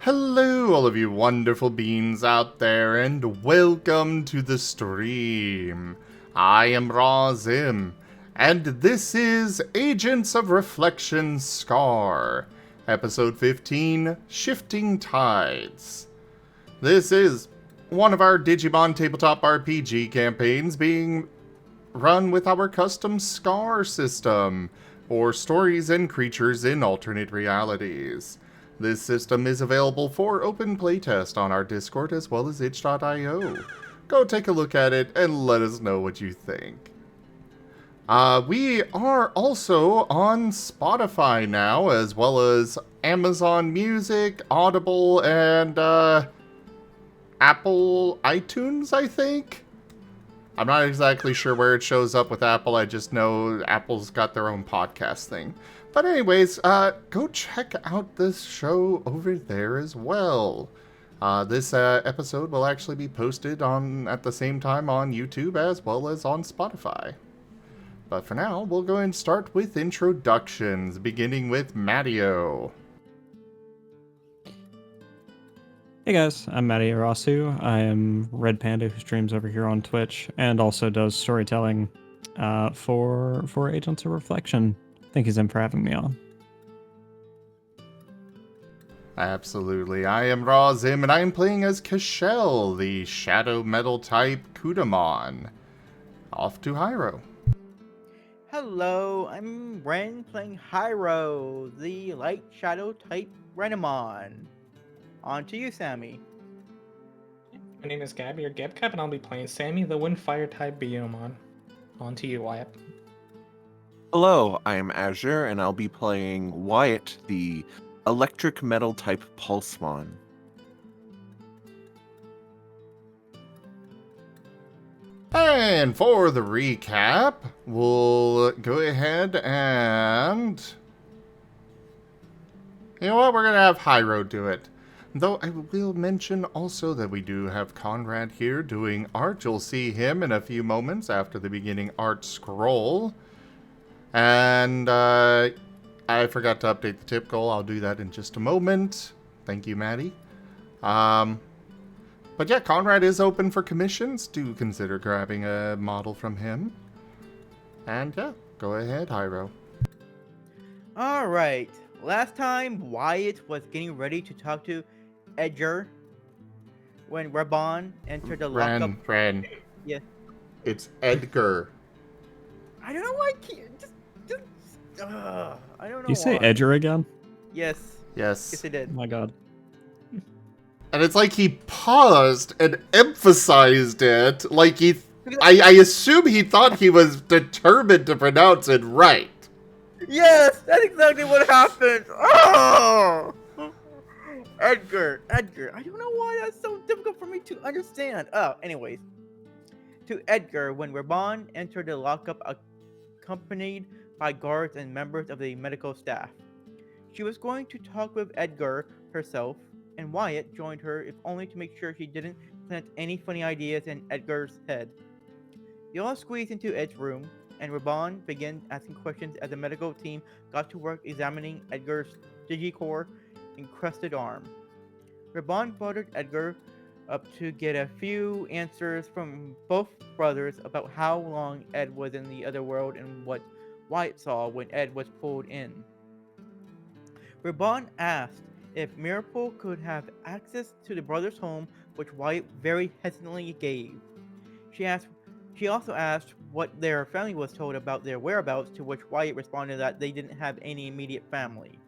Hello, all of you wonderful beings out there, and welcome to the stream. I am Razim, and this is Agents of Reflection Scar, Episode 15, Shifting Tides. This is one of our Digimon tabletop RPG campaigns being run with our custom Scar system, or stories and creatures in alternate realities. This system is available for open playtest on our Discord as well as itch.io. Go take a look at it and let us know what you think. We are also on Spotify now, as well as Amazon Music, Audible, and Apple iTunes, I think? I'm not exactly sure where it shows up with Apple, I just know Apple's got their own podcast thing. But anyways, go check out this show over there as well. This episode will actually be posted at the same time on YouTube as well as on Spotify. But for now, we'll go and start with introductions, beginning with Matteo. Hey guys, I'm Matty Arasu. I am Red Panda who streams over here on Twitch and also does storytelling for Agents of Reflection. Thank you, Zim, for having me on. Absolutely. I am Razim, and I am playing as Cashel, the Shadow Metal type Kudamon. Off to Hyro. Hello, I'm Ren playing Hyro, the Light Shadow type Renamon. On to you, Sammy. My name is Gabby, or Gabcap, and I'll be playing Sammy, the Windfire type Beomon. On to you, Wyatt. Hello, I am Azure, and I'll be playing Wyatt, the Electric Metal type Pulsemon. And for the recap, we'll go ahead and... You know what, we're going to have Hyro do it. Though I will mention also that we do have Conrad here doing art. You'll see him in a few moments after the beginning art scroll. And I forgot to update the tip goal. I'll do that in just a moment. Thank you, Maddie. But yeah, Conrad is open for commissions. Do consider grabbing a model from him. And yeah, go ahead, Hyro. Alright, last time Wyatt was getting ready to talk to Edgar when Rebane entered the lockup. Ren. Yeah. It's Edgar. I don't know why I can't. I don't know. You say why. Edger again? Yes. Yes. Yes, I did. Oh my god. And it's like he paused and emphasized it, like I assume he thought he was determined to pronounce it right. Yes, that's exactly what happened. Oh! Edgar. I don't know why that's so difficult for me to understand. Oh, anyways. To Edgar, when Rebane entered the lockup accompanied by guards and members of the medical staff. She was going to talk with Edgar herself, and Wyatt joined her if only to make sure she didn't plant any funny ideas in Edgar's head. They all squeezed into Ed's room, and Rebane began asking questions as the medical team got to work examining Edgar's Digicore encrusted arm. Rebane bothered Edgar up to get a few answers from both brothers about how long Ed was in the other world and what Wyatt saw when Ed was pulled in. Rebane asked if Mirrorpool could have access to the brothers' home, which Wyatt very hesitantly gave. She also asked what their family was told about their whereabouts, to which Wyatt responded that they didn't have any immediate family.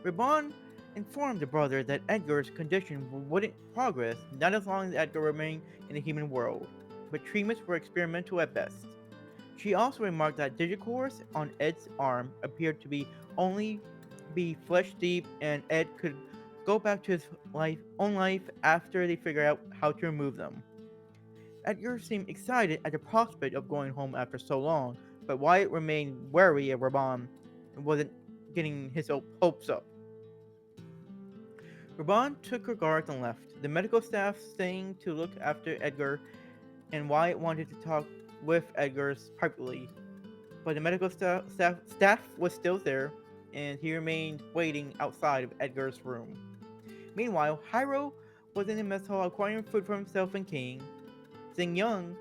Rebane informed the brother that Edgar's condition wouldn't progress not as long as Edgar remained in the human world, but treatments were experimental at best. She also remarked that digicores on Ed's arm appeared to only be flesh deep, and Ed could go back to his own life after they figure out how to remove them. Edgar seemed excited at the prospect of going home after so long, but Wyatt remained wary of Rebane and wasn't getting his hopes up. Rebane took her guards and left, the medical staff staying to look after Edgar, and Wyatt wanted to talk with Edgar privately, but the medical staff was still there, and he remained waiting outside of Edgar's room. Meanwhile, Hyro was in the mess hall acquiring food for himself and King. Xing Young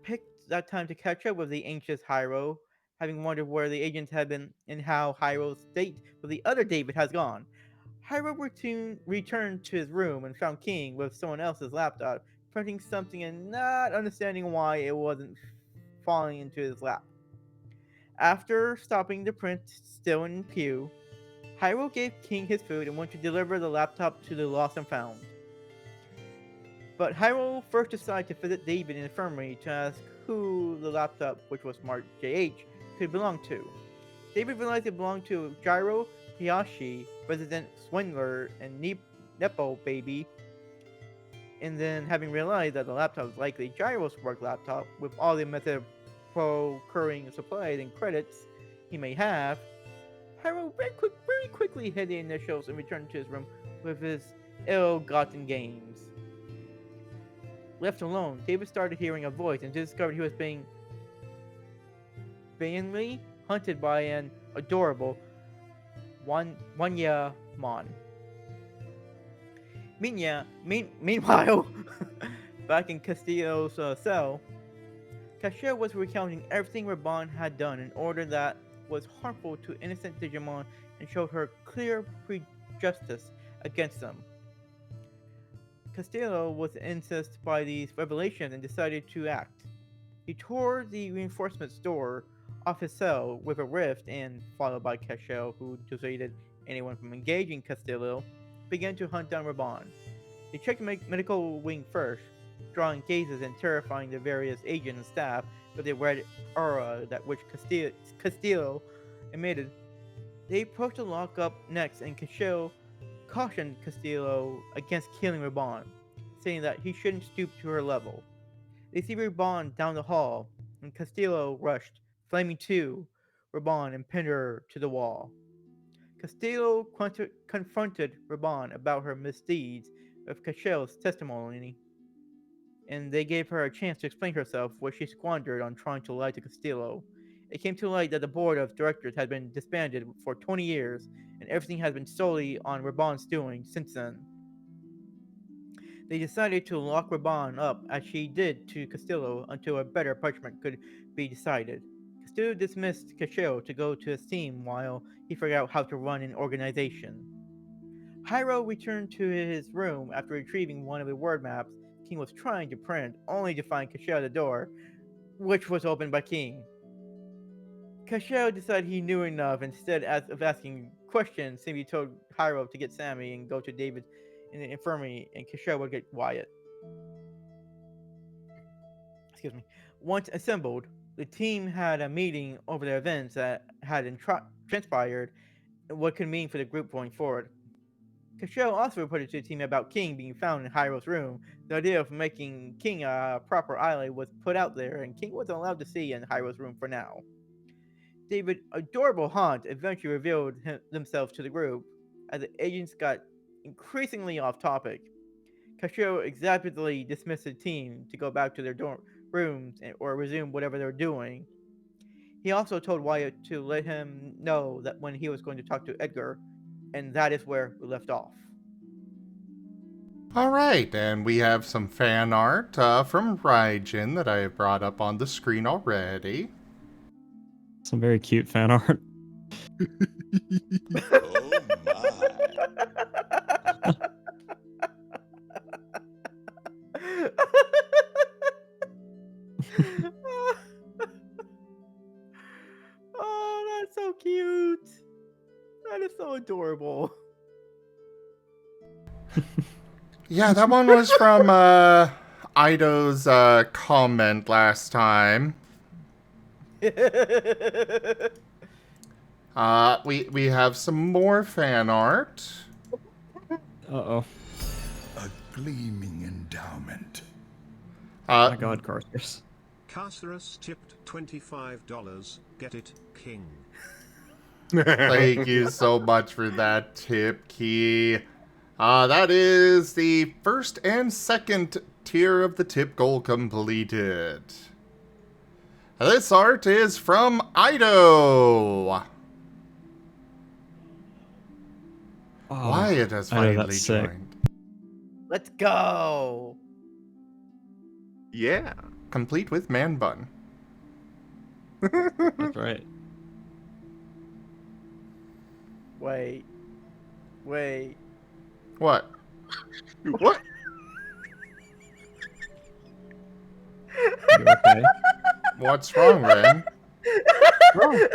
picked that time to catch up with the anxious Hyro, having wondered where the agents had been and how Hyro's date with the other David has gone. Hyro returned to his room and found King with someone else's laptop, printing something and not understanding why it wasn't falling into his lap. After stopping the print still in queue, Hyro gave King his food and went to deliver the laptop to the lost and found. But Hyro first decided to visit David in the infirmary to ask who the laptop, which was marked JH, could belong to. David realized it belonged to Gyro Hiyashi, resident swindler and Nepo baby. And then, having realized that the laptop was likely Gyro's work laptop, with all the method procuring supplies and credits he may have, Hyro very quickly hid the initials and returned to his room with his ill-gotten gains. Left alone, David started hearing a voice and discovered he was being vainly hunted by an adorable Wanya Mon. Meanwhile, back in Castillo's cell, Cashel was recounting everything Rebane had done in order that was harmful to innocent Digimon and showed her clear prejudice against them. Castillo was incensed by these revelations and decided to act. He tore the reinforcements door off his cell with a rift and, followed by Cashel, who dissuaded anyone from engaging Castillo, began to hunt down Rebane. He checked the medical wing first, drawing gazes and terrifying the various agents and staff with the red aura that which Castillo emitted. They approached the lockup next, and Cashel cautioned Castillo against killing Rebane, saying that he shouldn't stoop to her level. They see Rebane down the hall, and Castillo rushed, flaming to Rebane and pinned her to the wall. Castillo confronted Rebane about her misdeeds with Cashel's testimony, and they gave her a chance to explain herself, what she squandered on trying to lie to Castillo. It came to light that the board of directors had been disbanded for 20 years, and everything has been solely on Rebane's doing since then. They decided to lock Rebane up as she did to Castillo until a better punishment could be decided. Castillo dismissed Cashel to go to his team while he figured out how to run an organization. Hyro returned to his room after retrieving one of the word maps King was trying to print, only to find Cashel at the door, which was opened by King. Cashel decided he knew enough. Instead of asking questions, simply told Hyro to get Sammy and go to David in the infirmary, and Cashel would get Wyatt. Excuse me. Once assembled, the team had a meeting over the events that had transpired and what could mean for the group going forward. Cashel also reported to the team about King being found in Hyro's room. The idea of making King a proper ally was put out there, and King wasn't allowed to see in Hyro's room for now. David's adorable haunt eventually revealed themselves to the group, as the agents got increasingly off topic. Cashel exasperatingly dismissed the team to go back to their dorm rooms or resume whatever they were doing. He also told Wyatt to let him know that when he was going to talk to Edgar, and that is where we left off. Alright, and we have some fan art from Raijin that I have brought up on the screen already. Some very cute fan art. Oh my. Oh, that's so cute. That is so adorable. Yeah, that one was from Ido's comment last time. We have some more fan art. Uh-oh. A gleaming endowment. Oh my god, Carthus. Carcerus tipped $25. Get it, King. Thank you so much for that tip, Key. That is the first and second tier of the tip goal completed. This art is from Ido. Oh, Wyatt has I know, finally that's sick. joined. Let's go. Yeah. Complete with man bun. That's right. Wait. Wait. What? What? You okay? What's wrong, Ren? Oh.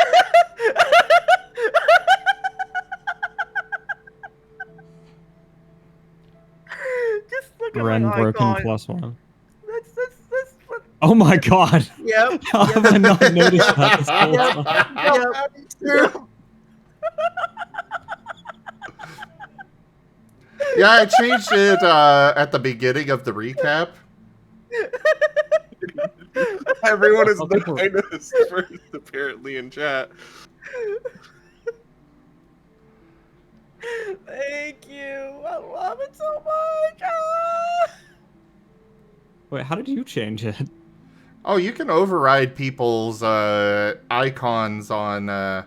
Just look at Ren my broken icon. +1. Let's Oh my god! Yep. How have I not noticed that this whole time? Yep. Yeah, I changed it at the beginning of the recap. Everyone is I'll take a- behind us first, apparently, in chat. Thank you. I love it so much. Ah! Wait, how did you change it? Oh, you can override people's icons on the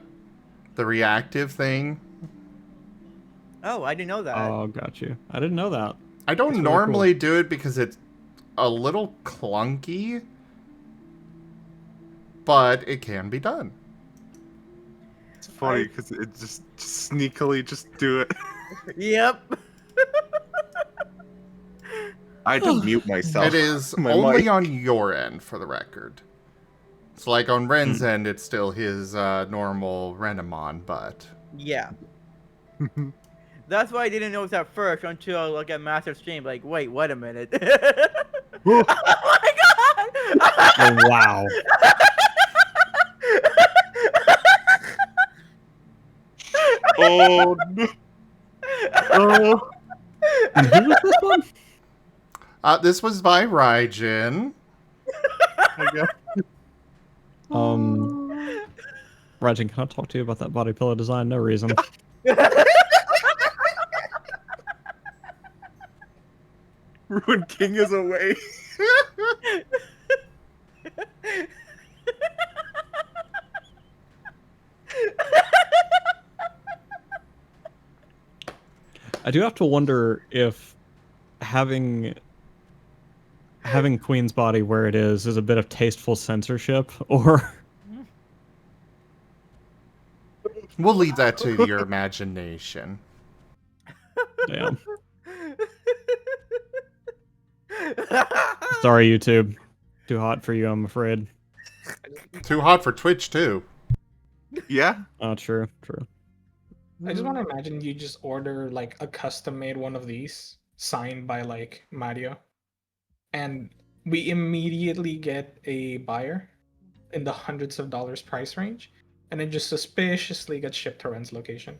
reactive thing. Oh, I didn't know that. Oh, got you. I didn't know that. I don't That's really normally do it because it's a little clunky, but it can be done. It's funny because it just sneakily just do it. Yep. I just mute myself. It is My only mic. on your end, for the record. It's like on Ren's end, it's still his normal Renamon, but... Yeah. That's why I didn't notice at first until I look at Master Stream. Like, wait a minute. Oh my god! Oh, wow. Oh, no. Oh. And who was this one? This was by Raijin. Rajin, can I talk to you about that body pillow design? No reason. Ruin King is away. I do have to wonder if having Queen's body where it is a bit of tasteful censorship, or We'll leave that to your imagination. damn. Sorry, YouTube. Too hot for you, I'm afraid. Too hot for Twitch, too. Yeah. Oh, true. I just want to imagine you just order like a custom-made one of these, signed by like Mario, and we immediately get a buyer in the hundreds of dollars price range, and then just suspiciously gets shipped to Ren's location.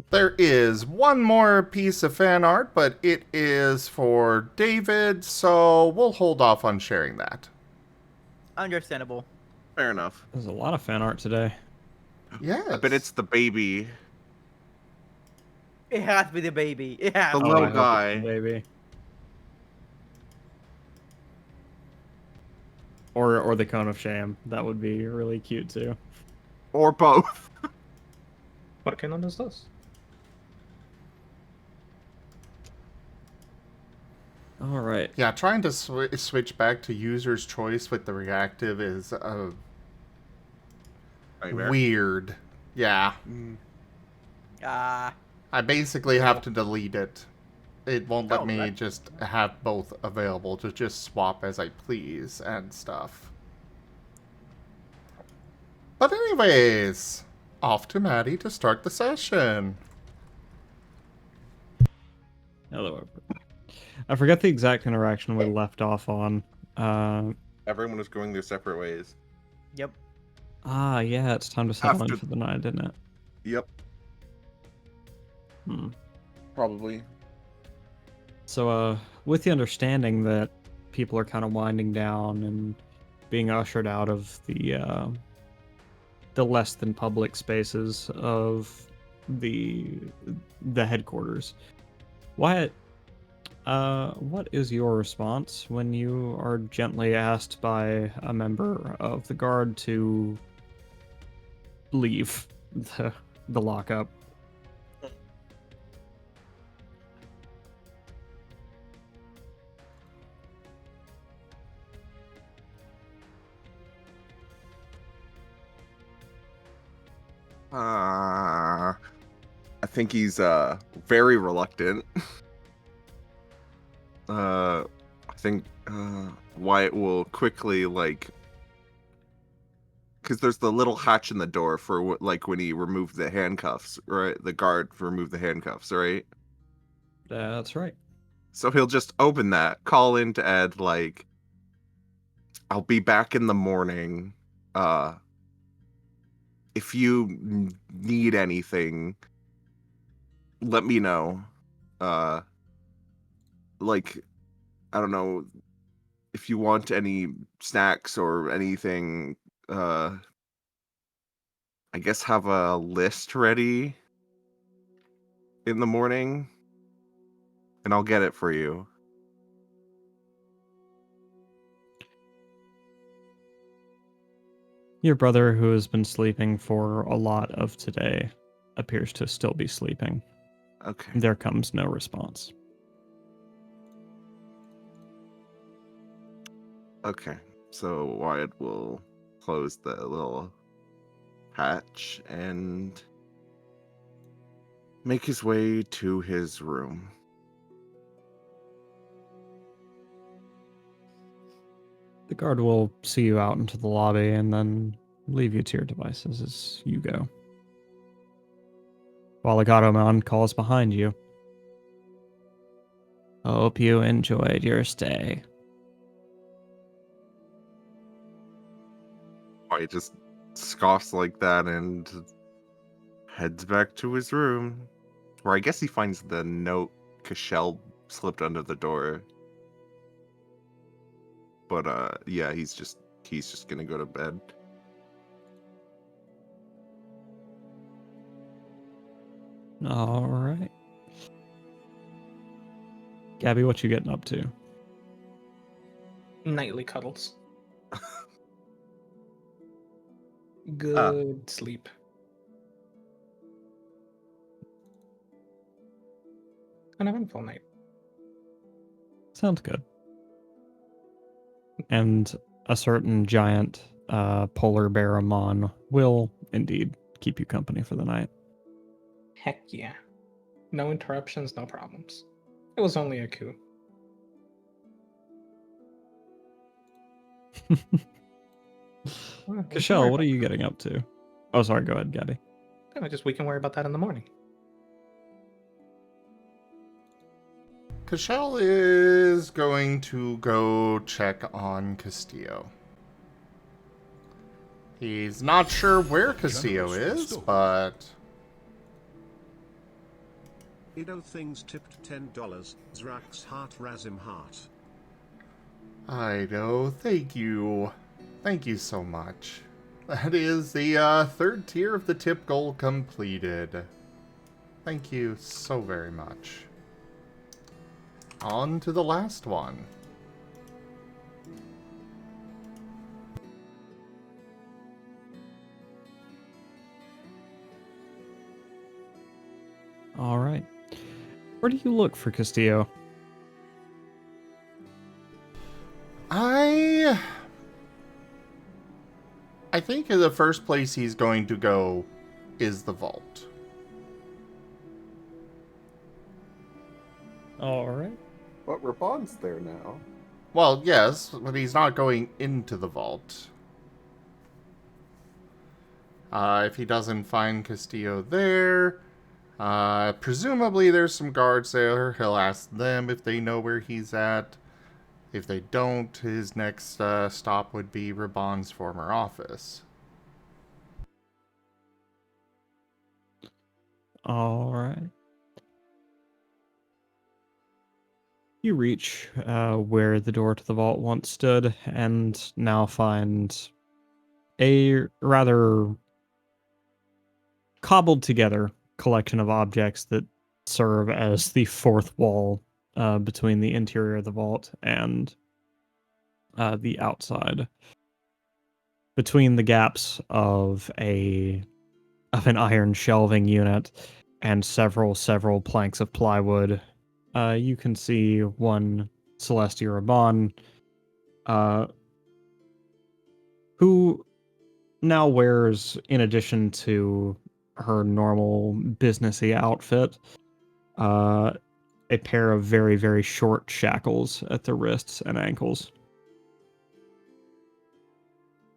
There is one more piece of fan art, but it is for David, so we'll hold off on sharing that. Understandable. Fair enough. There's a lot of fan art today. Yes. I bet it's the baby. It has to be the baby. It has The to. Oh, little I hope guy. it's a baby. Or the cone of shame. That would be really cute too. Or both. ¿Por qué no los dos? All right. Yeah, trying to switch back to user's choice with the reactive is Nightmare. weird. Yeah. Ah. I basically have to delete it. It won't let Oh, me that- just have both available to just swap as I please and stuff. But anyways, off to Maddie to start the session. Hello. I forgot the exact interaction we left off on. Everyone was going their separate ways. Yep. Yeah, it's time to settle in After- for the night, didn't it? Yep. Probably. So, with the understanding that people are kind of winding down and being ushered out of the less than public spaces of the headquarters, Wyatt, What is your response when you are gently asked by a member of the guard to leave the lockup? I think he's very reluctant. I think Wyatt will quickly because there's the little hatch in the door for like when he removed the handcuffs, right? The guard removed the handcuffs, right? That's right. So he'll just open that, call into Ed, like, I'll be back in the morning. If you need anything, let me know. Like, I don't know if you want any snacks or anything. I guess have a list ready in the morning, and I'll get it for you. Your brother, who has been sleeping for a lot of today, appears to still be sleeping. Okay. There comes no response. Okay. So Wyatt will close the little hatch and make his way to his room. The guard will see you out into the lobby and then leave you to your devices as you go. While Legatomon calls behind you. Hope you enjoyed your stay. Wyatt just scoffs like that and heads back to his room. Where I guess he finds the note Cashel slipped under the door. But yeah, he's just gonna go to bed. All right. Gabby, what you getting up to? Nightly cuddles. Good sleep. An eventful night. Sounds good. And a certain giant polar bear Amon will indeed keep you company for the night. Heck yeah. No interruptions, no problems. It was only a coup. Cashel, what are you getting up to? Oh, sorry, go ahead, Gabby. We can worry about that in the morning. Cashel is going to go check on Castillo. He's not sure where Castillo is, but... Ido things tipped $10. Zrax heart Razim heart. I know, thank you. Thank you so much. That is the third tier of the tip goal completed. Thank you so very much. On to the last one. All right. Where do you look for Castillo? I think the first place he's going to go is the vault. All right. But Raban's there now. Well, yes, but he's not going into the vault. If he doesn't find Castillo there, presumably there's some guards there. He'll ask them if they know where he's at. If they don't, his next stop would be Raban's former office. All right. You reach where the door to the vault once stood and now find a rather cobbled together collection of objects that serve as the fourth wall between the interior of the vault and the outside. Between the gaps of an iron shelving unit and several planks of plywood, you can see one Celestia Rebane, who now wears, in addition to her normal businessy outfit, a pair of very short shackles at the wrists and ankles.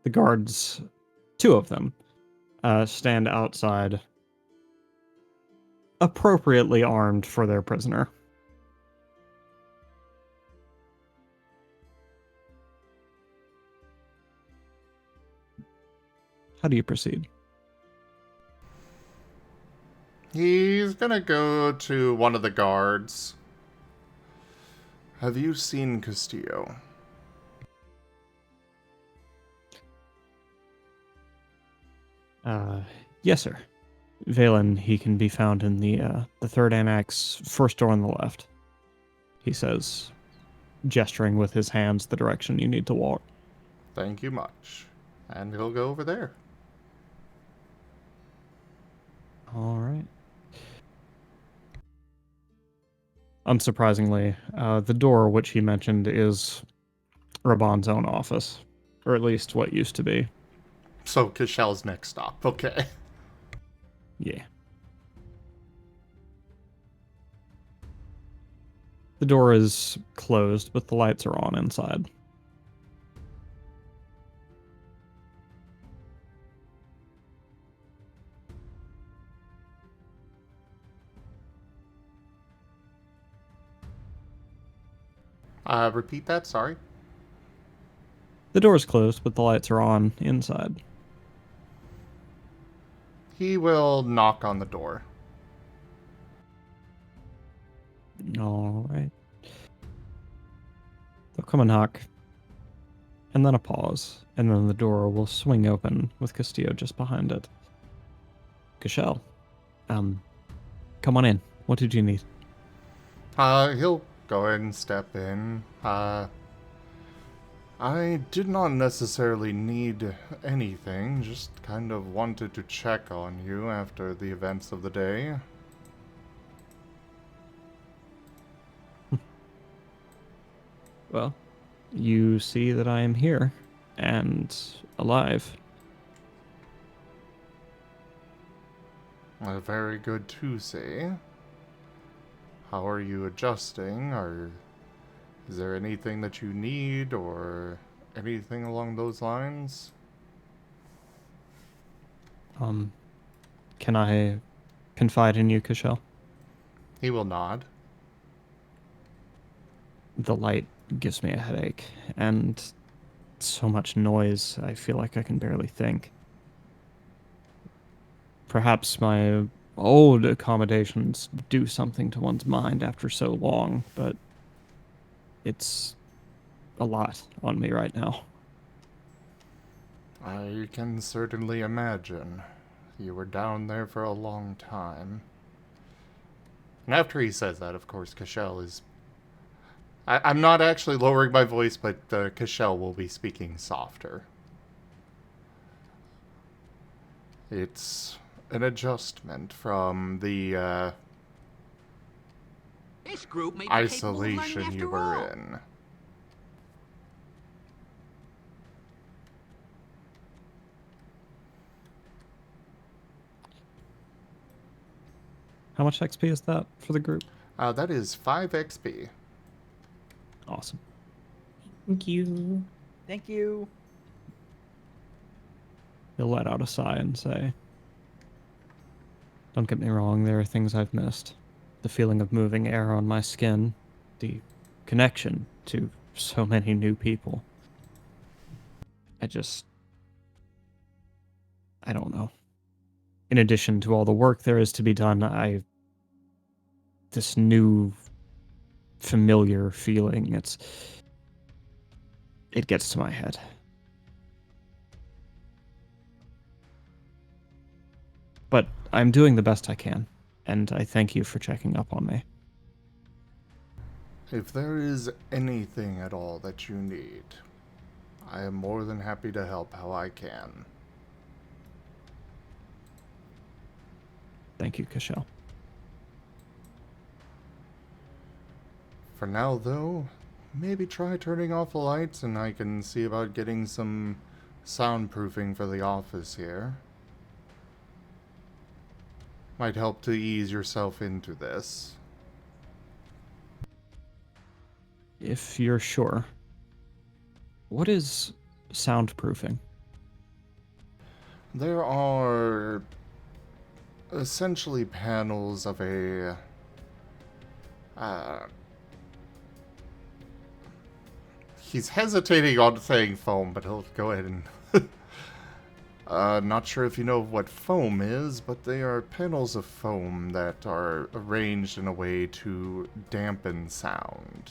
The guards, two of them, stand outside, appropriately armed for their prisoner. How do you proceed? He's gonna go to one of the guards. Have you seen Castillo? Yes, sir. Valen, he can be found in the third annex, first door on the left. He says, gesturing with his hands the direction you need to walk. Thank you much. And he'll go over there. All right. Unsurprisingly, the door which he mentioned is Raban's own office, or at least what used to be. So Cashel's next stop, okay. Yeah. The door is closed, but the lights are on inside. Repeat that, sorry. The door is closed, but the lights are on inside. He will knock on the door. All right. They'll come and knock, and then a pause, and then the door will swing open with Castillo just behind it. Cashel, come on in. What did you need? He'll go ahead and step in. I did not necessarily need anything, just kind of wanted to check on you after the events of the day. Well, you see that I am here and alive. Very good to see. How are you adjusting? Is there anything that you need or anything along those lines? Can I confide in you, Cashel? He will nod. The light gives me a headache, and so much noise, I feel like I can barely think. Perhaps my old accommodations do something to one's mind after so long, but it's a lot on me right now. I can certainly imagine. You were down there for a long time. And after he says that, of course, Cashel is... I'm not actually lowering my voice, but Cashel will be speaking softer. It's an adjustment from the This group may be isolation capable of you learning were after all. in. How much XP is that for the group? That is 5 XP. Awesome. Thank you. Thank you. He'll let out a sigh and say, "Don't get me wrong, there are things I've missed. The feeling of moving air on my skin, the connection to so many new people. I don't know. In addition to all the work there is to be done, this new familiar feeling, it gets to my head. But I'm doing the best I can, and I thank you for checking up on me." If there is anything at all that you need, I am more than happy to help how I can. Thank you, Cashel. For now, though, maybe try turning off the lights and I can see about getting some soundproofing for the office here. Might help to ease yourself into this. If you're sure. What is soundproofing? There are essentially panels of a he's hesitating on saying foam, but he'll go ahead and not sure if you know what foam is, but they are panels of foam that are arranged in a way to dampen sound.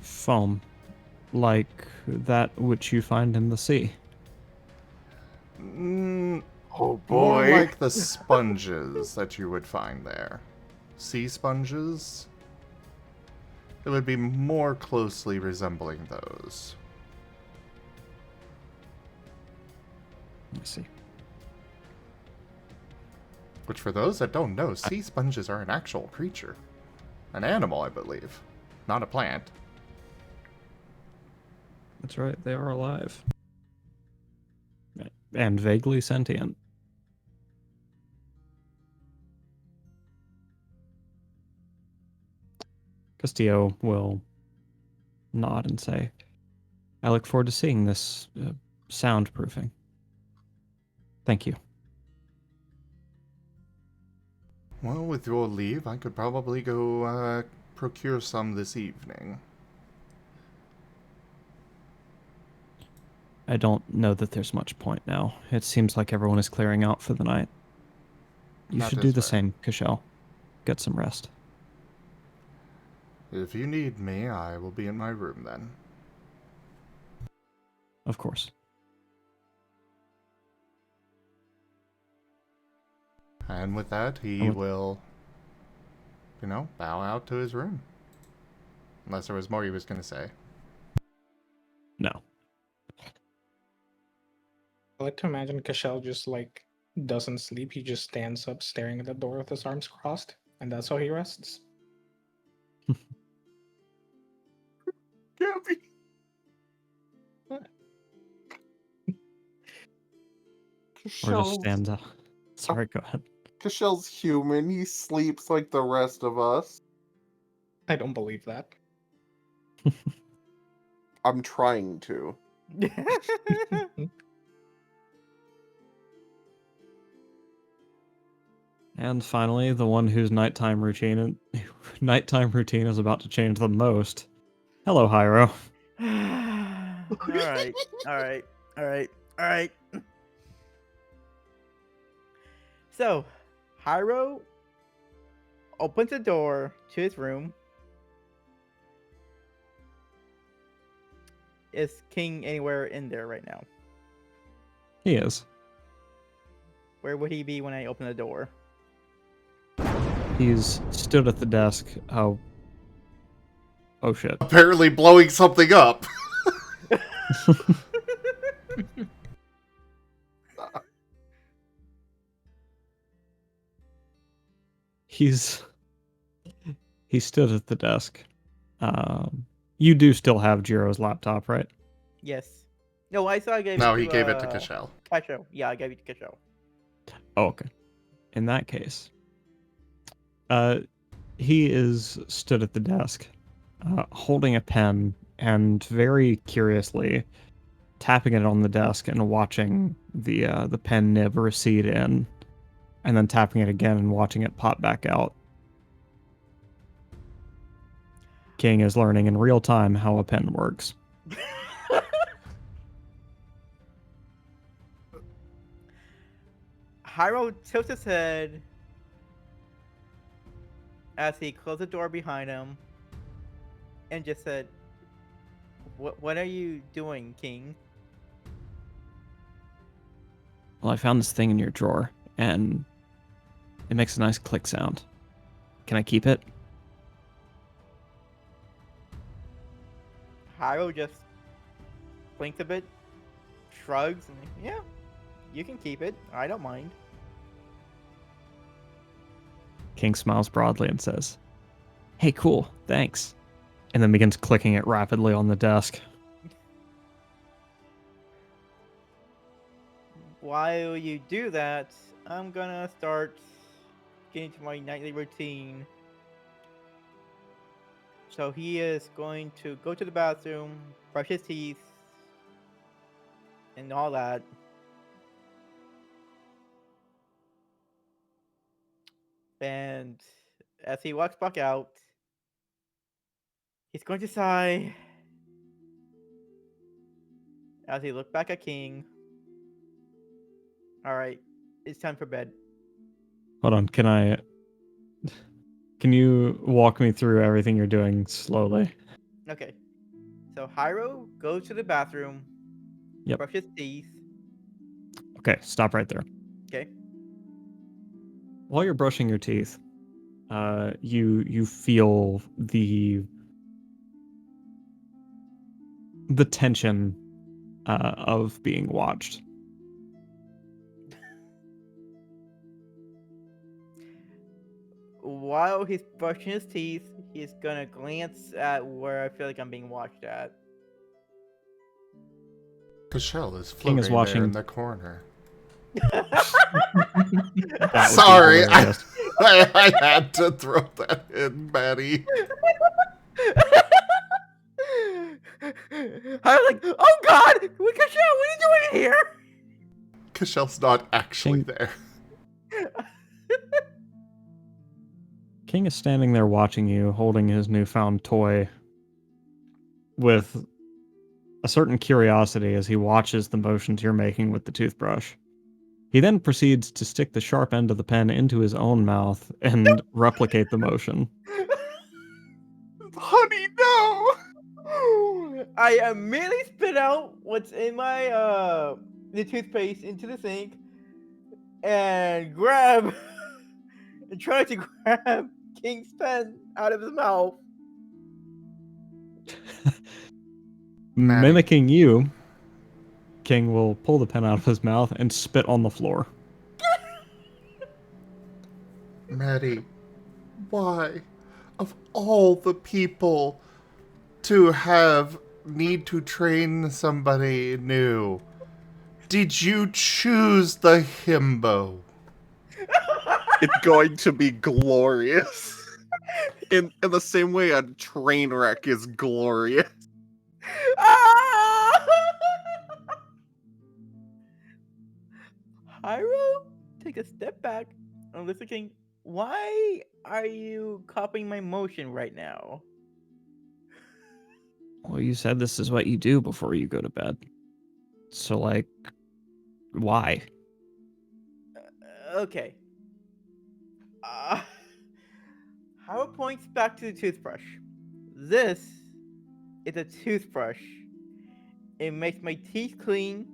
Foam. Like that which you find in the sea. Mm, Oh more boy. like the sponges that you would find there. Sea sponges? It would be more closely resembling those. Let me see. Which, for those that don't know, sea sponges are an actual creature. An animal, I believe. Not a plant. That's right, they are alive. And vaguely sentient. Castillo will nod and say, I look forward to seeing this soundproofing. Thank you. Well, with your leave, I could probably go procure some this evening. I don't know that there's much point now. It seems like everyone is clearing out for the night. You That should is do the fair. same, Cashel. Get some rest. If you need me, I will be in my room then. Of course. And with that, he And with- will, bow out to his room. Unless there was more he was going to say. No. I like to imagine Cashel just like doesn't sleep. He just stands up staring at the door with his arms crossed, and that's how he rests. Gabby. Or just stands up. Sorry, go ahead. Cashel's human. He sleeps like the rest of us. I don't believe that. I'm trying to. And finally, the one whose nighttime routine is about to change the most. Hello, Hyro. Alright, alright, alright, alright. So, Hyro opens the door to his room. Is King anywhere in there right now? He is. Where would he be when I open the door? He's stood at the desk. Oh shit. Apparently blowing something up. He stood at the desk. You do still have Jiro's laptop, right? Yes. No, I saw I gave No, it to, he gave it to Cashel. Cashel. Yeah, I gave it to Cashel. Oh, okay. In that case, he is stood at the desk, holding a pen and very curiously tapping it on the desk and watching the pen nib recede in, and then tapping it again and watching it pop back out. King is learning in real time how a pen works. Hyro tilts his head as he closed the door behind him and just said, What are you doing, King? Well, I found this thing in your drawer, and it makes a nice click sound. Can I keep it? Hyro just blinks a bit, shrugs, and yeah, you can keep it. I don't mind. King smiles broadly and says, "Hey, cool, thanks." And then begins clicking it rapidly on the desk. While you do that, I'm gonna start getting to my nightly routine. So he is going to go to the bathroom, brush his teeth, and all that. And as he walks back out, he's going to sigh as he looks back at King. Alright, it's time for bed. Hold on, can you walk me through everything you're doing slowly? Okay. So Hyro goes to the bathroom, Yep. brushes teeth. Okay, stop right there. Okay. While you're brushing your teeth, you feel the tension of being watched. While he's brushing his teeth, he's gonna glance at where I feel like I'm being watched at. Cashel is King floating is there watching- in the corner. That would be Sorry, hilarious. I had to throw that in, Maddie. I was like, oh god! Cashel, what are you doing in here? Cashel's not actually King- there. King is standing there watching you, holding his newfound toy with a certain curiosity as he watches the motions you're making with the toothbrush. He then proceeds to stick the sharp end of the pen into his own mouth and replicate the motion. Honey, no! I immediately spit out what's in my the toothpaste into the sink and grab and try to grab King's pen out of his mouth. Maddie. Mimicking you, King will pull the pen out of his mouth and spit on the floor. Maddie, why, of all the people to need to train somebody new, did you choose the himbo? It's going to be glorious. In the same way a train wreck is glorious. Ah! Hyro, take a step back and listen, King. Why are you copying my motion right now? Well, you said this is what you do before you go to bed. So, like, why? Okay. Hyro points back to the toothbrush. This is a toothbrush. It makes my teeth clean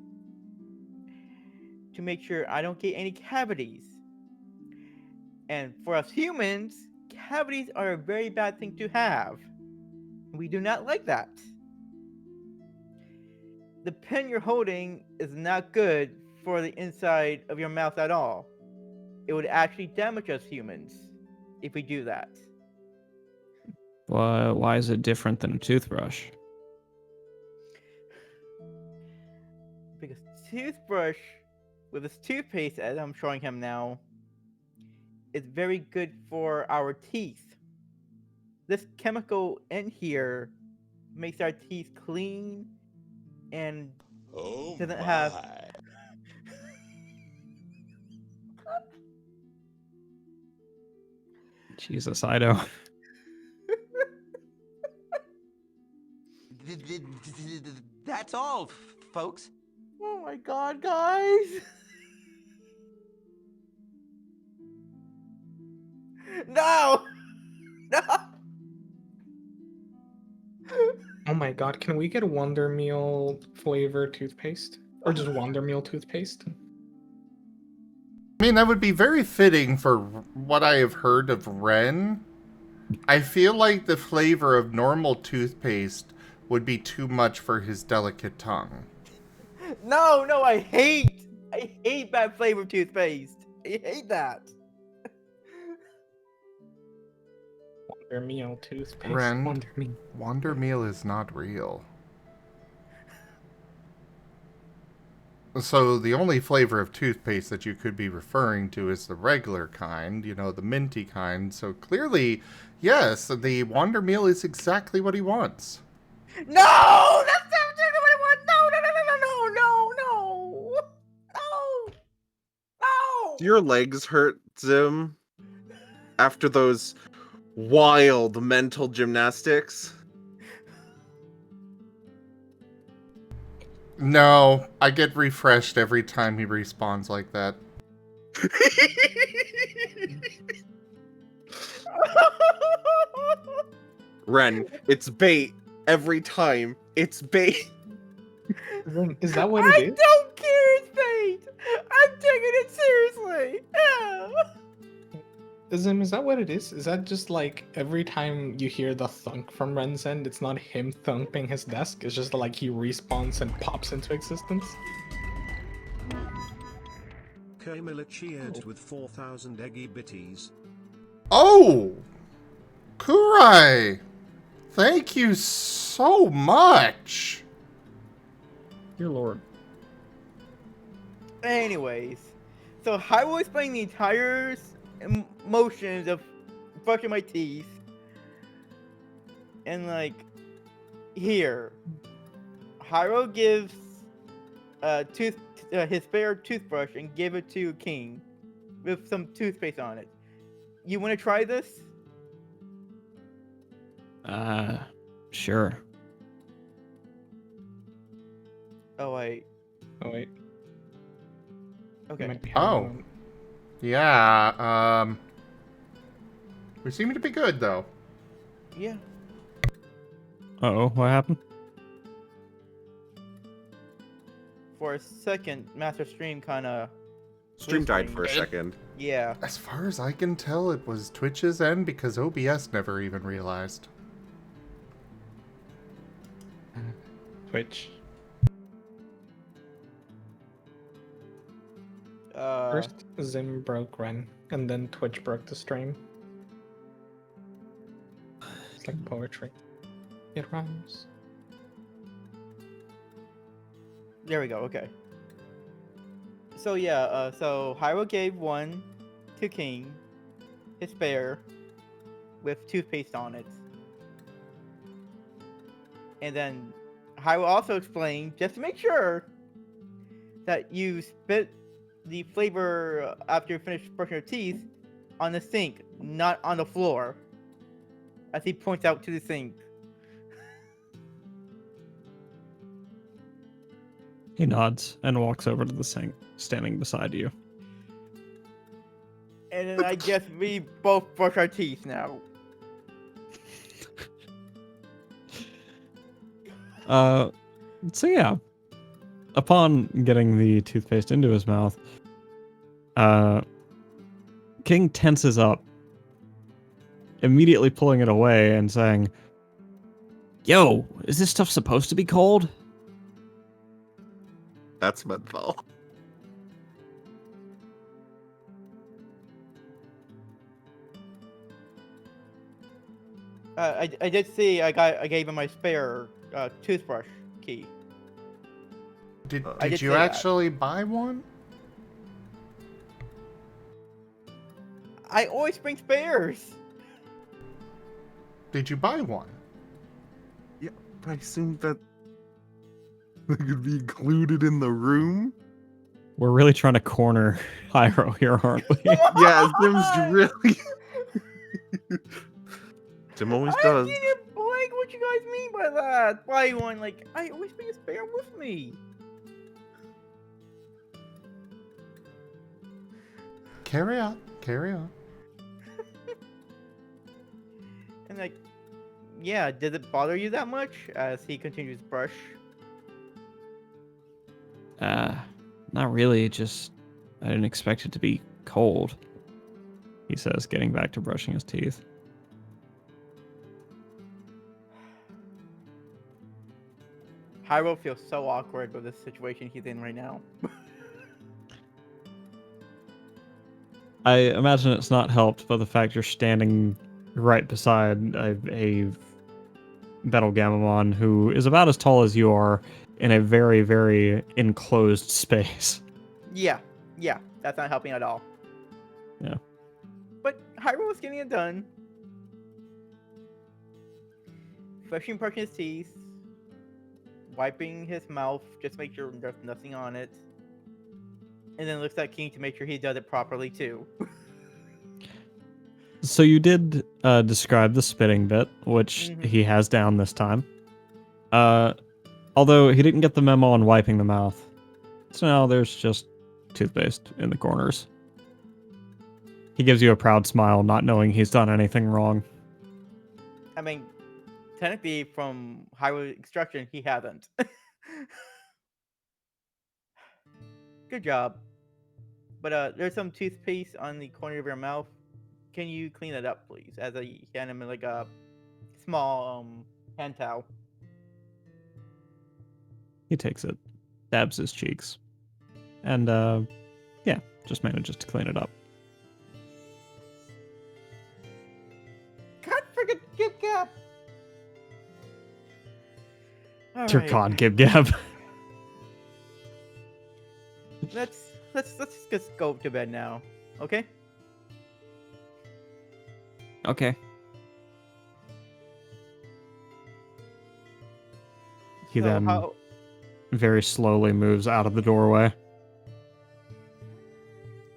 to make sure I don't get any cavities. And for us humans, cavities are a very bad thing to have. We do not like that. The pen you're holding is not good for the inside of your mouth at all. It would actually damage us humans if we do that. Why is it different than a toothbrush? Because toothbrush with this toothpaste, as I'm showing him now, is very good for our teeth. This chemical in here makes our teeth clean and Oh doesn't my. have Jesus, I don't. That's all, folks. Oh my god, guys! No! No! Oh my god, can we get Wonder Meal flavor toothpaste? Or just Wonder Meal toothpaste? I mean, that would be very fitting for what I have heard of Ren. I feel like the flavor of normal toothpaste would be too much for his delicate tongue. No, I hate bad flavored toothpaste. I hate that. Wonder Meal toothpaste. Ren, Wonder Meal. Wonder Meal is not real. So the only flavor of toothpaste that you could be referring to is the regular kind, the minty kind. So clearly, yes, the Wonder Meal is exactly what he wants. No, that's not exactly what I want. No. Do your legs hurt, Zim? After those wild mental gymnastics? No, I get refreshed every time he respawns like that. Ren, it's bait. Every time. It's bait. Ren, is that what it is? I don't care, it's bait. I'm taking it seriously. Yeah. Zim, is that what it is? Is that just like every time you hear the thunk from Ren's end, it's not him thumping his desk, it's just like he respawns and pops into existence? Kamila cheered with 4,000 eggy bitties. Oh! Kurai! Thank you so much! Dear Lord. Anyways, so I will explain the entire motions of brushing my teeth. And here, Hyro gives his spare toothbrush and give it to King with some toothpaste on it. You want to try this? Sure. Oh wait. You Okay. might be Oh. having Yeah, we seem to be good, though. Yeah. Uh-oh, what happened? For a second, Master Stream kind of. Stream died for a second. Yeah. As far as I can tell, it was Twitch's end because OBS never even realized. Twitch. First. First, Zim broke Ren, and then Twitch broke the stream. It's like poetry. It rhymes. There we go. Okay. So yeah. So Hyro gave one to King, his spare, with toothpaste on it, and then Hyro also explained, just to make sure, that you spit the flavor after you finish brushing your teeth on the sink, not on the floor, as he points out to the sink. He nods and walks over to the sink, standing beside you. And then I guess we both brush our teeth now. So yeah. Upon getting the toothpaste into his mouth, King tenses up, immediately pulling it away and saying, "Yo, is this stuff supposed to be cold?" That's menthol. I did see I gave him my spare toothbrush key. Did I did you say that. actually buy one? I always bring spares. Did you buy one? Yeah, but I assumed that they could be included in the room. We're really trying to corner Hyro here, aren't we? Yeah, Zim's really. Zim always I does. didn't blank what you guys mean by that. Buy one, I always bring a spare with me. Carry on, carry on. And yeah, did it bother you that much? As he continues to brush. Not really, just I didn't expect it to be cold, he says, getting back to brushing his teeth. Hyrule feels so awkward with this situation he's in right now. I imagine it's not helped by the fact you're standing right beside a Battle Gamamon who is about as tall as you are in a very, very enclosed space. Yeah, that's not helping at all. Yeah. But Hyrule is getting it done. Freshly brushing his teeth, wiping his mouth, just to make sure there's nothing on it. And then looks at King to make sure he does it properly too. So you did describe the spitting bit, which he has down this time. Although he didn't get the memo on wiping the mouth. So now there's just toothpaste in the corners. He gives you a proud smile, not knowing he's done anything wrong. I mean, technically from Hyrule instruction, he hasn't. Good job. But there's some toothpaste on the corner of your mouth. Can you clean it up, please? As I hand him like a small hand towel. He takes it, dabs his cheeks, and yeah, just manages to clean it up. Can't forget Gib Gab. Dear God, Gib Gab. Let's just go to bed now, okay? Okay. He So then very slowly moves out of the doorway.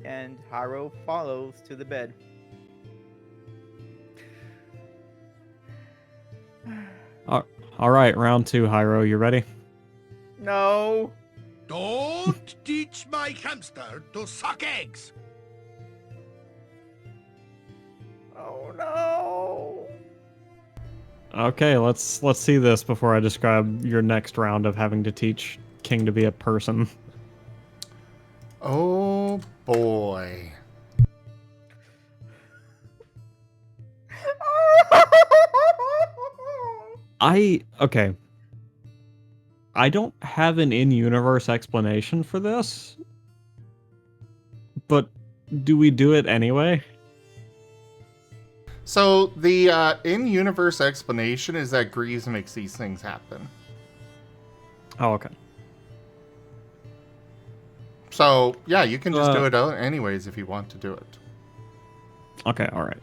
And Hyrule follows to the bed. All right, round 2, Hyrule, you ready? No. Don't teach my hamster to suck eggs. Oh no. Okay, let's see this before I describe your next round of having to teach King to be a person. Oh boy. Okay. I don't have an in-universe explanation for this, but do we do it anyway? So the in-universe explanation is that Greaves makes these things happen. Oh, okay. So yeah, you can just do it anyways if you want to do it. Okay, all right.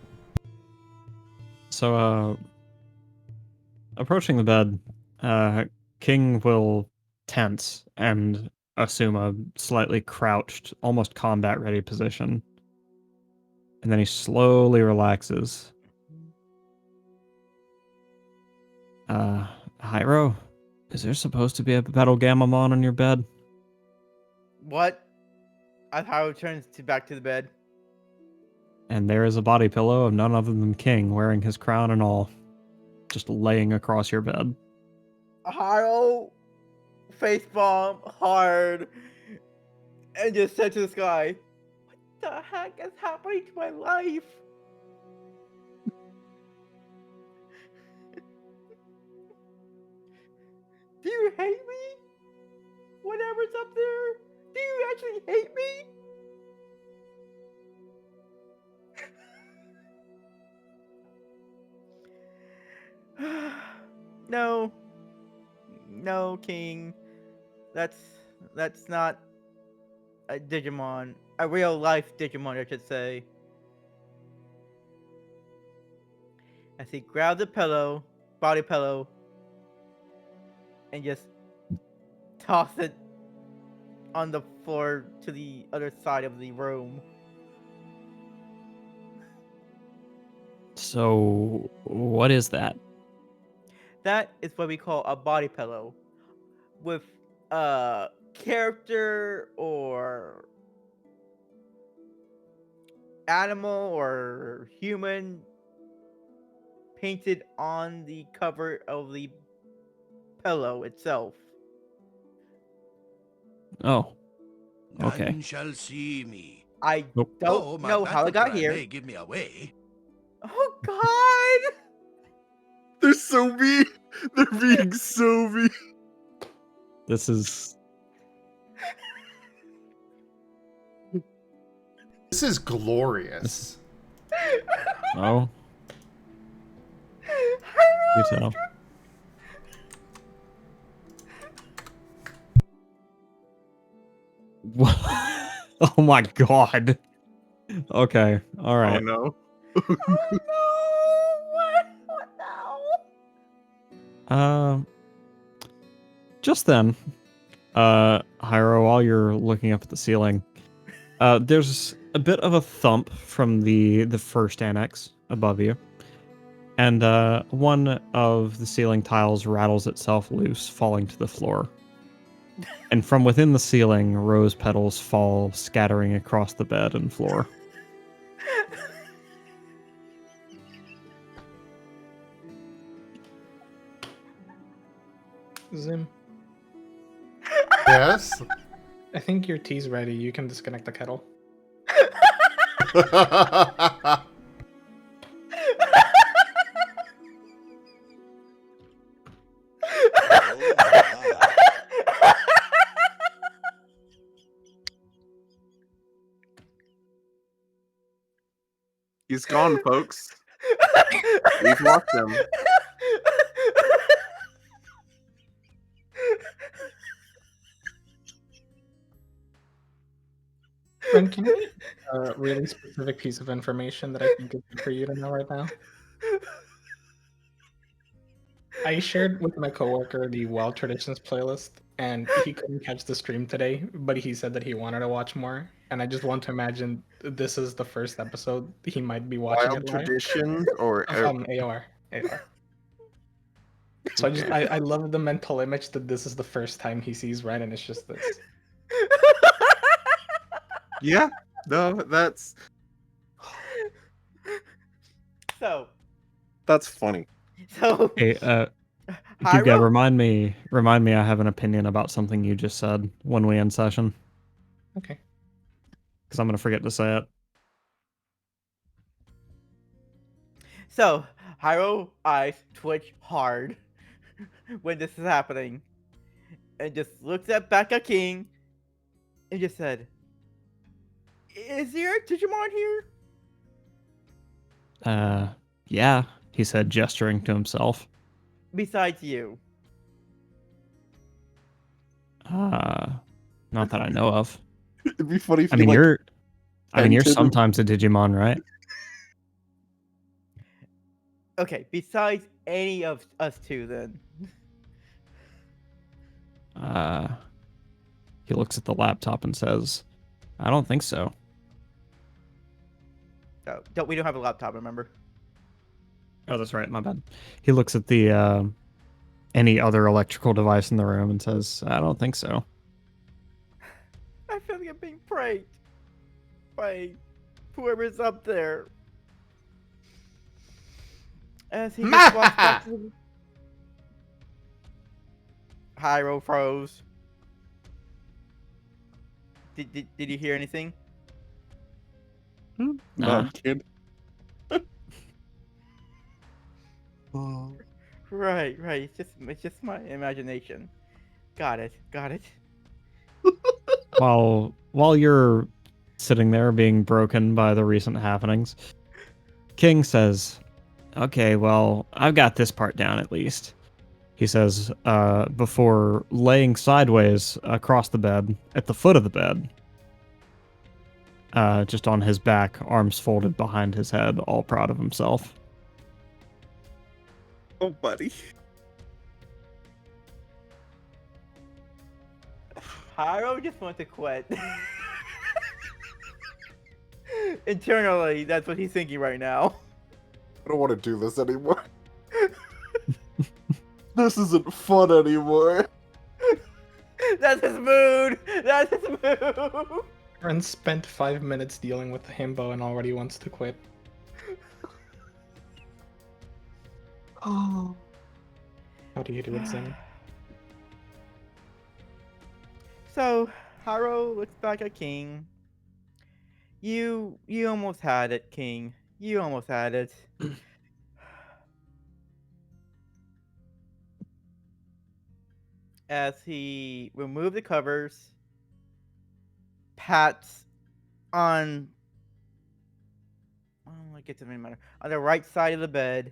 So approaching the bed, King will tense and assume a slightly crouched, almost combat-ready position. And then he slowly relaxes. Hyro, is there supposed to be a Battle Gamamon on your bed? What? As Hyrule turns back to the bed. And there is a body pillow of none other than King, wearing his crown and all, just laying across your bed. Hyrule facepalm hard and just said to the sky, "What the heck is happening to my life?" Do you hate me? Whatever's up there? Do you actually hate me? No. No, King. That's not a Digimon. A real life Digimon, I should say. As he grabs the pillow, body pillow, and just toss it on the floor to the other side of the room. So, what is that? That is what we call a body pillow. With a character or animal or human painted on the cover of the pillow itself. Oh. Okay. None shall see me. I Nope. don't my know how it got battle cry here. may give me away. Oh God! They're so mean. They're being so mean. This is This is glorious. oh. You tell. What? Oh my god. Okay. All Oh right. no. Oh no! What now? Just then, Hyro, while you're looking up at the ceiling, there's a bit of a thump from the first annex above you, and one of the ceiling tiles rattles itself loose, falling to the floor. And from within the ceiling, rose petals fall, scattering across the bed and floor. Zim, Yes. I think your tea's ready. You can disconnect the kettle. He's gone, folks. We've lost him. Ren, can you get a really specific piece of information that I think is good for you to know right now? I shared with my coworker the Wild Traditions playlist, and he couldn't catch the stream today, but he said that he wanted to watch more. And I just want to imagine this is the first episode he might be watching Wild it live. traditions or AOR. So I love the mental image that this is the first time he sees Ren, and it's just this. yeah. No, that's That's funny. so. Hey, Duga, Hyro? remind me. I have an opinion about something you just said when we end session, Okay. because I'm gonna forget to say it. So, Hyro eyes twitch hard when this is happening, and just looks back at King, and just said, "Is there a Digimon here?" Yeah, he said, gesturing to himself. Besides you. Not that I know of. It'd be funny if I mean, you're entered the- sometimes a Digimon, right? Okay, besides any of us two, then. He looks at the laptop and says, "I don't think so." Oh, we don't have a laptop, remember? Oh, that's right. My bad. He looks at the any other electrical device in the room and says, "I don't think so." I feel like I'm being pranked by whoever's up there. As he just walks back to the... Hyro froze. Did you hear anything? Nah. kid. Right. It's just my imagination. Got it. While you're sitting there being broken by the recent happenings, King says, "Okay, well, I've got this part down at least." He says, before laying sideways across the bed, at the foot of the bed, just on his back, arms folded behind his head, all proud of himself. Oh, buddy. Hyro just wants to quit. Internally, that's what he's thinking right now. I don't want to do this anymore. This isn't fun anymore. That's his mood. Ren spent 5 minutes dealing with the himbo and already wants to quit. Oh. How do you do it, Zim? So, Hyro looks back at King. You almost had it, King. You almost had it. as he removes the covers, pats on I get to the matter on the right side of the bed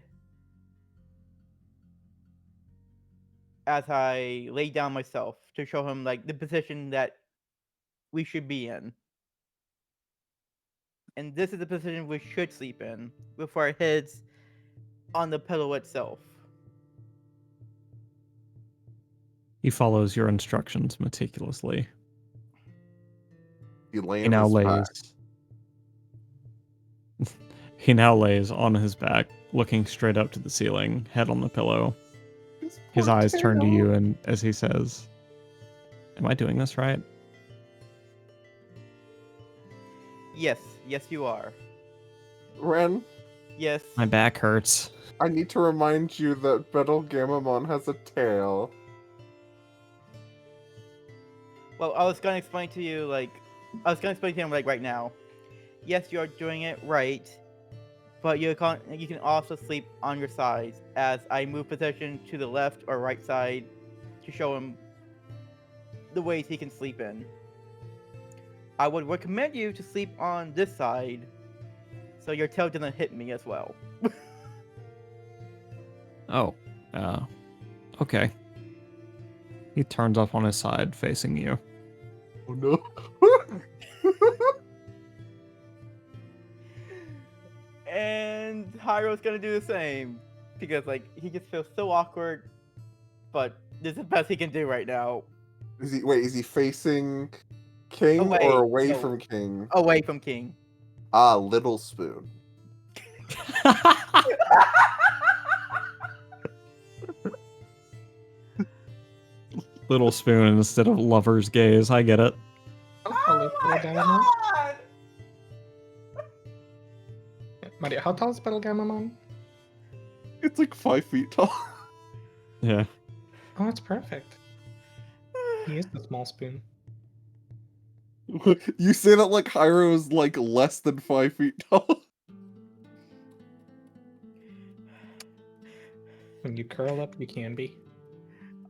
as I lay down myself to show him like the position that we should be in. And this is the position we should sleep in, with our heads on the pillow itself. He follows your instructions meticulously. You lay He on now his back. lays. He now lays on his back, looking straight up to the ceiling, head on the pillow. His poor eyes turn to tail. you, and as he says, "Am I doing this right?" Yes, you are. Ren, Yes. My back hurts. I need to remind you that Betel Gamamon has a tail. Well, I was gonna explain to you him right now. Yes, you're doing it right, but you can also sleep on your sides as I move position to the left or right side to show him the ways he can sleep in. I would recommend you to sleep on this side so your tail doesn't hit me as well. Oh, okay. He turns up on his side, facing you. Oh no. And Hyro's gonna do the same because like he just feels so awkward, but this is the best he can do right now. Is he facing King Away. or away No. from King? Away from King. Ah, Little Spoon. Little spoon instead of lover's gaze. I get it. Oh my God! Mario, how tall is Betel Gamamon? It's like 5 feet tall. Yeah. Oh, it's perfect. He is the small spoon. You say that like Hyro is like less than 5 feet tall. When you curl up, you can be.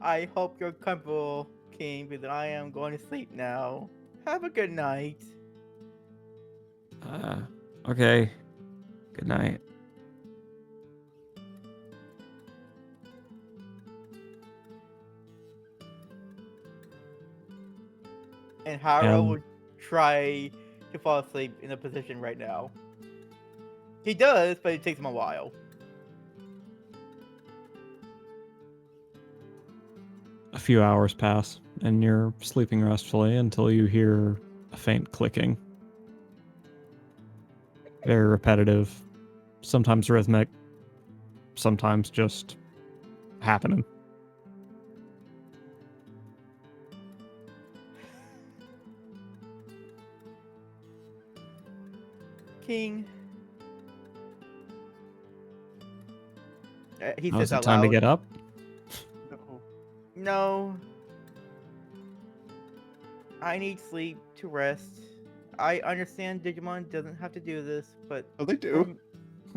I hope you're comfortable, King, because I am going to sleep now. Have a good night. Okay. Good night. And Hyro will try to fall asleep in a position right now. He does, but it takes him a while. A few hours pass, and you're sleeping restfully until you hear a faint clicking. Very repetitive, sometimes rhythmic, sometimes just happening. King. He Oh, says is it out time loud. to get up? No. I need sleep to rest. I understand Digimon doesn't have to do this, but... Oh, they do.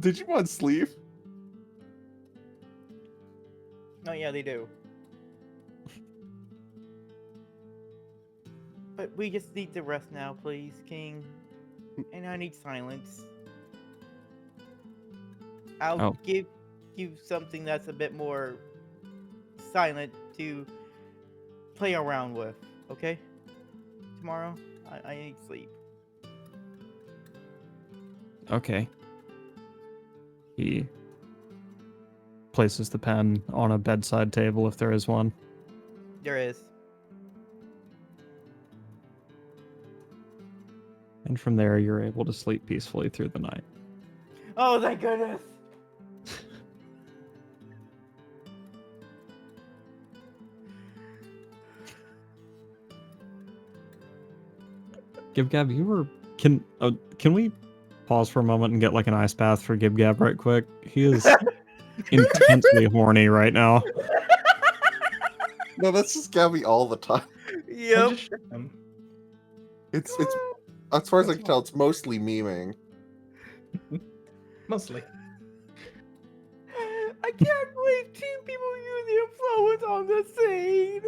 Digimon sleep. Oh, yeah, they do. But we just need to rest now, please, King. And I need silence. I'll give you something that's a bit more silent to play around with, okay? Tomorrow, I need sleep. Okay. He places the pen on a bedside table if there is one. There is. And from there, you're able to sleep peacefully through the night. Oh, thank goodness! Gib-Gab, can we pause for a moment and get like an ice bath for Gib-Gab right quick? He is intensely horny right now. No, that's just Gabby all the time. Yep. Just ship him. It's as far as I can tell, it's mostly memeing. Mostly. I can't believe two people use the was on the scene.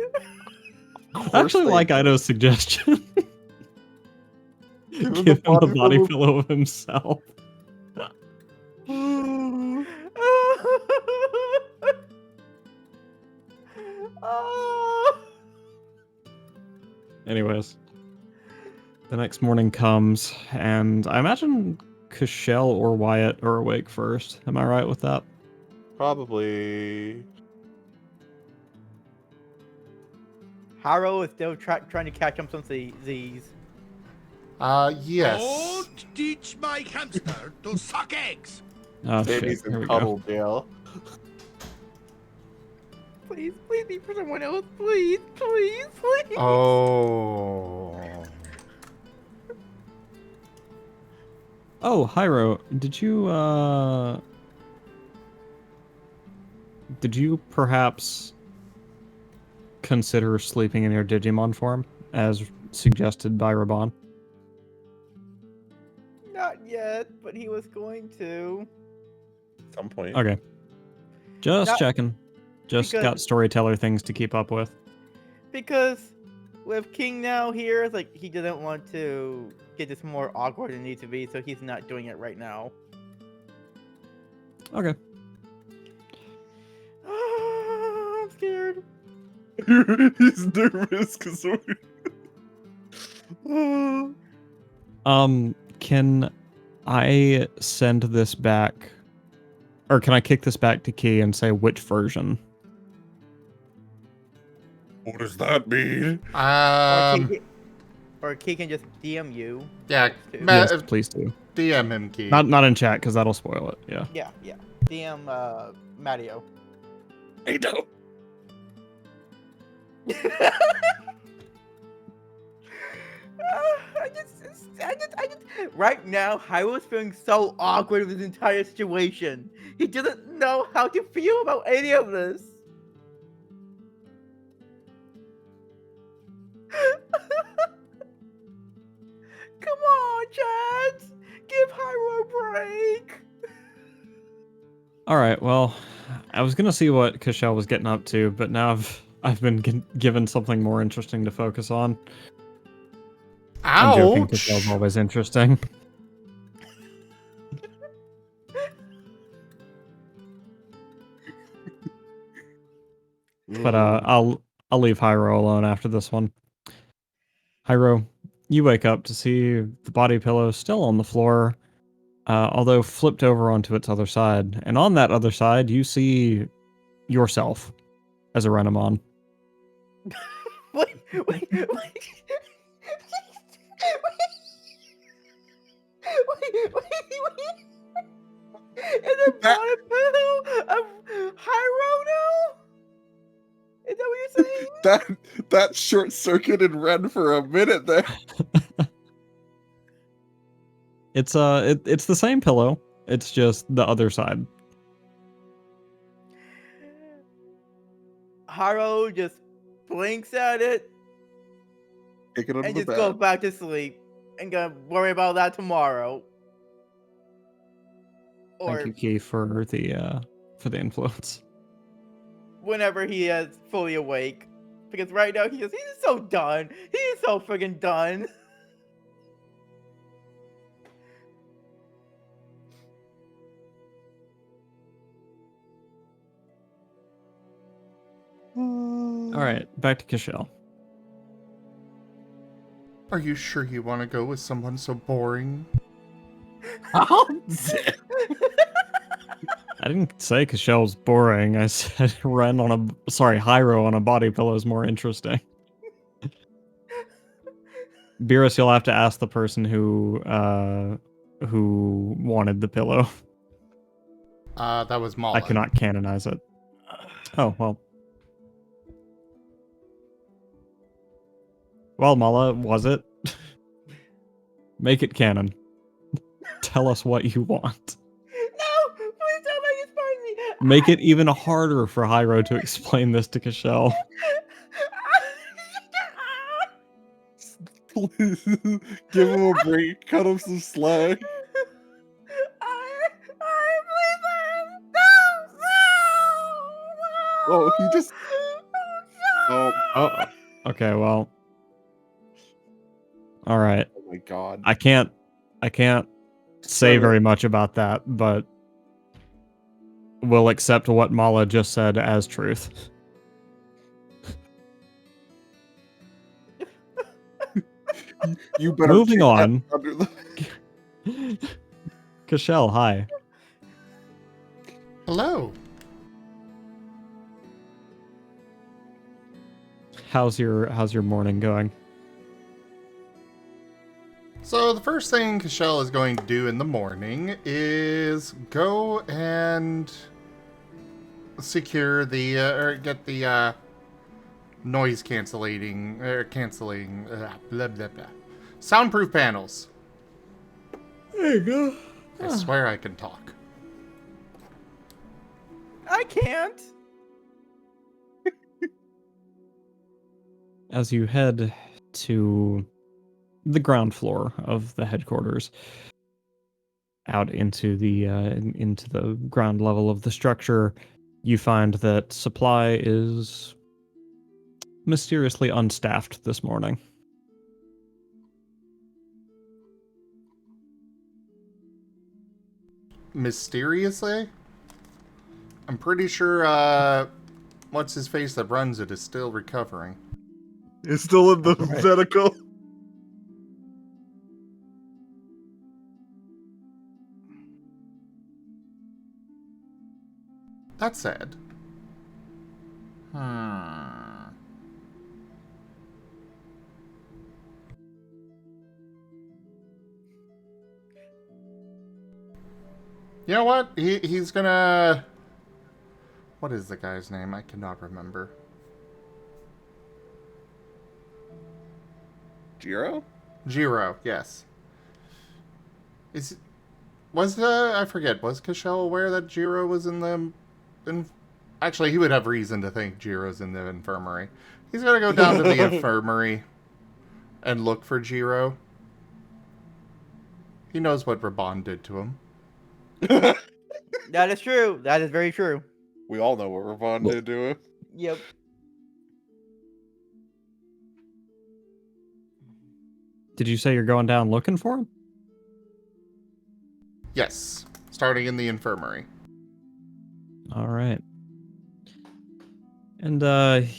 I actually like Ido's suggestion. Give him Give him the body pillow. pillow of himself. Anyways, the next morning comes, and I imagine Cashel or Wyatt are awake first. Am I right with that? Probably. Haro is still trying to catch him some Z's. Yes. Don't teach my hamster to suck eggs. Oh Baby's shit, here in we go. cuddle jail. Please be for someone else. Please. Oh. Oh, Hyro, did you perhaps consider sleeping in your Digimon form, as suggested by Rebane? Not yet, but he was going to. At some point. Okay. Just Not- checking. Just because- got storyteller things to keep up with. Because with King now here, it's like he doesn't want to get this more awkward than it needs to be, so he's not doing it right now. Okay. I'm scared. He's nervous because Can I send this back, or can I kick this back to Key and say which version? What does that mean? Or Key can just DM you. Yeah, too. Ma- Yes, please do. DM him, Key. Not in chat, because that'll spoil it. Yeah. Yeah. DM Matteo. I don't. I just right now, Hyro's feeling so awkward with this entire situation. He doesn't know how to feel about any of this. Come on, Chad! Give Hyro a break! All right. Well, I was gonna see what Cashel was getting up to, but now I've been given something more interesting to focus on. I'm joking. Ouch! Cashel's always interesting. But I'll leave Hyro alone after this one. Hyro, you wake up to see the body pillow still on the floor, although flipped over onto its other side. And on that other side, you see yourself as a Renamon. Wait. Is it bottom pillow of Hyro now? Is that what you're saying? That short circuited Ren for a minute there. It's the same pillow. It's just the other side. Haro just blinks at it Take it under and the just bed. goes back to sleep and gonna worry about that tomorrow. Or Thank you, Key, for the influence. whenever he is fully awake. Because right now he's so done. He's so friggin' done. All right, back to Cashel. Are you sure you want to go with someone so boring? I didn't say Cashel's boring. I said Hyro on a body pillow is more interesting. Beerus, you'll have to ask the person who wanted the pillow. That was Mala. I cannot canonize it. Oh, well. Well, Mala, was it? Make it canon. Tell us what you want. No! Please don't make it spicy! Make it even harder for Hyro to explain this to Cashel. Please, give him a break. Cut him some slack. Please, Oh, he just Oh, okay. Well, all right. Oh my god. I can't say very much about that, but we'll accept what Mala just said as truth. You better Moving keep that on. under the- Cashel, hi. Hello. How's your morning going? So the first thing Cashel is going to do in the morning is go and secure the or get the noise canceling blah blah blah soundproof panels. There you go. I swear I can talk. I can't. As you head to the ground floor of the headquarters, out into the ground level of the structure, you find that supply is mysteriously unstaffed this morning. Mysteriously? I'm pretty sure what's his face that runs it is still recovering. It's still in the Right. medical. That's sad. Hmm. You know what? He's gonna... What is the guy's name? I cannot remember. Jiro? Jiro, yes. I forget, was Cashel aware that Jiro was in the... Actually, he would have reason to think Jiro's in the infirmary. He's gonna go down to the infirmary and look for Jiro. He knows what Rebane did to him. That is true. That is very true. We all know what Rebane did to him. Yep. Did you say you're going down looking for him? Yes, starting in the infirmary. All right. And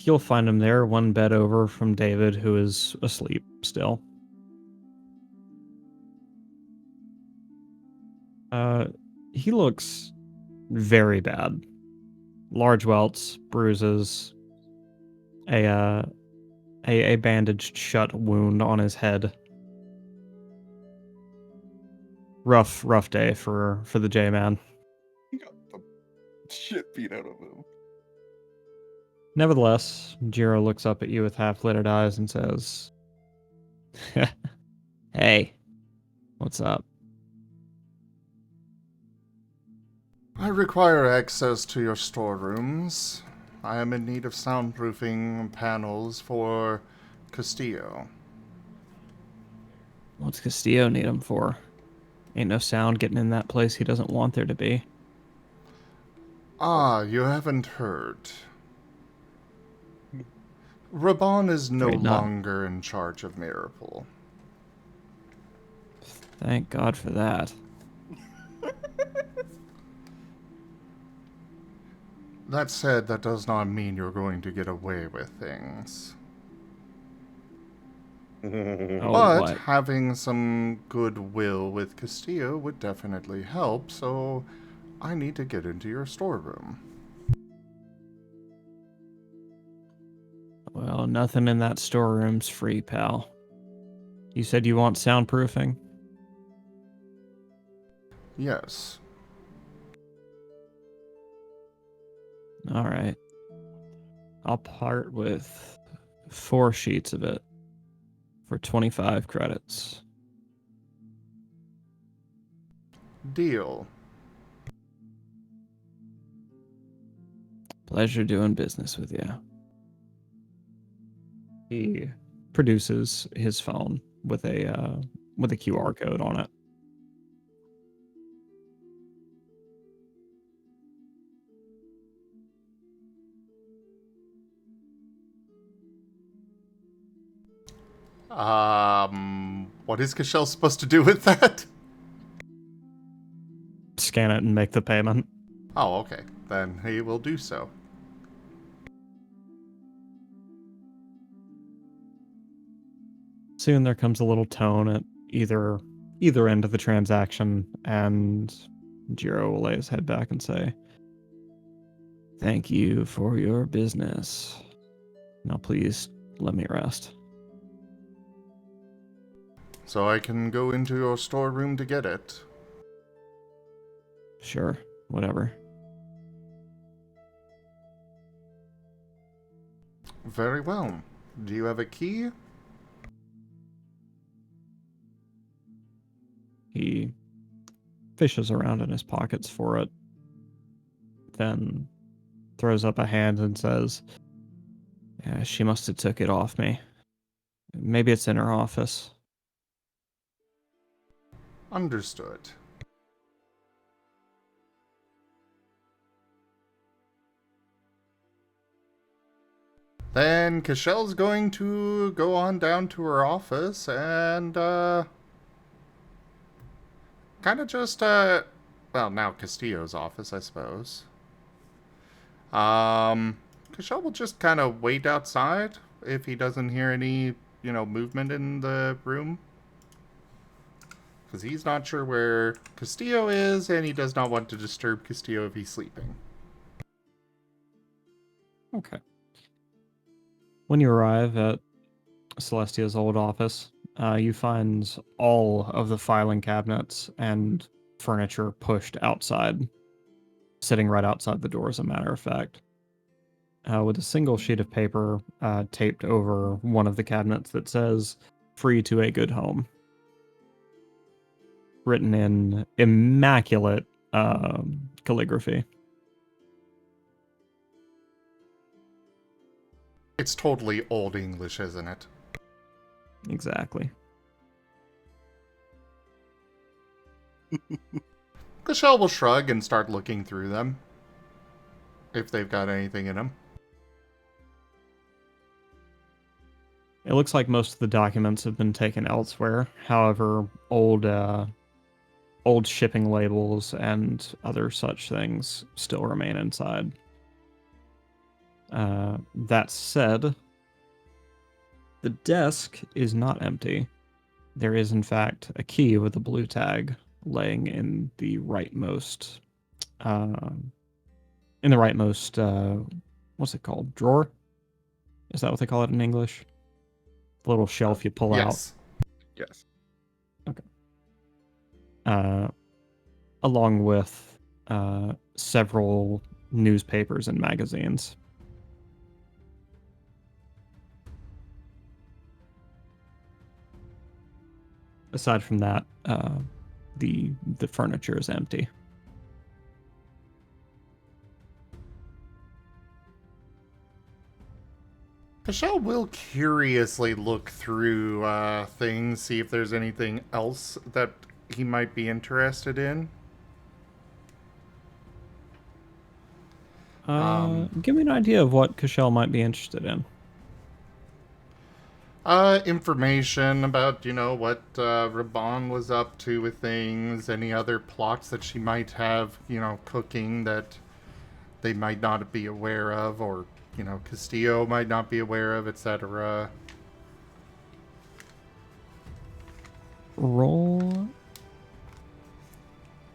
you'll find him there, one bed over from David, who is asleep still. He looks very bad. Large welts, bruises, a bandaged shut wound on his head. Rough day for the J-Man. He got the shit beat out of him. Nevertheless, Jiro looks up at you with half-lidded eyes and says, "Hey, what's up?" I require access to your storerooms. I am in need of soundproofing panels for Castillo. What's Castillo need him for? Ain't no sound getting in that place he doesn't want there to be. Ah, you haven't heard. Rebane is no Afraid not. longer in charge of Mirrorpool. Thank God for that. That said, that does not mean you're going to get away with things. Oh, But what? having some goodwill with Castillo would definitely help, so I need to get into your storeroom. Well, nothing in that storeroom's free, pal. You said you want soundproofing? Yes. All right. I'll part with 4 sheets of it for 25 credits. Deal. Pleasure doing business with you. He produces his phone with a QR code on it. What is Cashel supposed to do with that? Scan it and make the payment. Oh, okay. Then he will do so. Soon there comes a little tone at either end of the transaction, and Jiro will lay his head back and say, "Thank you for your business. Now please let me rest." So I can go into your storeroom to get it. Sure, whatever. Very well. Do you have a key? He fishes around in his pockets for it, then throws up a hand and says, "Yeah, she must have took it off me. Maybe it's in her office." Understood. Then Cashel's going to go on down to her office and, kind of just, well, now Castillo's office, I suppose. Cashel will just kind of wait outside if he doesn't hear any, movement in the room. Because he's not sure where Castillo is, and he does not want to disturb Castillo if he's sleeping. Okay. When you arrive at Celestia's old office, you find all of the filing cabinets and furniture pushed outside, sitting right outside the door, as a matter of fact. With a single sheet of paper taped over one of the cabinets that says, "Free to a good home," written in immaculate calligraphy. It's totally Old English, isn't it? Exactly. Cashel will shrug and start looking through them. If they've got anything in them. It looks like most of the documents have been taken elsewhere. However, old shipping labels and other such things still remain inside. That said, the desk is not empty. There is, in fact, a key with a blue tag laying in the rightmost, what's it called? Drawer? Is that what they call it in English? The little shelf you pull out. Yes. Okay. Along with several newspapers and magazines. Aside from that, the furniture is empty. Cashel will curiously look through things, see if there's anything else that he might be interested in. Give me an idea of what Cashel might be interested in. Information about, what Rebane was up to with things, any other plots that she might have, cooking that they might not be aware of, or, Castillo might not be aware of, etc. Roll.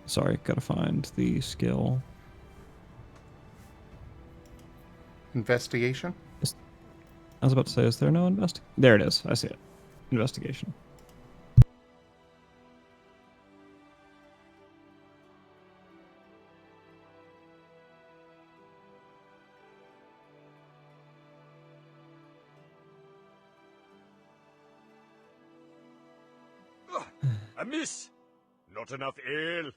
Sorry, gotta find the skill. Investigation? I was about to say, is there no There it is. I see it. Investigation. A miss! Not enough ale.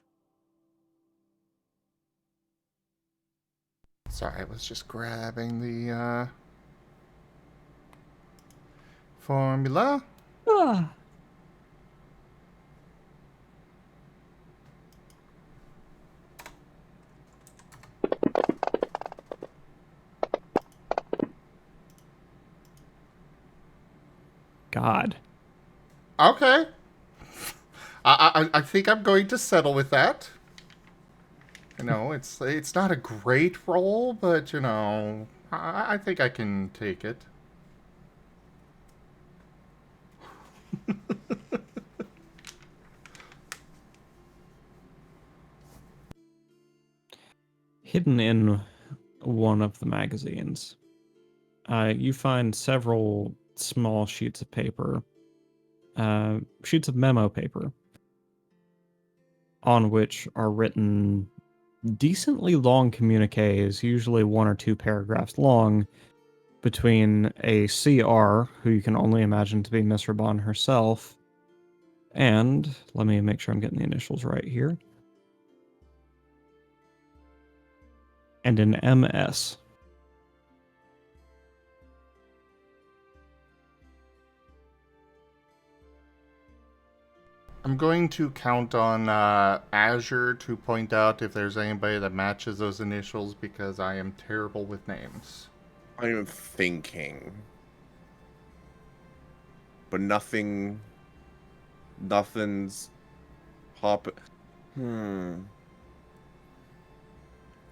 Sorry, I was just grabbing the formula. Ah. God. Okay. I think I'm going to settle with that. You know, it's not a great roll, but you know, I think I can take it. Hidden in one of the magazines, you find several small sheets of paper, sheets of memo paper, on which are written decently long communiques, usually 1 or 2 paragraphs long, between a CR, who you can only imagine to be Miss Rebane herself, and let me make sure I'm getting the initials right here, and an MS. I'm going to count on Azure to point out if there's anybody that matches those initials because I am terrible with names. I'm thinking. But nothing's popping.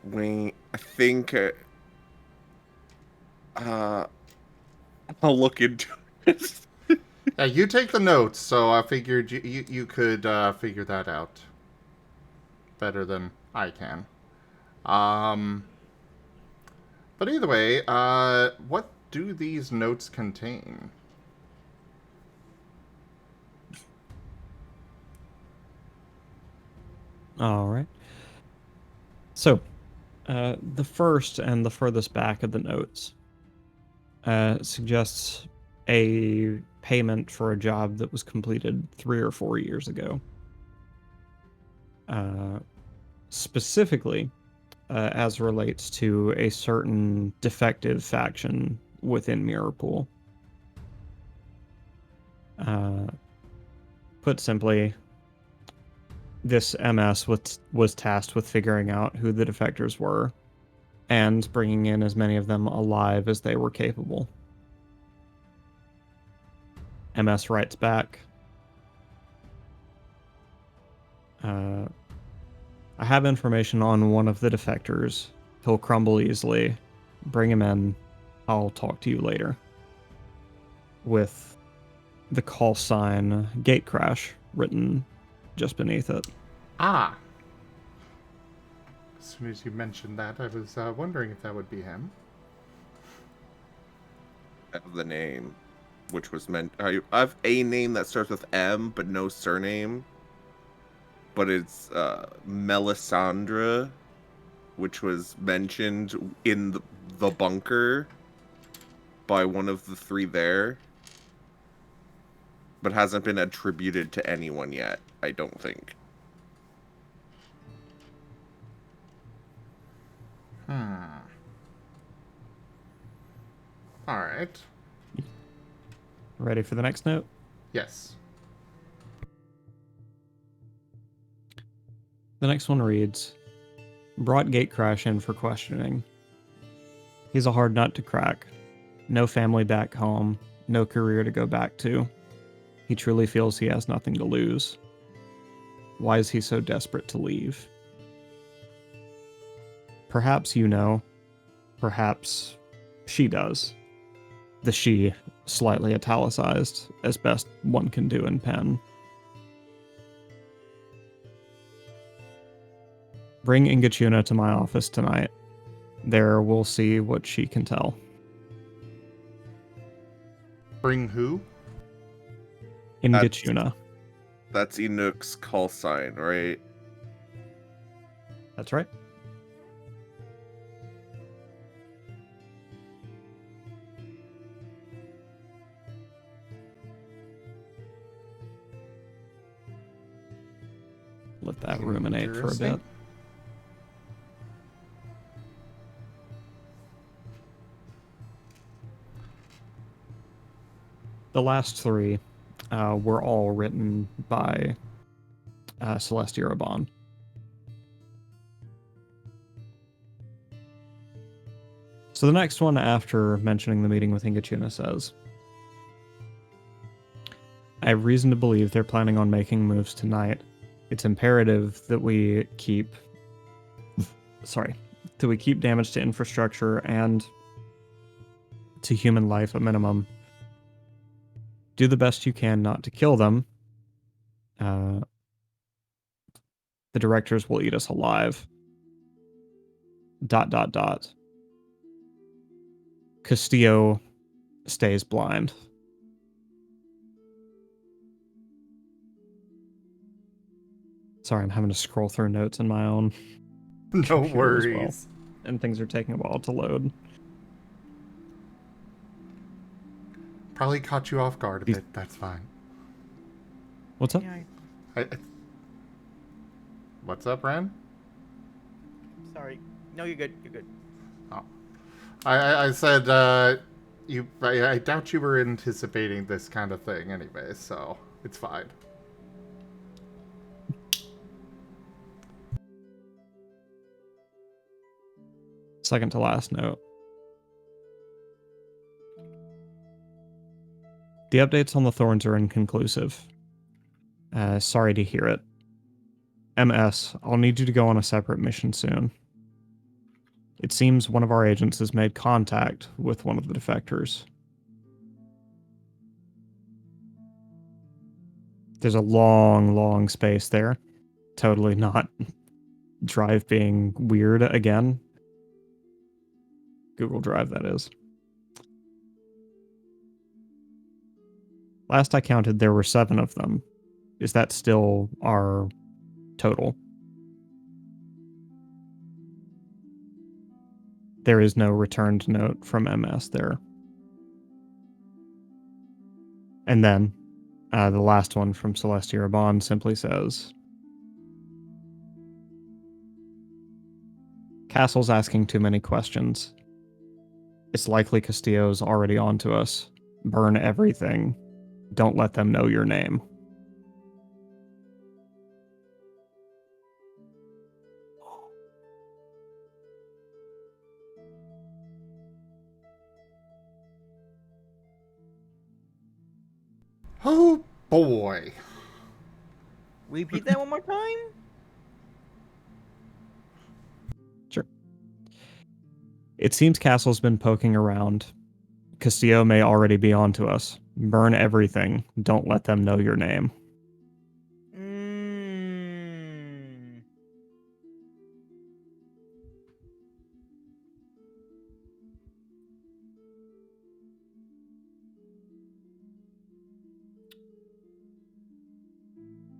Wait, I think I'll look into it. Yeah, you take the notes, so I figured you could figure that out better than I can. But either way, what do these notes contain? All right. So, the first and the furthest back of the notes suggests a payment for a job that was completed 3 or 4 years ago. Specifically, as relates to a certain defective faction within Mirrorpool. Put simply, this MS was tasked with figuring out who the defectors were and bringing in as many of them alive as they were capable. MS writes back, I have information on one of the defectors. He'll crumble easily. Bring him in. I'll talk to you later. With the call sign Gate Crash written just beneath it. Ah. As soon as you mentioned that, I was wondering if that would be him. The name, which was meant. I have a name that starts with M, but no surname. But it's Melisandre, which was mentioned in the bunker by one of the 3 there, but hasn't been attributed to anyone yet, I don't think. Alright. Ready for the next note? Yes. The next one reads, brought Gate Crash in for questioning. He's a hard nut to crack. No family back home, no career to go back to. He truly feels he has nothing to lose. Why is he so desperate to leave? Perhaps you know. Perhaps she does. The she slightly italicized, as best one can do in pen. Bring Ingachuna to my office tonight. There we'll see what she can tell. Bring who? Ingachuna. That's Enuk's call sign, right? That's right. Let that ruminate for a bit. The last 3 were all written by Celeste Rebane. So the next one after mentioning the meeting with Ingachuna says, I have reason to believe they're planning on making moves tonight. It's imperative that we keep damage to infrastructure and to human life at minimum. Do the best you can not to kill them. The directors will eat us alive. ... Castillo stays blind. Sorry, I'm having to scroll through notes in my own No computer as well. worries. And things are taking a while to load. Probably caught you off guard a bit. That's fine. What's up? Yeah, I... What's up, Ren? sorry. No, you're good. You're good. Oh. I said, I doubt you were anticipating this kind of thing anyway, so it's fine. Second to last note. The updates on the Thorns are inconclusive. Sorry to hear it. MS, I'll need you to go on a separate mission soon. It seems one of our agents has made contact with one of the defectors. There's a long space there. Totally not Drive being weird again. Google Drive, that is. Last I counted, there were 7 of them. Is that still our total? There is no returned note from MS there. And then, the last one from Celestia Rebane simply says, Castle's asking too many questions. It's likely Castillo's already onto us. Burn everything. Don't let them know your name. Oh boy. Repeat that one more time? Sure. It seems Castle's been poking around. Castillo may already be onto us. Burn everything. Don't let them know your name.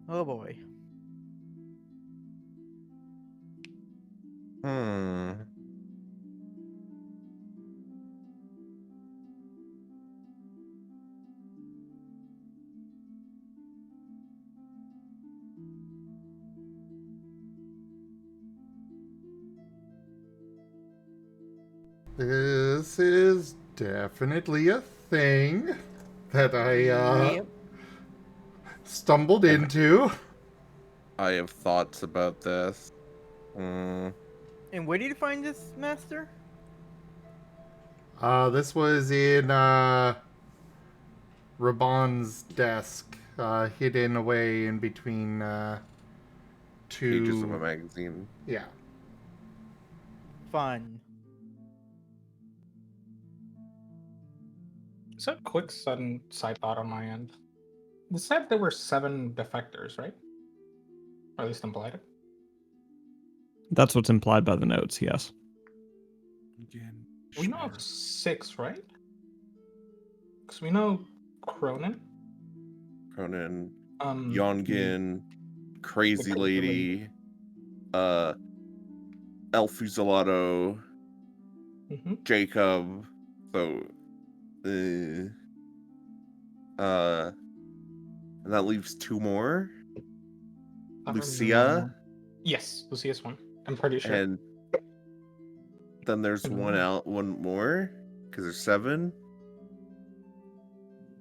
Oh boy. This is definitely a thing that I stumbled into. I have thoughts about this. And where did you find this, Master? This was in Raban's desk, hidden away in between two Pages of a magazine. Yeah. Fun. So a quick sudden side thought on my end. It said there were 7 defectors, right? Or at least implied it. That's what's implied by the notes, yes. We know of 6, right? Because we know Cronin. Yongin, Crazy the Lady, El Fusilado, Jacob, so and that leaves 2 more. Lucia. Yes, Lucia's one. I'm pretty sure. And then there's one more, because there's 7.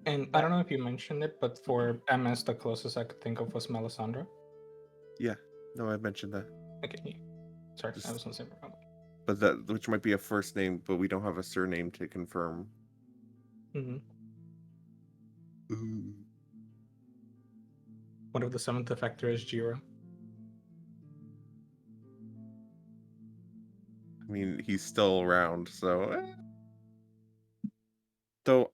And I don't know if you mentioned it, but for MS, the closest I could think of was Melisandre. Yeah, no, I mentioned that. Okay, sorry, I was on the same problem. But that, which might be a first name, but we don't have a surname to confirm. What if the 7th effector is Jiro? I mean, he's still around, so. Though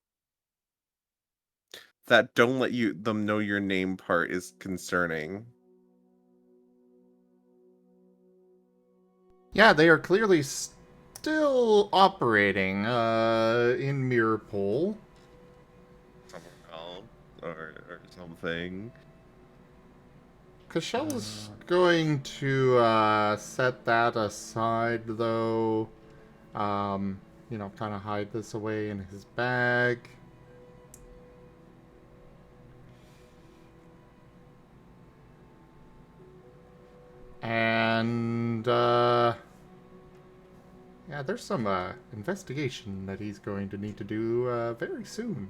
that don't let them know your name part is concerning. Yeah, they are clearly still operating in Mirrorpool. Somewhere else or something. Cashel's going to set that aside, though. You know, kind of hide this away in his bag. And, yeah, there's some investigation that he's going to need to do very soon.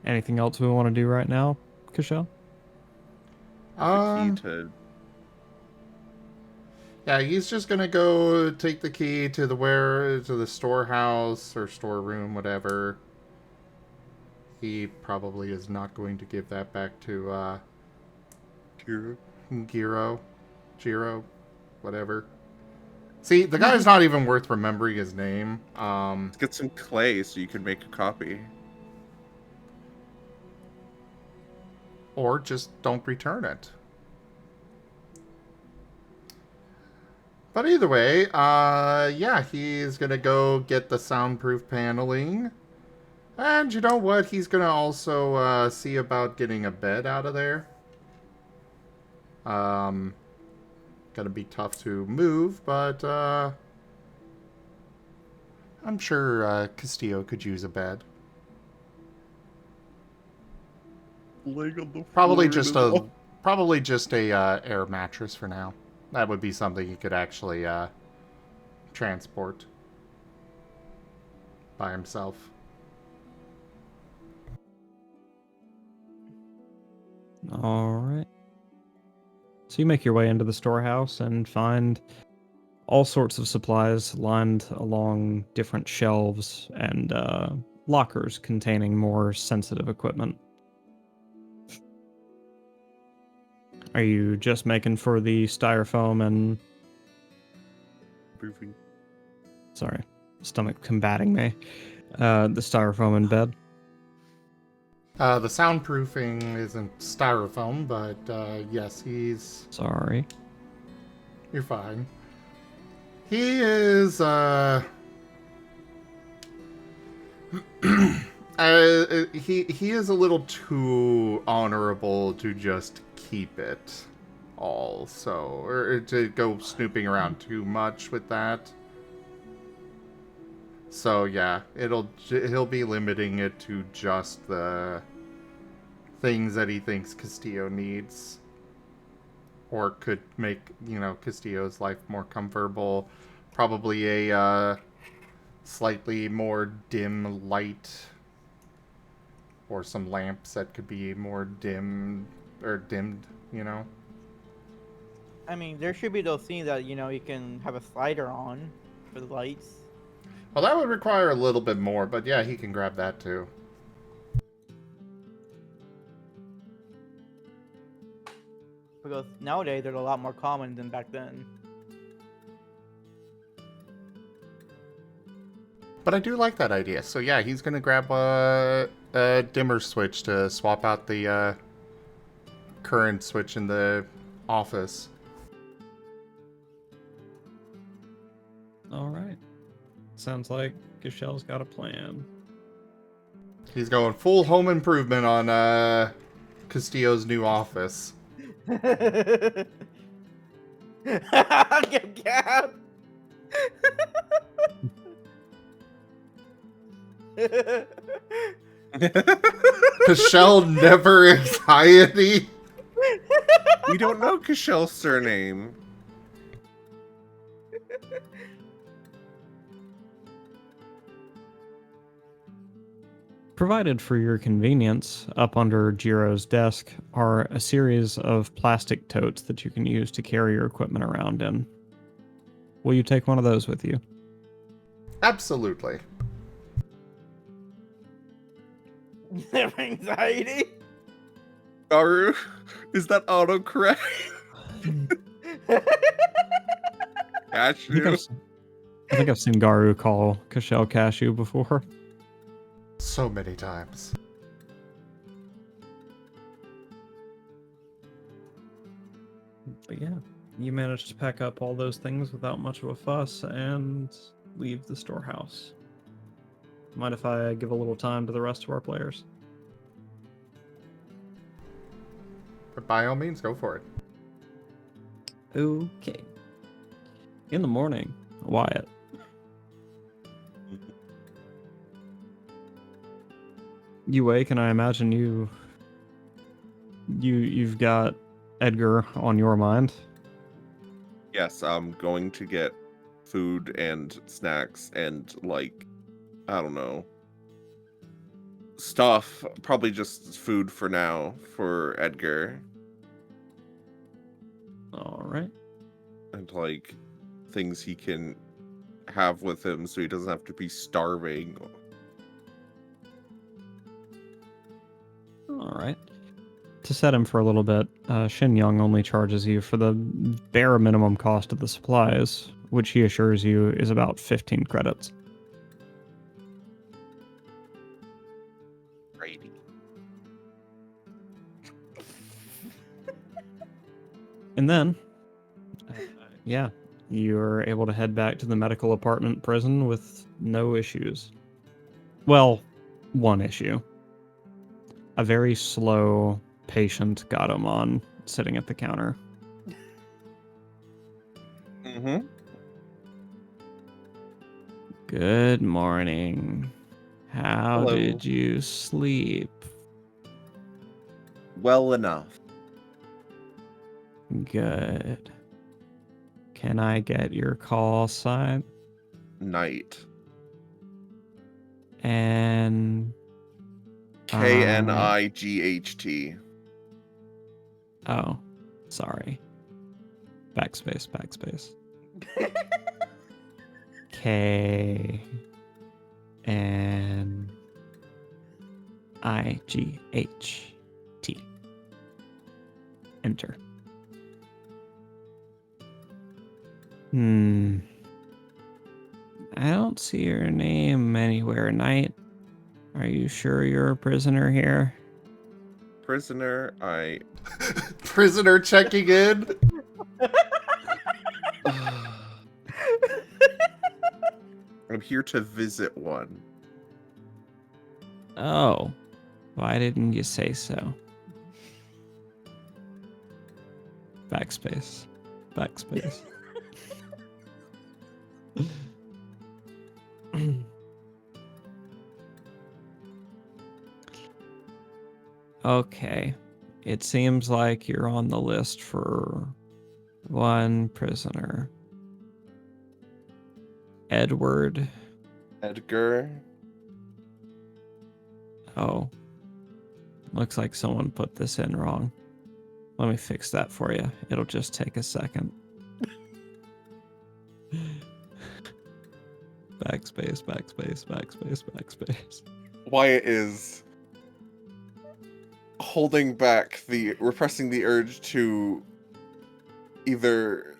Anything else we want to do right now, Cashel? The key to. Yeah, he's just gonna go take the key to the storehouse or storeroom, whatever. He probably is not going to give that back to Jiro, whatever. See, the guy's not even worth remembering his name. Let's get some clay so you can make a copy. Or just don't return it. But either way, yeah, he's gonna go get the soundproof paneling. And you know what? He's gonna also see about getting a bed out of there. Gonna be tough to move, but I'm sure Castillo could use a bed. Probably just a air mattress for now. That would be something he could actually transport by himself. All right. So you make your way into the storehouse and find all sorts of supplies lined along different shelves and lockers containing more sensitive equipment. Are you just making for the styrofoam and... Proofing. Sorry, stomach combating me. The styrofoam in bed. The soundproofing isn't styrofoam, but yes, he's... Sorry. You're fine. He is, he is a little too honorable to just keep it all, so, or to go snooping around too much with that. So yeah, he'll be limiting it to just the things that he thinks Castillo needs, or could make, you know, Castillo's life more comfortable. Probably a slightly more dim light, or some lamps that could be more dimmed, you know. I mean, there should be those things that, you know, you can have a slider on for the lights. Well, that would require a little bit more, but yeah, he can grab that too. Because nowadays they're a lot more common than back then. But I do like that idea. So yeah, he's gonna grab a dimmer switch to swap out the current switch in the office. All right. Sounds like Cashel's got a plan. He's going full home improvement on Castillo's new office. Gab. Cashel never anxiety. We don't know Cashel's surname. Provided for your convenience, up under Jiro's desk are a series of plastic totes that you can use to carry your equipment around in. Will you take one of those with you? Absolutely. Anxiety. Garu, is that autocorrect? Cashew. I think I've seen Garu call Cashel Cashew before. So many times. But yeah, you managed to pack up all those things without much of a fuss and leave the storehouse. Mind if I give a little time to the rest of our players? But by all means, go for it. Okay. In the morning, Wyatt. You wake, and I imagine you've got Edgar on your mind. Yes, I'm going to get food and snacks and, like, I don't know, stuff. Probably just food for now for Edgar. All right. And, like, things he can have with him so he doesn't have to be starving. All right. To set him for a little bit, Shin Young only charges you for the bare minimum cost of the supplies, which he assures you is about 15 credits. Righty. And then, yeah, you're able to head back to the medical apartment prison with no issues. Well, one issue. A very slow patient Gatomon sitting at the counter. Mm-hmm. Good morning. How Hello. did you sleep? Well enough. Good. Can I get your call sign? Night. And Knight. oh, sorry. Backspace. KNIGHT. Enter. I don't see your name anywhere, Knight. Are you sure you're a prisoner here? Prisoner, Prisoner checking in. I'm here to visit one. Oh, why didn't you say so? Backspace. Okay. It seems like you're on the list for one prisoner. Edward. Edgar. Oh. Looks like someone put this in wrong. Let me fix that for you. It'll just take a second. Backspace. Wyatt is repressing the urge to either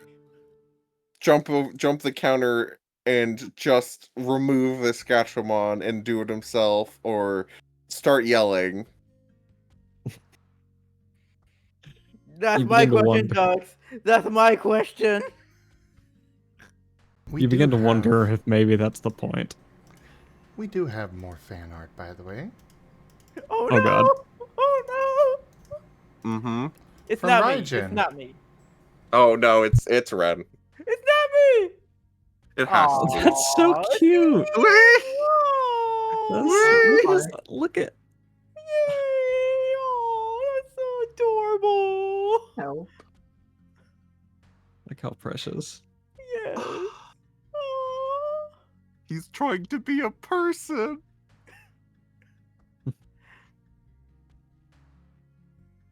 jump the counter and just remove the Scatramon and do it himself, or start yelling. That's You my begin to question, wonder. Dogs. That's my question. You begin to wonder if maybe that's the point. We do have more fan art, by the way. Oh, Oh, no! God. Oh no! Mm-hmm. It's From not me. Raijin. It's not me. Oh no, it's Ren. It's not me. It has to be. That's so Aw, cute. Aw, Look at. Yay! Oh, that's so adorable. Help. Look how precious. Yes. Aw. He's trying to be a person.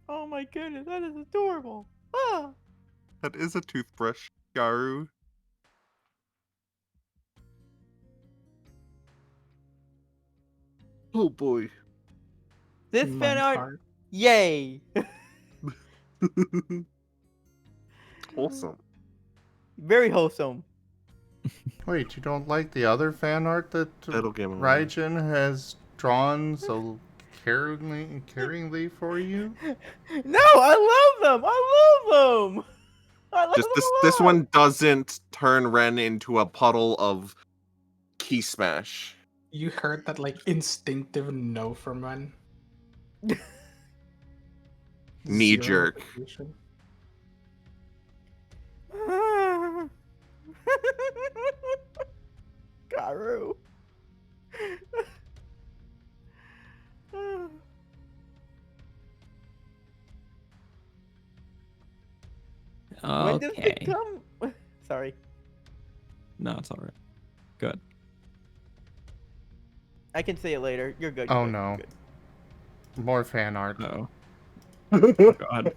Oh my goodness, that is adorable. Ah. That is a toothbrush, Garu. Oh boy. This fan Monk art, heart. yay! Wholesome. Very wholesome. Wait, you don't like the other fan art that That'll give him Raijin has drawn so caringly for you? No, I love them. I love them. I love Just them this a lot. one doesn't turn Ren into a puddle of key smash. You heard that like instinctive no from Ren. Knee Zero jerk. appreciation. Garu. When does Okay. it come? Sorry, No, it's all right. Good. I can say it later. You're good. Oh you're good, no. you're good. More fan art. No. Oh, God.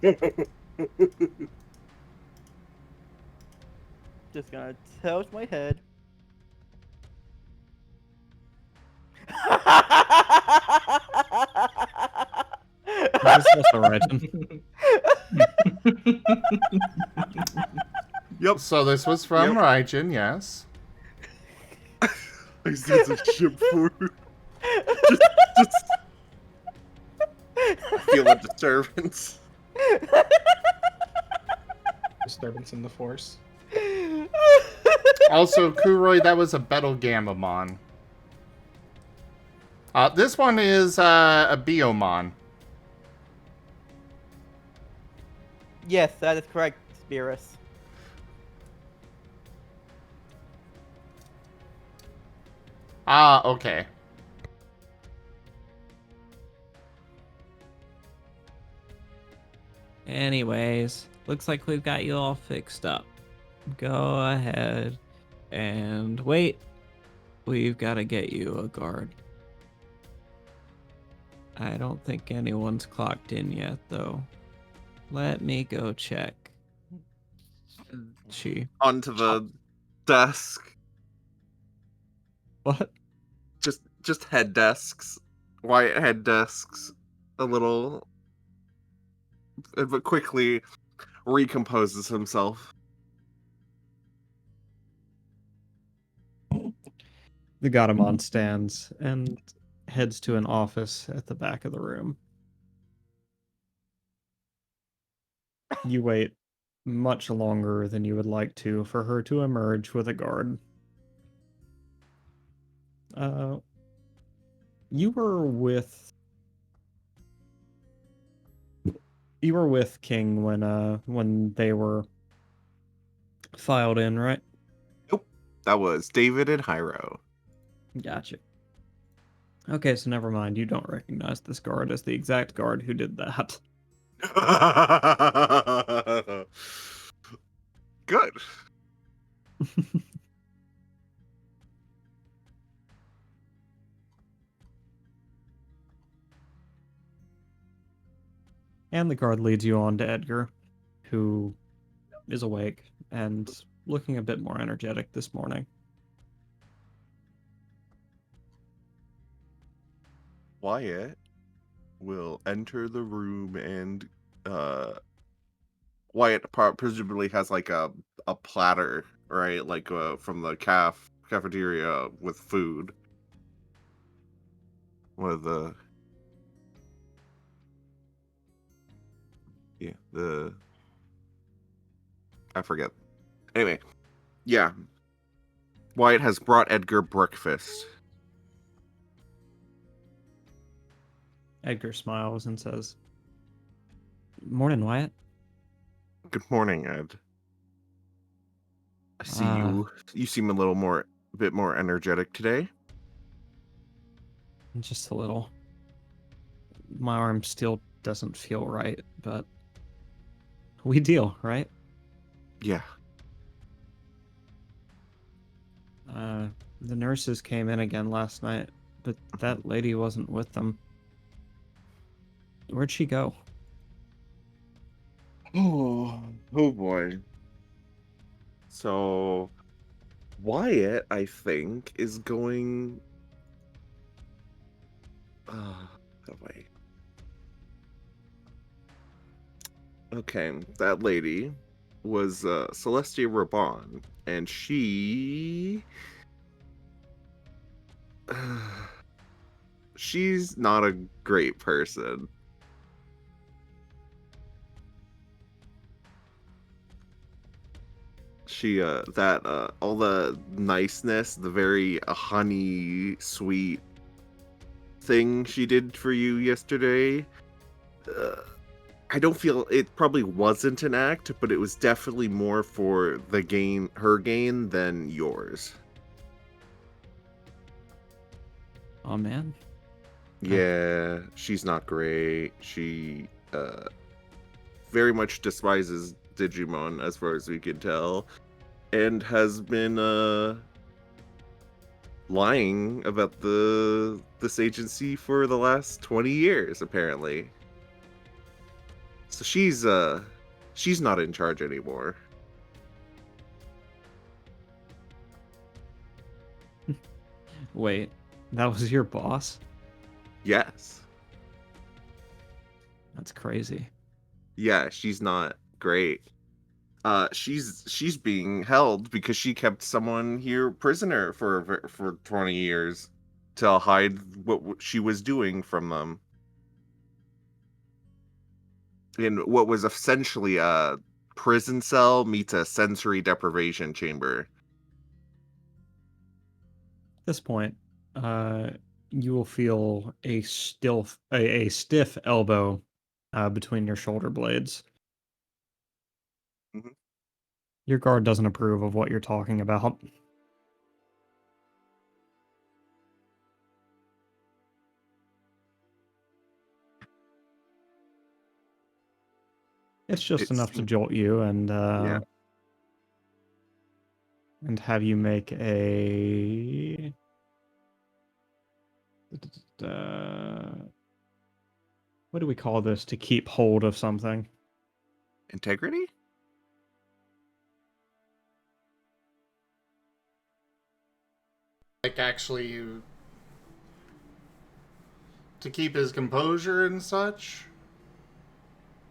Just gonna tilt my head. This is also Raijin. Yep. So this was from Yep. Raijin, yes. I sense a ship forward. Just I feel a disturbance. Disturbance in the force. Also, Kuroi, that was a Betelgamamon. This one is a Biomon. Yes, that is correct, Spirus. Ah, okay. Anyways, looks like we've got you all fixed up. Go ahead and wait. We've got to get you a guard. I don't think anyone's clocked in yet, though. Let me go check. She. Onto the desk. What? Just head desks. Wyatt head desks. A little. But quickly recomposes himself. The Godamon stands and heads to an office at the back of the room. You wait much longer than you would like to for her to emerge with a guard. You were with King when they were filed in, right? Nope. That was David and Hyro. Gotcha. Okay, so never mind. You don't recognize this guard as the exact guard who did that. Good. And the guard leads you on to Edgar, who is awake and looking a bit more energetic this morning. Wyatt will enter the room and Wyatt presumably has like a platter, right? Like from the cafeteria with food. With I forget. Anyway, yeah. Wyatt has brought Edgar breakfast. Edgar smiles and says, "Morning, Wyatt." Good morning, Ed. I see you. You seem a bit more energetic today. Just a little. My arm still doesn't feel right, but we deal, right? Yeah. The nurses came in again last night, but that lady wasn't with them. Where'd she go? Oh boy. So Wyatt, I think, is going. Wait. Okay, that lady was Celestia Rebane, and she... she's not a great person. She, all the niceness, the very honey sweet thing she did for you yesterday, I don't feel it probably wasn't an act, but it was definitely more for her gain than yours. Oh man. Yeah, she's not great. She very much despises Digimon, as far as we can tell, and has been lying about this agency for the last 20 years, apparently. So she's not in charge anymore. Wait, that was your boss? Yes. That's crazy. Yeah, she's not great. She's being held because she kept someone here prisoner for 20 years to hide what she was doing from them. In what was essentially a prison cell meets a sensory deprivation chamber. At this point, you will feel a stiff elbow between your shoulder blades. Mhm. Your guard doesn't approve of what you're talking about. It's just enough to jolt you and Yeah. and have you make a what do we call this to keep hold of something? Integrity? Like, actually, to keep his composure and such?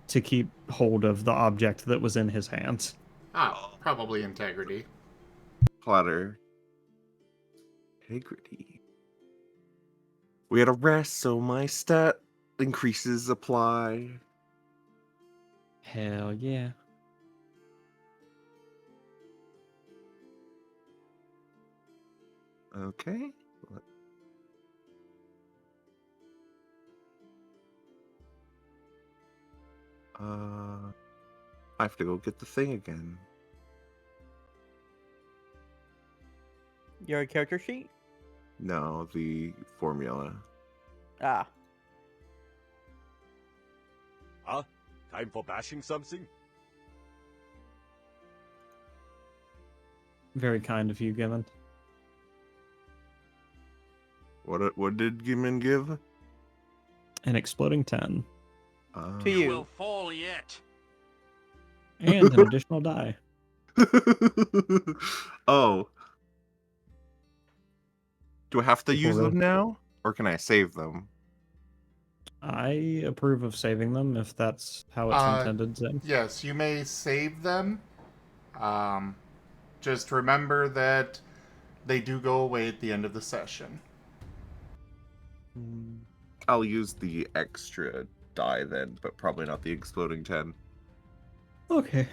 To keep hold of the object that was in his hands. Oh, probably integrity. Platter. Integrity. We had a rest, so my stat increases apply. Hell yeah. Okay. I have to go get the thing again. Your character sheet? No, the formula. Ah. Time for bashing something? Very kind of you, Given. What did Gimin give? An exploding 10. To you. will fall yet. And an additional die. Oh. Do I have to People use really- them now? Or can I save them? I approve of saving them if that's how it's intended, Zim. Yes, you may save them. Just remember that they do go away at the end of the session. I'll use the extra die then, but probably not the exploding 10. Okay.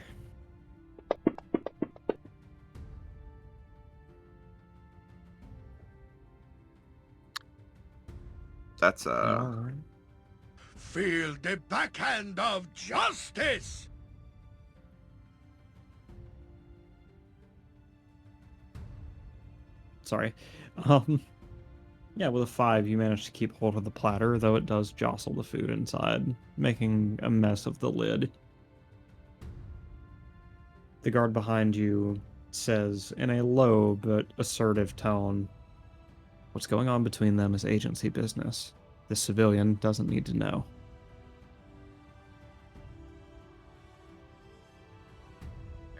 That's Alright. Feel the backhand of justice! Sorry. Yeah, with a 5, you manage to keep hold of the platter, though it does jostle the food inside, making a mess of the lid. The guard behind you says, in a low but assertive tone, "What's going on between them is agency business. The civilian doesn't need to know."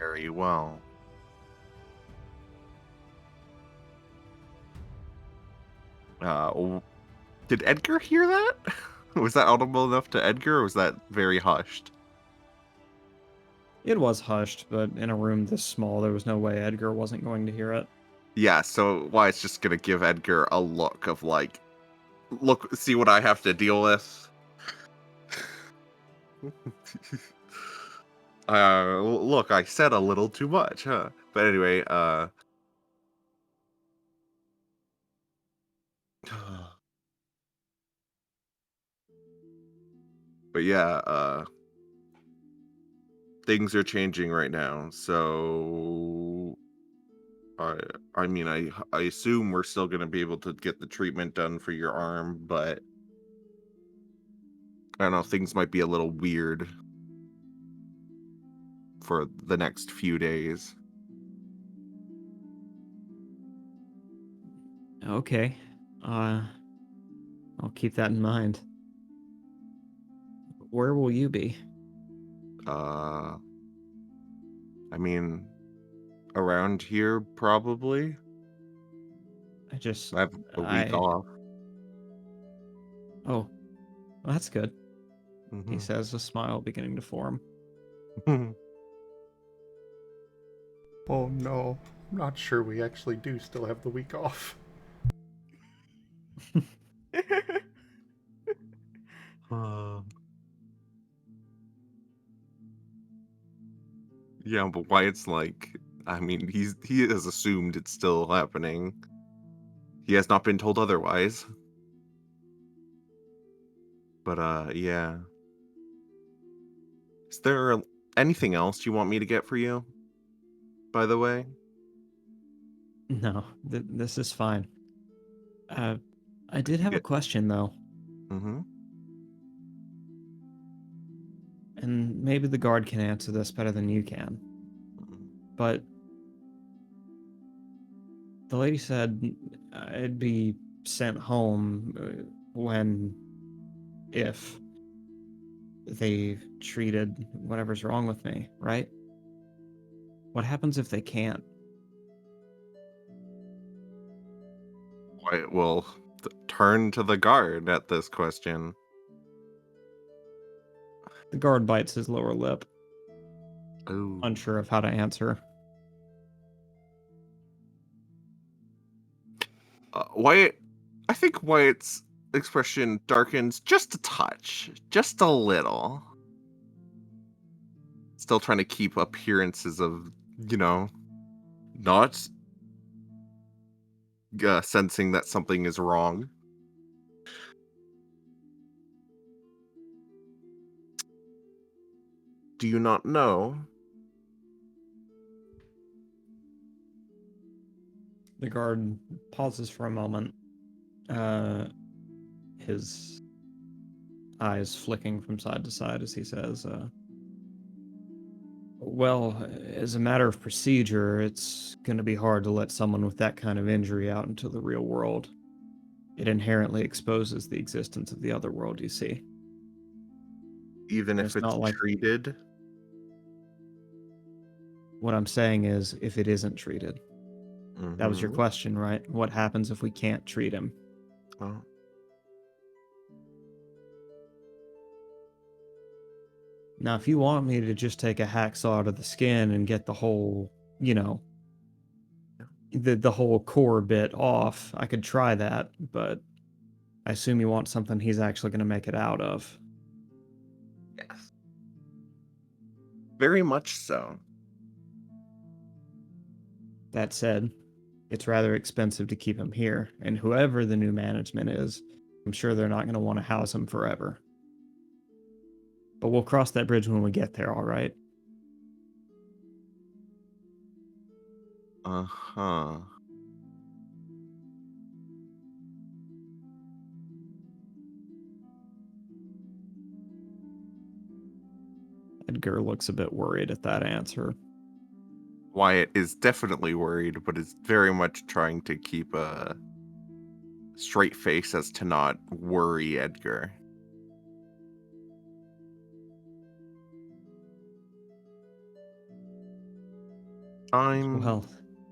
very well. Did Edgar hear that? Was that audible enough to Edgar, or was that very hushed? It was hushed, but in a room this small, there was no way Edgar wasn't going to hear it. Yeah, so Wyatt's just gonna give Edgar a look of like, look, see what I have to deal with. Look, I said a little too much, huh? But anyway, but yeah, things are changing right now, so I mean, I assume we're still gonna be able to get the treatment done for your arm, but I don't know, things might be a little weird for the next few days. Okay. I'll keep that in mind. Where will you be? I mean, around here probably. I have a week off. Oh, well, that's good. He Mhm. says, a smile beginning to form. Oh no, I'm not sure we actually do still have the week off. Yeah, but Wyatt's like, I mean, he has assumed it's still happening. He has not been told otherwise. But yeah. Is there anything else you want me to get for you? By the way? No, this is fine. I did You have a get question, though. Mm-hmm. And maybe the guard can answer this better than you can. But the lady said I'd be sent home when, if they treated whatever's wrong with me, right? What happens if they can't? Wyatt will turn to the guard at this question. The guard bites his lower lip, Oh. unsure of how to answer. Wyatt, I think Wyatt's expression darkens just a touch, just a little. Still trying to keep appearances of, not sensing that something is wrong. Do you not know? The guard pauses for a moment, his eyes flicking from side to side as he says, well, as a matter of procedure, it's going to be hard to let someone with that kind of injury out into the real world. It inherently exposes the existence of the other world, you see. Even And if it's it's not like... treated? What I'm saying is, if it isn't treated. That was your Mm-hmm. question, right? What happens if we can't treat him? Oh. Now, if you want me to just take a hacksaw to the skin and get the whole, the whole core bit off, I could try that, but I assume you want something he's actually going to make it out of. Yes. Very much so. That said, it's rather expensive to keep him here, and whoever the new management is, I'm sure they're not going to want to house him forever. But we'll cross that bridge when we get there, all right? Uh-huh. Edgar looks a bit worried at that answer. Wyatt is definitely worried, but is very much trying to keep a straight face as to not worry Edgar. I'm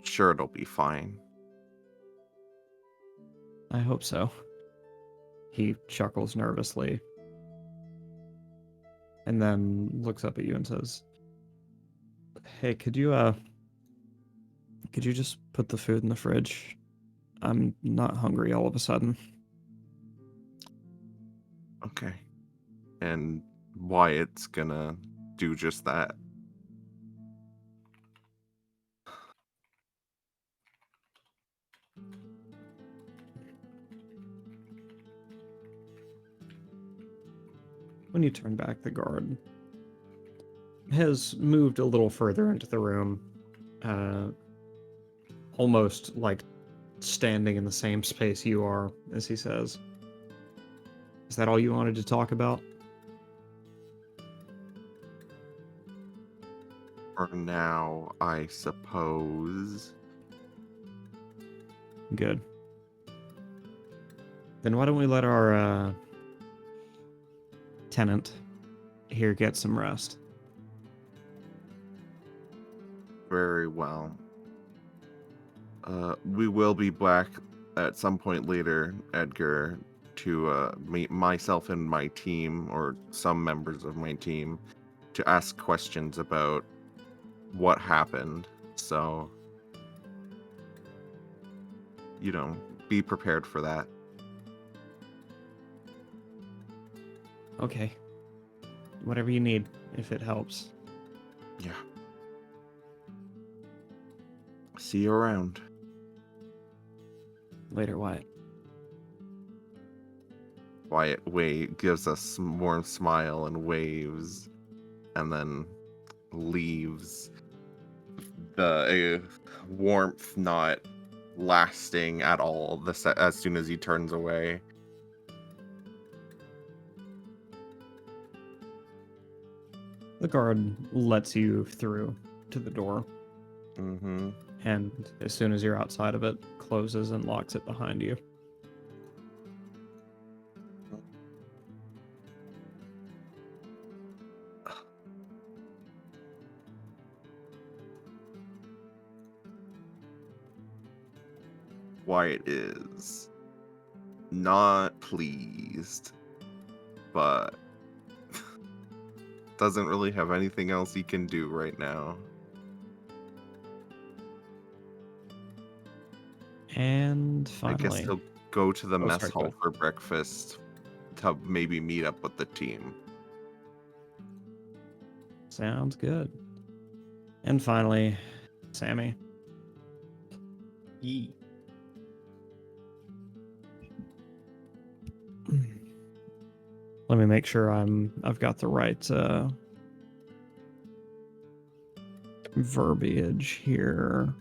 sure it'll be fine. I hope so. He chuckles nervously. And then looks up at you and says, Hey, could you just put the food in the fridge? I'm not hungry all of a sudden. Okay. And Wyatt's gonna do just that. When you turn back, the guard has moved a little further into the room, almost like standing in the same space you are, as he says. Is that all you wanted to talk about? For now, I suppose. Good. Then why don't we let our tenant here get some rest? Very well. We will be back at some point later, Edgar, to meet myself and my team, or some members of my team, to ask questions about what happened. So, be prepared for that. Okay. Whatever you need, if it helps. Yeah. See you around. Later, Wyatt. Wyatt gives a warm smile and waves, and then leaves. The warmth not lasting at all as soon as he turns away. The guard lets you through to the door, Mm-hmm. and as soon as you're outside of it, closes and locks it behind you. Wyatt is not pleased, but doesn't really have anything else he can do right now. And I guess finally, he'll go to the mess sorry, go hall ahead. for breakfast to maybe meet up with the team. Sounds good. And finally, Sammy. Yee. Let me make sure I've got the right verbiage here.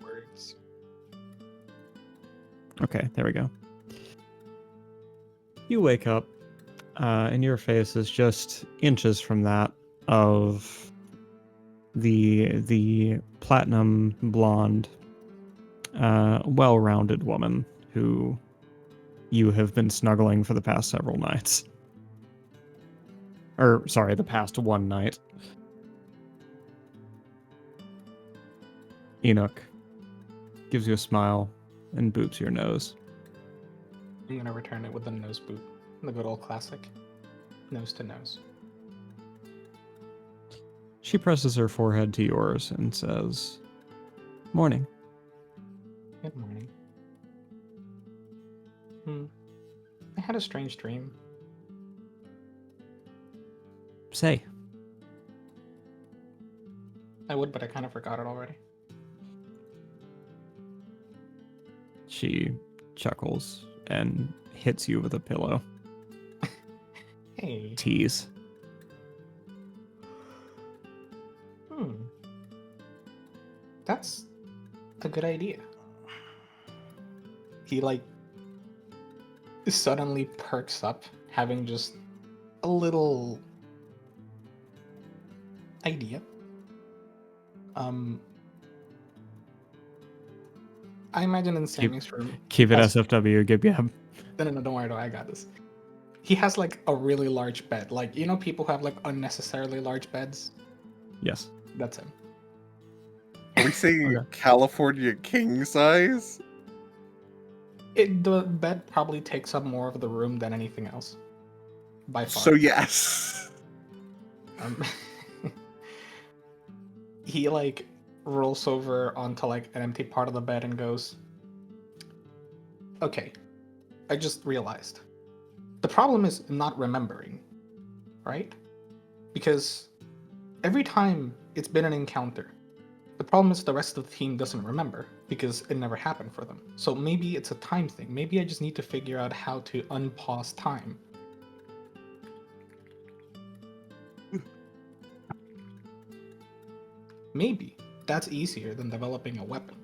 Words. Okay, there we go. You wake up, and your face is just inches from that of the platinum blonde, well-rounded woman who you have been snuggling for the past several nights. Or, sorry, the past one night. Enoch gives you a smile and boops your nose. I'm gonna return it with a nose boop. The good old classic. Nose to nose. She presses her forehead to yours and says, "Morning." Good morning. I had a strange dream. Say. I would, but I kind of forgot it already. She chuckles and hits you with a pillow. Hey. Tease. That's a good idea. He suddenly perks up, having just a little idea. I imagine in Sammy's room. Keep it SFW, Gib Gab. No, don't worry, I got this. He has a really large bed. People who have unnecessarily large beds. Yes. That's him. Are we saying Okay. California king size? The bed probably takes up more of the room than anything else. by far. So yes. Um, he like rolls over onto like an empty part of the bed and goes, "Okay, I just realized. The problem is not remembering, right? Because every time it's been an encounter, the problem is the rest of the team doesn't remember because it never happened for them. So maybe it's a time thing. Maybe I just need to figure out how to unpause time." Maybe that's easier than developing a weapon.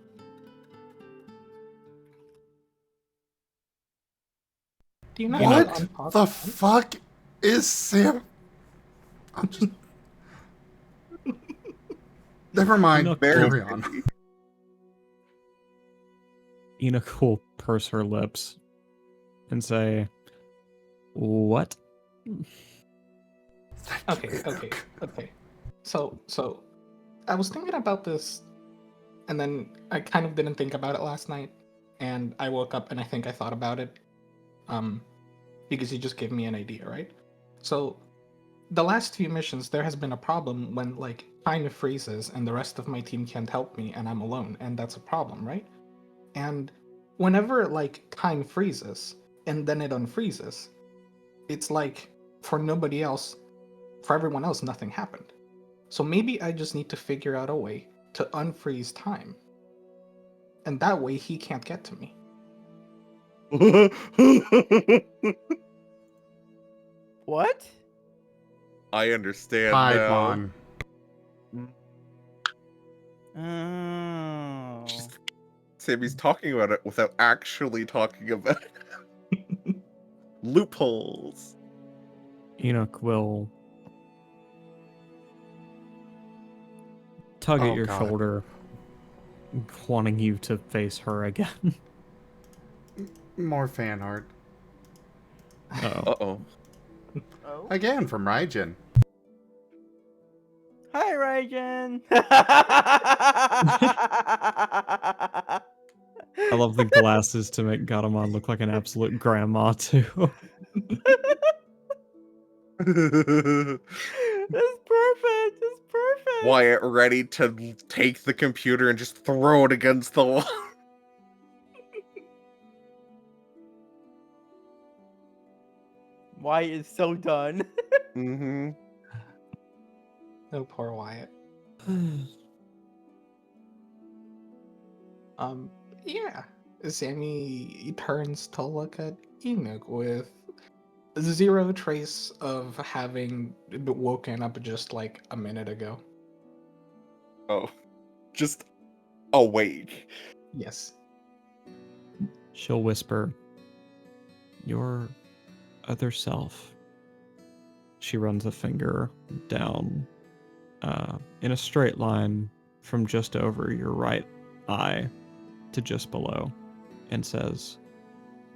Do you know how to What unpause the time? fuck is Sam? I'm just. Never mind. Enoch Carry will, on. Enoch will purse her lips and say, "What?" Okay. So I was thinking about this, and then I kind of didn't think about it last night, and I woke up and I think I thought about it, because you just gave me an idea, right? So the last few missions, there has been a problem when like time freezes and the rest of my team can't help me and I'm alone, and that's a problem, right? And whenever like time freezes and then it unfreezes, it's like for nobody else, for everyone else, nothing happened. So maybe I just need to figure out a way to unfreeze time. And that way he can't get to me. What? I understand Hi, now. Vaughn. Oh. Sammy's talking about it without actually talking about it. Loopholes. Enoch will tug at Oh, your God. shoulder, wanting you to face her again. More fan art. Oh. Uh-oh. Oh. Again from Raijin. Hi, Raijin. I love the glasses to make Garamon look like an absolute grandma, too. That's perfect. That's perfect. Wyatt ready to take the computer and just throw it against the wall. Wyatt is so done. Mm-hmm. Oh, poor Wyatt. Yeah. Sammy turns to look at Enoch with zero trace of having woken up just like a minute ago. Oh. Just awake. Yes. She'll whisper, "Your other self." She runs a finger down in a straight line from just over your right eye to just below and says,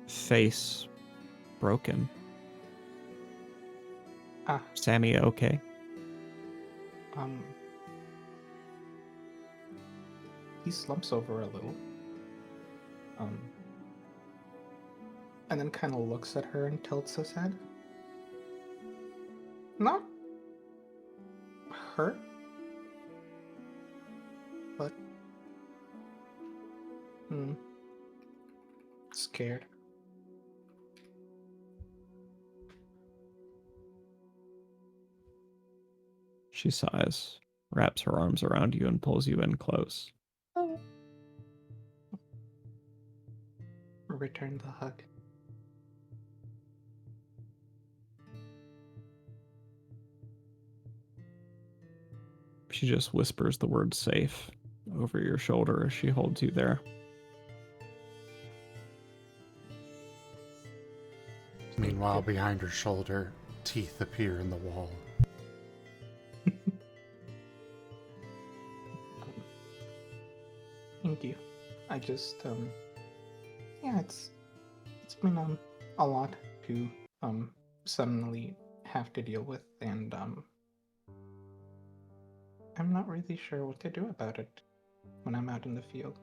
"Face broken." Ah. Sammy, okay? He slumps over a little. And then kind of looks at her and tilts his head. Not hurt, but scared. She sighs, wraps her arms around you, and pulls you in close. Return the hug. She just whispers the word safe over your shoulder as she holds you there. Meanwhile, behind her shoulder, teeth appear in the wall. Thank you. I just yeah, it's been a lot to suddenly have to deal with, and I'm not really sure what to do about it when I'm out in the field.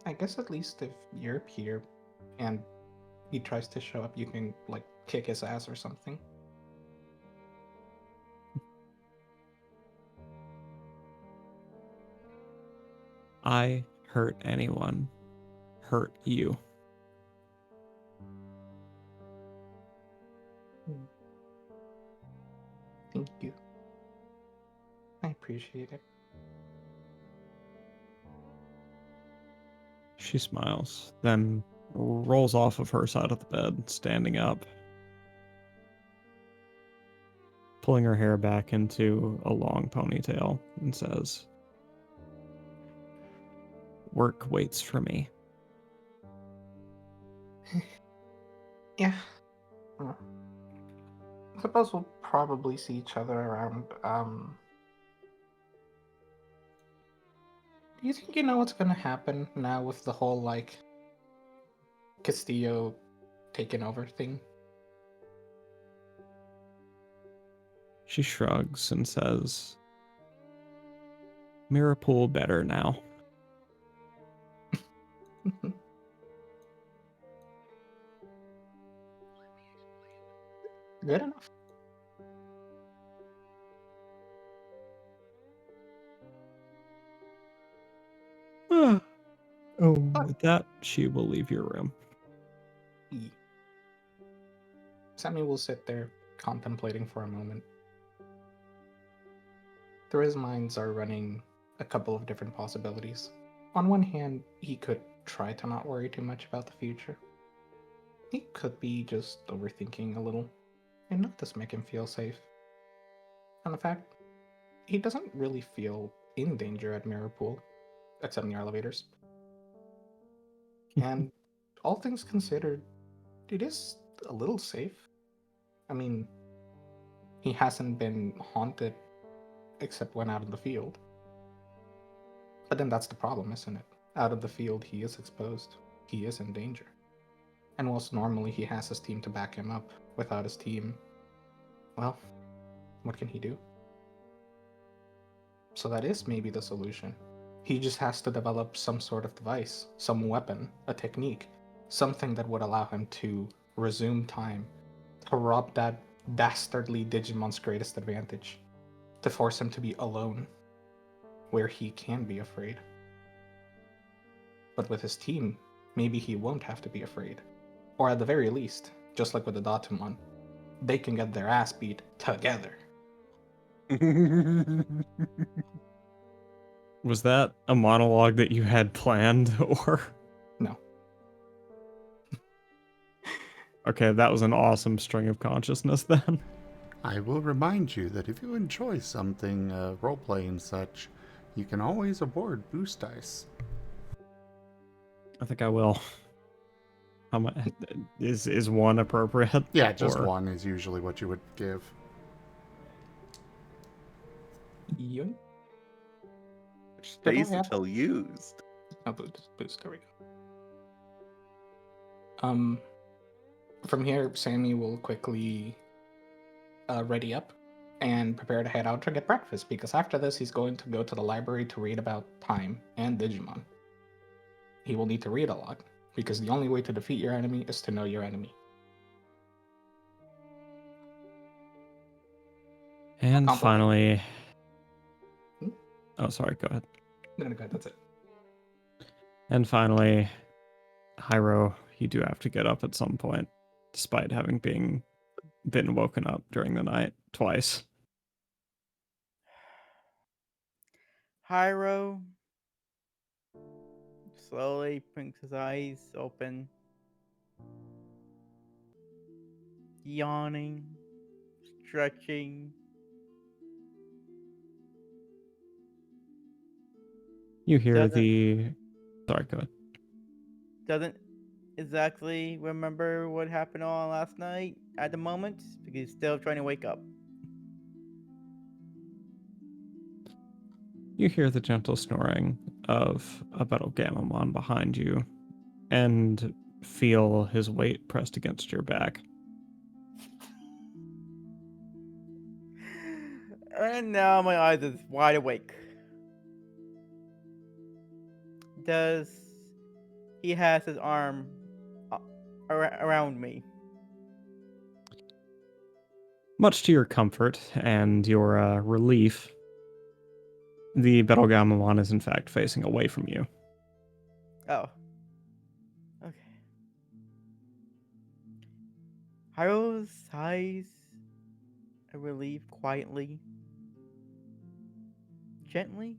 I guess at least if you're here and he tries to show up, you can like kick his ass or something. I hurt anyone, hurt you. Thank you. I appreciate it. She smiles, then rolls off of her side of the bed, standing up, pulling her hair back into a long ponytail, and says, "Work waits for me." Yeah. I suppose we'll probably see each other around. Do you think you know what's gonna happen now with the whole, like, Castillo taking over thing? She shrugs and says, "Mirrorpool better now." Good enough. With that, she will leave your room. Sammy will sit there contemplating for a moment. Through his minds are running a couple of different possibilities. On one hand, he could try to not worry too much about the future. He could be just overthinking a little, and let this make him feel safe. And the fact, he doesn't really feel in danger at Mirrorpool, except in the elevators. And all things considered, it is a little safe. I mean, he hasn't been haunted except when out in the field. But then that's the problem, isn't it? Out of the field, he is exposed. He is in danger. And whilst normally he has his team to back him up, without his team, well, what can he do? So that is maybe the solution. He just has to develop some sort of device, some weapon, a technique, something that would allow him to resume time, to rob that dastardly Digimon's greatest advantage, to force him to be alone, where he can be afraid. But with his team, maybe he won't have to be afraid. Or at the very least, just like with the Datumon, they can get their ass beat together. Was that a monologue that you had planned, or? No. Okay, that was an awesome string of consciousness then. I will remind you that if you enjoy something, roleplay and such, you can always award boost dice. I think I will. How much is one appropriate? Yeah, just Or- one is usually what you would give. Yoink. Stays until used. Oh, boost. There we go. From here, Sammy will quickly ready up and prepare to head out to get breakfast, because after this, he's going to go to the library to read about time and Digimon. He will need to read a lot, because the only way to defeat your enemy is to know your enemy. And finally... Hmm? Oh, sorry, go ahead. No, go ahead, that's it. And finally, Hyro, you do have to get up at some point, despite having been woken up during the night twice. Hyro slowly blinks his eyes open, yawning, stretching. You hear Doesn't- Sorry, go ahead. Doesn't exactly remember what happened on last night at the moment because he's still trying to wake up. You hear the gentle snoring of a Battlegamamon behind you and feel his weight pressed against your back. And now my eyes is wide awake. He has his arm around me? Much to your comfort and your relief, The Betelgeuse is in fact facing away from you. Oh. Okay. Haru sighs a relief quietly, gently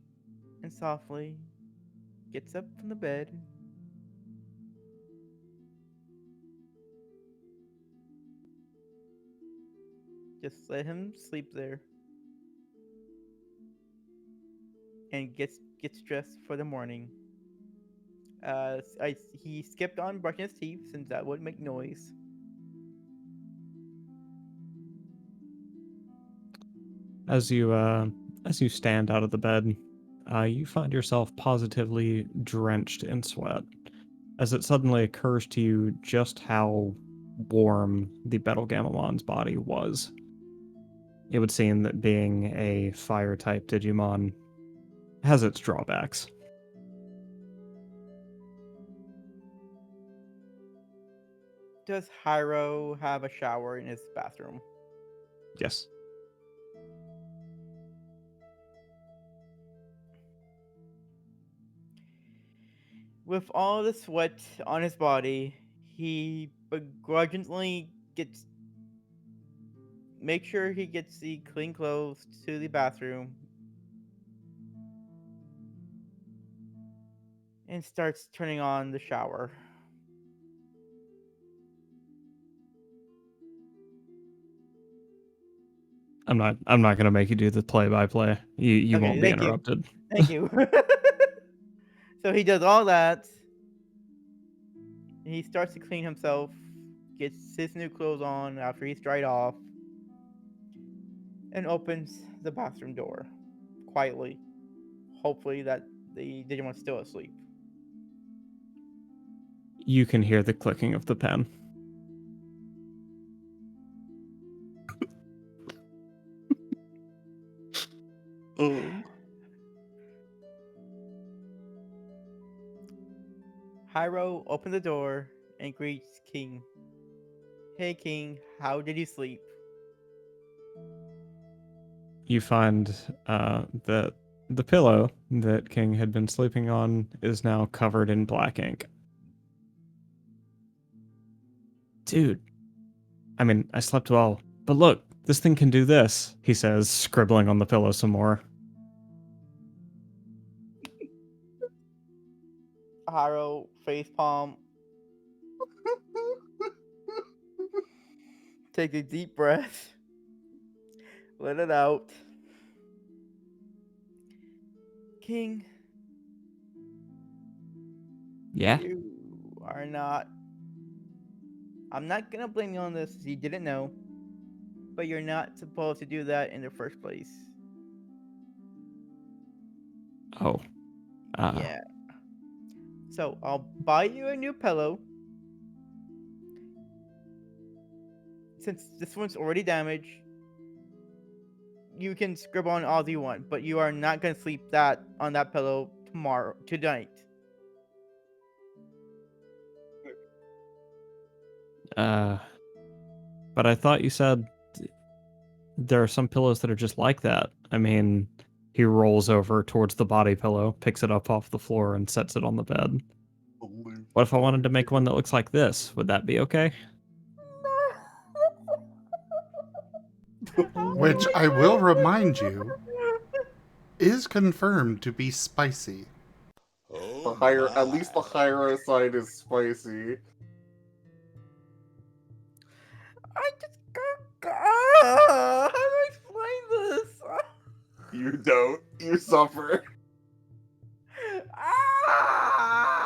and softly gets up from the bed. Just let him sleep there. And gets dressed for the morning. He skipped on brushing his teeth since that would make noise. As you stand out of the bed, you find yourself positively drenched in sweat, as it suddenly occurs to you just how warm the Betelgeuse body was. It would seem that being a fire-type Digimon has its drawbacks. Does Hyro have a shower in his bathroom? Yes. With all the sweat on his body, he begrudgingly make sure he gets the clean clothes to the bathroom and starts turning on the shower. I'm not gonna make you do the play-by-play. You Okay, won't be thank you. interrupted. Thank you. So he does all that. He starts to clean himself, gets his new clothes on after he's dried off, and opens the bathroom door quietly. Hopefully that the Digimon's still asleep. You can hear the clicking of the pen. Hyro opens the door and greets King. Hey King, how did you sleep? You find that the pillow that King had been sleeping on is now covered in black ink. Dude, I mean, I slept well, but look, this thing can do this, he says, scribbling on the pillow some more. Hyro facepalm. Take a deep breath. Let it out. King. Yeah? You are not. I'm not gonna blame you on this if you didn't know. But you're not supposed to do that in the first place. Oh. Yeah. So I'll buy you a new pillow. Since this one's already damaged, you can scribble on all you want, but you are not gonna sleep on that pillow tonight. But I thought you said there are some pillows that are just like that. I mean, he rolls over towards the body pillow, picks it up off the floor, and sets it on the bed. What if I wanted to make one that looks like this? Would that be okay? Which I will remind you is confirmed to be spicy. At least the higher side is spicy. I just how do I explain this? You don't. You suffer. Ah!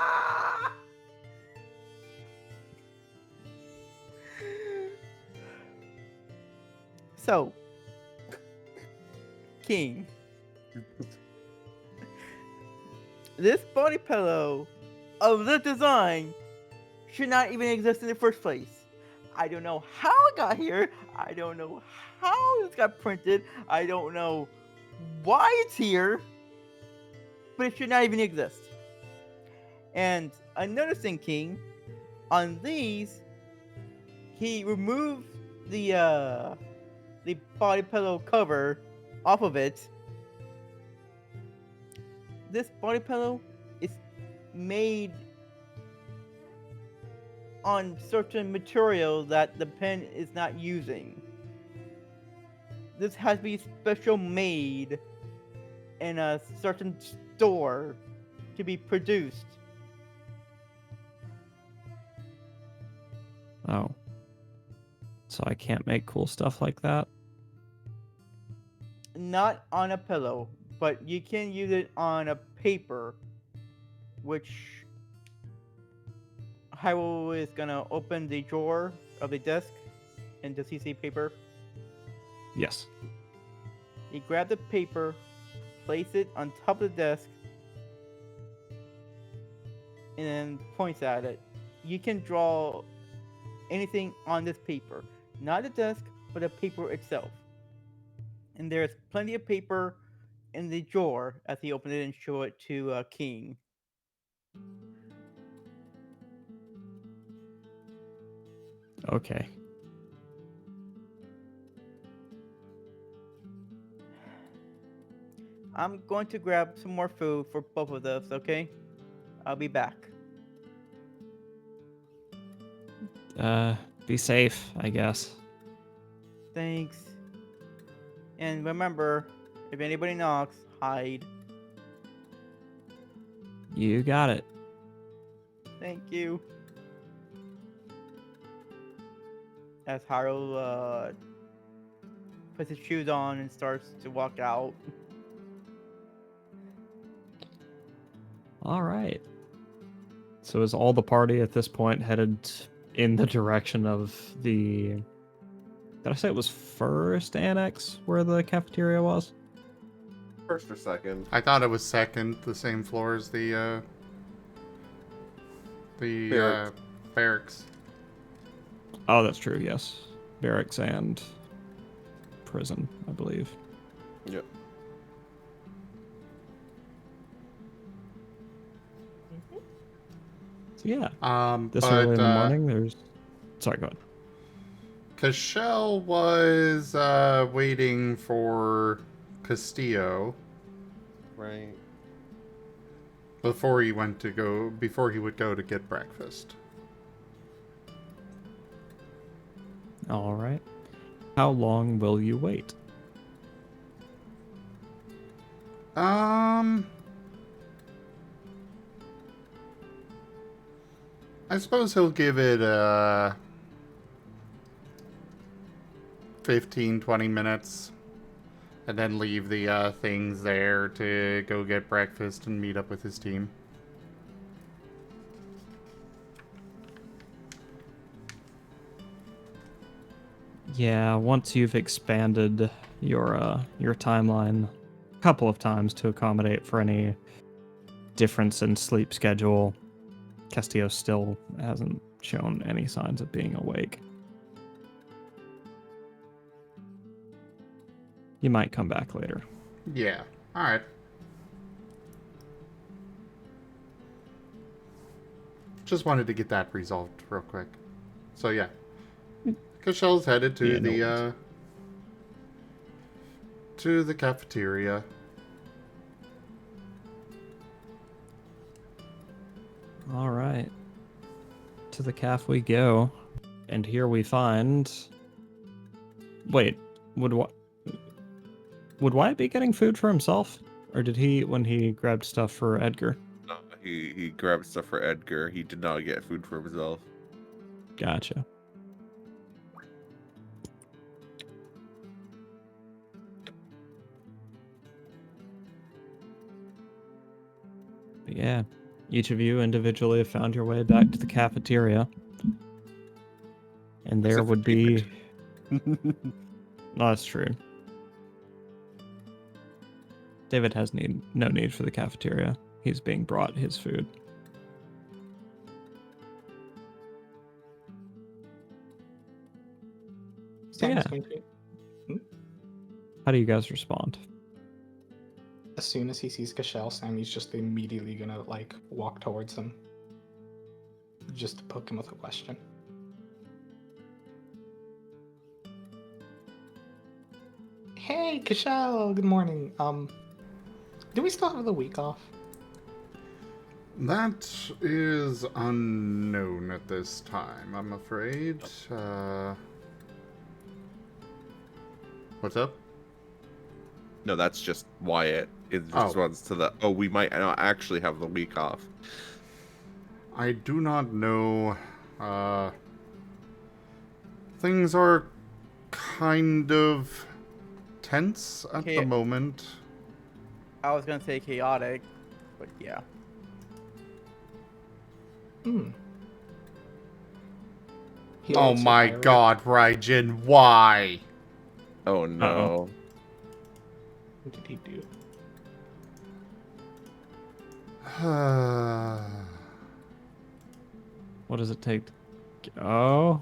So, King, this body pillow of this design should not even exist in the first place. I don't know how it got here. I don't know how it got printed. I don't know why it's here. But it should not even exist. And another thing, King, on these, he removed the body pillow cover off of it this body pillow is made on certain material that the pen is not using. This has to be special made in a certain store to be produced. Oh. So I can't make cool stuff like that? Not on a pillow, but you can use it on a paper, which Hyrule is gonna open the drawer of the desk and the CC paper. Yes. You grab the paper, place it on top of the desk, and then points at it. You can draw anything on this paper, not the desk, but the paper itself. And there's plenty of paper in the drawer as he opened it and showed it to King. Okay. I'm going to grab some more food for both of us, okay? I'll be back. Be safe, I guess. Thanks. And remember, if anybody knocks, hide. You got it. Thank you. As Haru puts his shoes on and starts to walk out. All right. So is all the party at this point headed in the direction of the... Did I say it was first annex where the cafeteria was? First or second? I thought it was second, the same floor as the Barracks. barracks. Oh, that's true, yes. Barracks and prison, I believe. Yep. So yeah, this But, early in the morning, there's... Sorry, go ahead. Cashel was waiting for Castillo Right. before he would go to get breakfast. All right. How long will you wait? I suppose he'll give it 15, 20 minutes. And then leave the things there to go get breakfast and meet up with his team. Yeah, once you've expanded your timeline a couple of times to accommodate for any difference in sleep schedule, Castillo still hasn't shown any signs of being awake. You might come back later. Yeah. Alright. Just wanted to get that resolved real quick. So yeah. Cashel's headed to to the cafeteria. All right. To the caf we go. And here we find... Wait, would Wyatt be getting food for himself? Or did he, when he grabbed stuff for Edgar? No, he grabbed stuff for Edgar. He did not get food for himself. Gotcha. But yeah, each of you individually have found your way back to the cafeteria. And there Except for would be... David. No, that's true. David has no need for the cafeteria. He's being brought his food. Sam Yeah. is going to, How do you guys respond? as soon as he sees Cashel, Sammy's just immediately gonna like walk towards him, just to poke him with a question. Hey, Cashel, good morning. Do we still have the week off? That is unknown at this time, I'm afraid. What's up? No, that's just Wyatt. It Oh. responds to the, oh, we might not actually have the week off. I do not know. Things are kind of tense at the moment. I was gonna say chaotic, but yeah. Oh my god, Raijin, why? Oh no. What did he do? What does it take to go?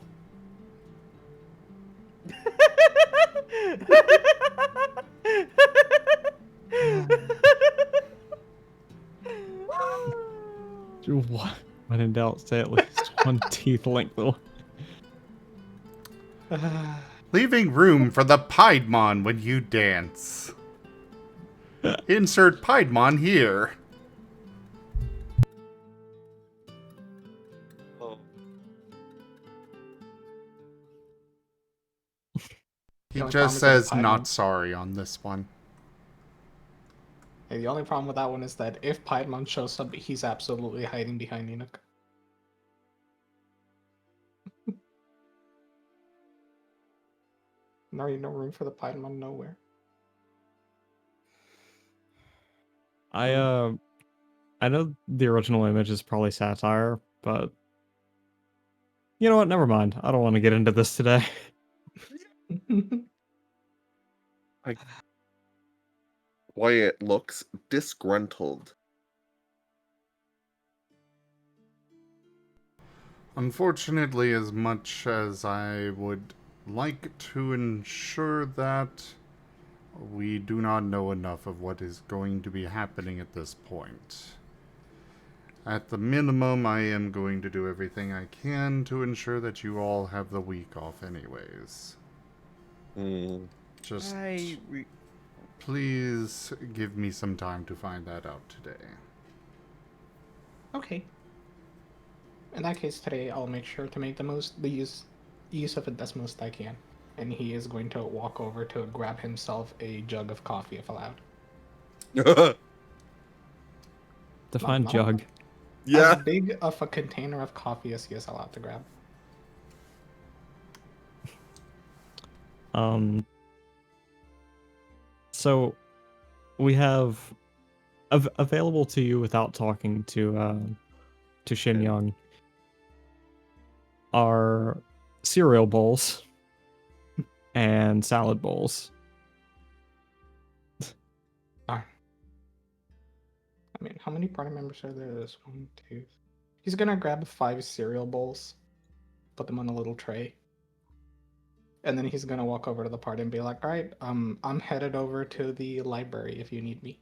What? When in doubt, say at least one teeth length. Leaving room for the Piedmon when you dance. Insert Piedmon here. Oh. He only problem just with says the Piedmon- not sorry on this one. Hey, the only problem with that one is that if Piedmon shows up, he's absolutely hiding behind Enoch. There ain't no room for the Piedmon nowhere. I know the original image is probably satire, but you know what? Never mind. I don't want to get into this today. Wyatt looks disgruntled. Unfortunately, as much as I would like to ensure that, we do not know enough of what is going to be happening at this point. At the minimum, I am going to do everything I can to ensure that you all have the week off anyways. Just please give me some time to find that out today. Okay. In that case, today I'll make sure to make the use of it as most I can. And he is going to walk over to grab himself a jug of coffee if allowed. Define Not jug. As big of a container of coffee as he is allowed to grab. So we have available to you without talking to Shin Young are cereal bowls and salad bowls. I mean, how many party members are there? There's 1, 2. He's gonna grab 5 cereal bowls, put them on a little tray, and then he's gonna walk over to the party and be like, "All right, I'm headed over to the library if you need me."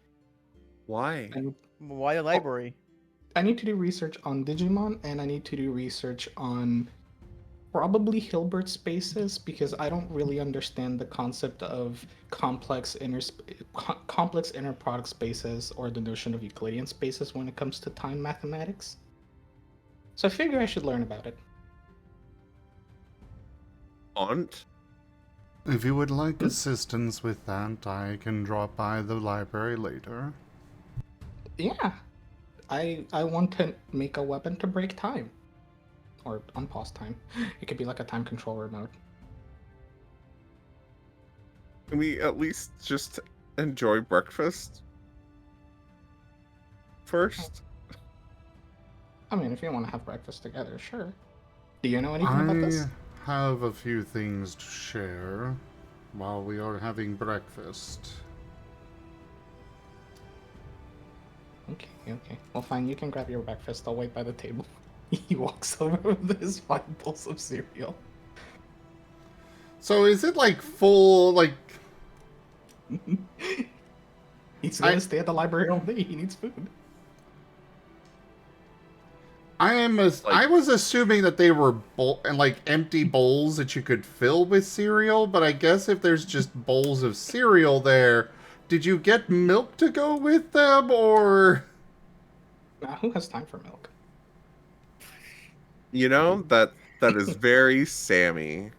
Why? And Why the library? I need to do research on Digimon, and I need to do research on probably Hilbert spaces, because I don't really understand the concept of complex inner product spaces or the notion of Euclidean spaces when it comes to time mathematics. So I figure I should learn about it. Aunt? If you would like assistance with that, I can drop by the library later. Yeah, I want to make a weapon to break time. Or unpause time. It could be like a time control remote. Can we at least just enjoy breakfast first? I mean, if you want to have breakfast together, sure. Do you know anything about this? I have a few things to share while we are having breakfast. Okay. Well, fine, you can grab your breakfast. I'll wait by the table. He walks over with his 5 bowls of cereal. So is it like full, like... He's gonna stay at the library all day. He needs food. I was assuming that they were empty bowls that you could fill with cereal, but I guess if there's just bowls of cereal there, did you get milk to go with them, or... Now, who has time for milk? You know, that is very Sammy.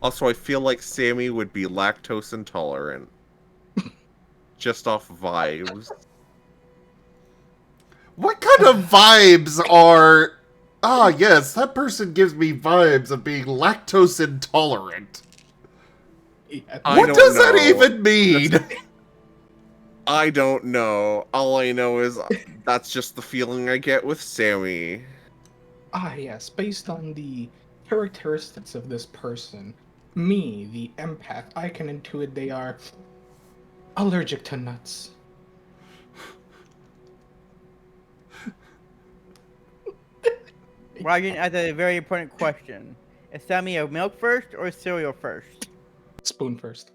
Also, I feel like Sammy would be lactose intolerant. Just off vibes. What kind of vibes are... Ah, yes, that person gives me vibes of being lactose intolerant. Yeah. I What don't does that know. even mean? I don't know. All I know is that's just the feeling I get with Sammy. Ah, yes, based on the characteristics of this person, me, the empath, I can intuit they are allergic to nuts. Well, you asked a very important question. Is Sammy a milk first or cereal first? Spoon first.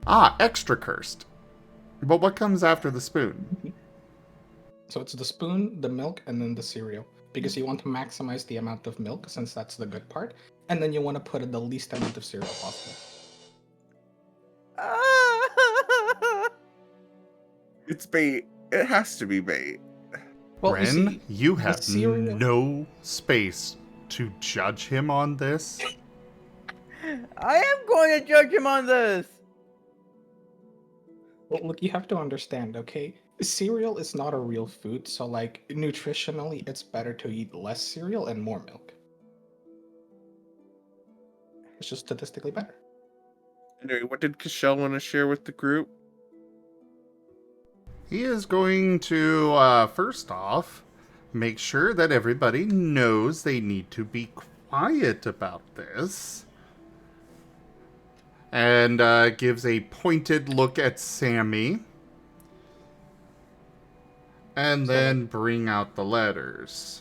Ah, extra cursed. But what comes after the spoon? So it's the spoon, the milk, and then the cereal. Because you want to maximize the amount of milk, since that's the good part, and then you want to put in the least amount of cereal possible. It's bait. It has to be bait. Well, you Ren, see, you the have cereal... no space to judge him on this. I am going to judge him on this. Well, look, you have to understand, okay? Cereal is not a real food, so, like, nutritionally, it's better to eat less cereal and more milk. It's just statistically better. Anyway, what did Cashel want to share with the group? He is going to, first off, make sure that everybody knows they need to be quiet about this. And gives a pointed look at Sammy. And then bring out the letters.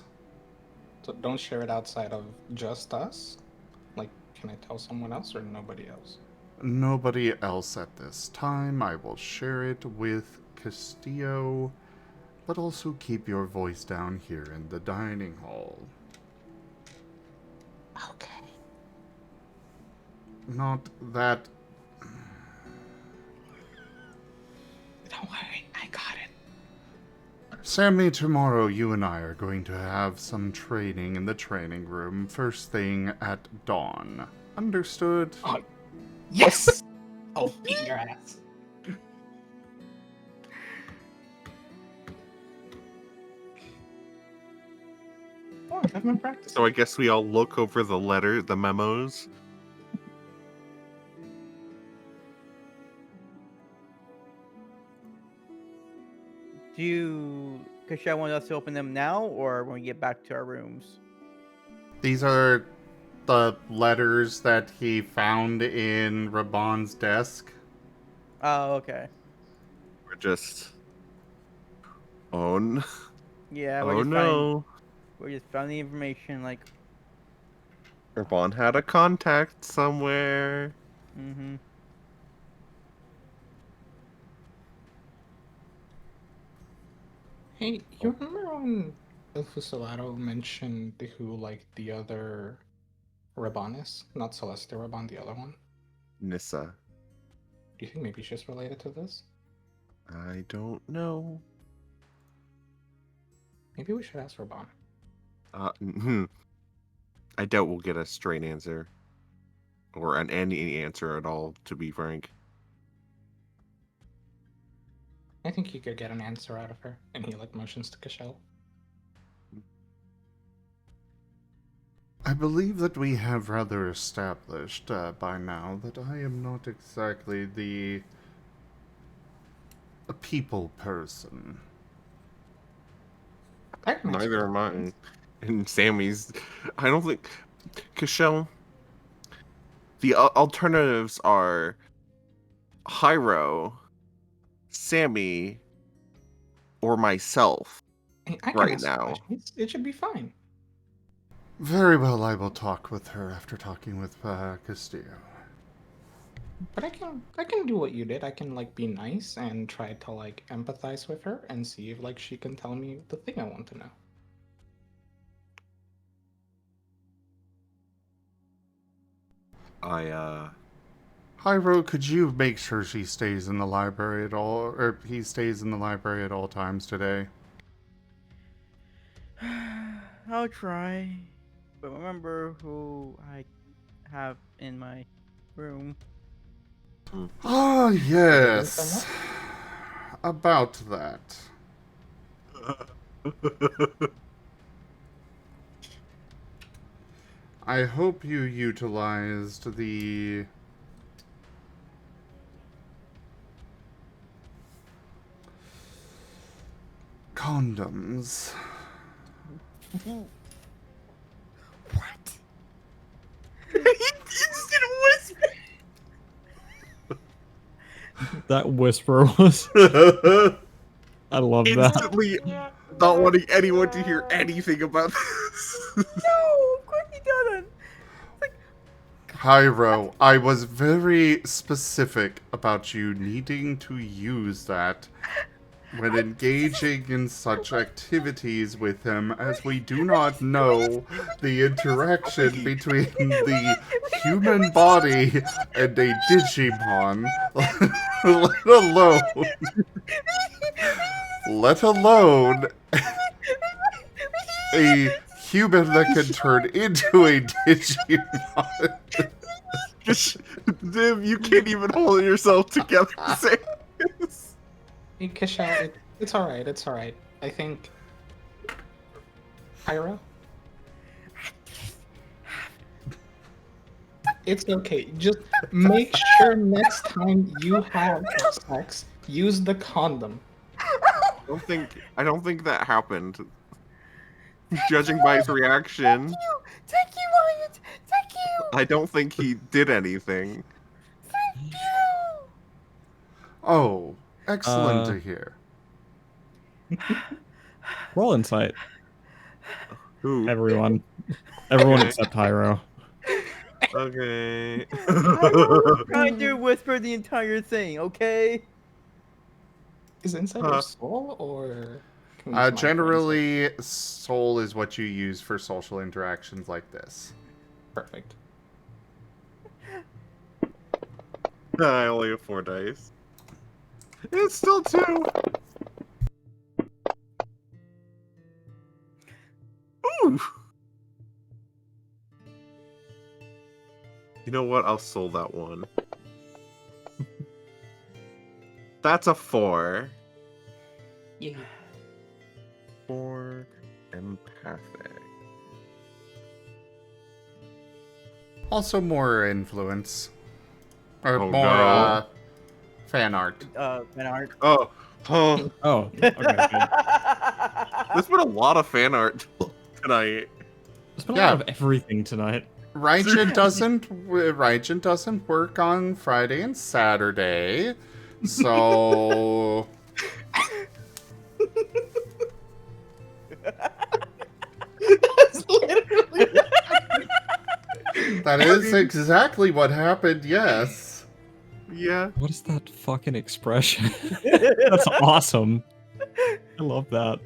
So don't share it outside of just us? Like, can I tell someone else or nobody else? Nobody else at this time. I will share it with Castillo. But also keep your voice down here in the dining hall. Okay. Not that... Don't worry, I got it. Sammy, tomorrow you and I are going to have some training in the training room first thing at dawn. Understood? Oh, yes! I'll beat your ass. Oh, I've been practicing. So I guess we all look over the memos. Because I want us to open them now, or when we get back to our rooms? These are the letters that he found in Rebane's desk. Oh, okay. We're just... Oh, no. Yeah, Oh, no. We just found the information, like... Rebane had a contact somewhere. Mm-hmm. Hey, you remember when El Fusilado mentioned who, like, the other Rebane is? Not Celeste Rebane, the other one? Nissa. Do you think maybe she's related to this? I don't know. Maybe we should ask Rebane. I doubt we'll get a straight answer. Or any answer at all, to be frank. I think you could get an answer out of her. And he, like, motions to Cashel. I believe that we have rather established by now that I am not exactly a people person. Neither am I. And Sammy's... I don't think... Cashel... The alternatives are... Hyro... Sammy... Or myself. I can right ask now. questions. It should be fine. Very well, I will talk with her after talking with Castillo. But I can do what you did. I can, like, be nice and try to, like, empathize with her and see if, like, she can tell me the thing I want to know. Hyro, could you make sure she stays in the library at all, or he stays in the library at all times today? I'll try. But remember who I have in my room. Ah, yes. About that. I hope you utilized the condoms. What? He just did a whisper. That whisper was. I love that. Instantly not wanting anyone to hear anything about this. No, of course he doesn't. Hyro, I was very specific about you needing to use that when engaging in such activities with him, as we do not know the interaction between the human body and a Digimon, let alone a human that can turn into a Digimon. Dim, you can't even hold yourself together to say this. Hey, Cashel, it's alright, it's alright. I think... Pyro? It's okay. Just make sure next time you have sex, use the condom. I don't think that happened. Judging by his reaction, Thank you, Wyatt. Thank you. I don't think he did anything. Thank you. Oh, excellent to hear. Roll insight, Who? everyone. Everyone except Hyro. Okay. I'm trying to whisper the entire thing, okay? Is inside your soul, or... can we use mine for insight? Generally, soul is what you use for social interactions like this. Perfect. I only have 4 dice. It's still 2. Ooh. You know what? I'll soul that one. That's a 4. Yeah. 4 empathic. Also more influence. Or Oh, more, no. fan art. Fan art. Oh. Oh, okay. Good. There's been a lot of fan art tonight. There's been a lot of everything tonight. Raijin doesn't work on Friday and Saturday. So That's literally. that is exactly what happened, yes. Yeah. What is that fucking expression? That's awesome. I love that.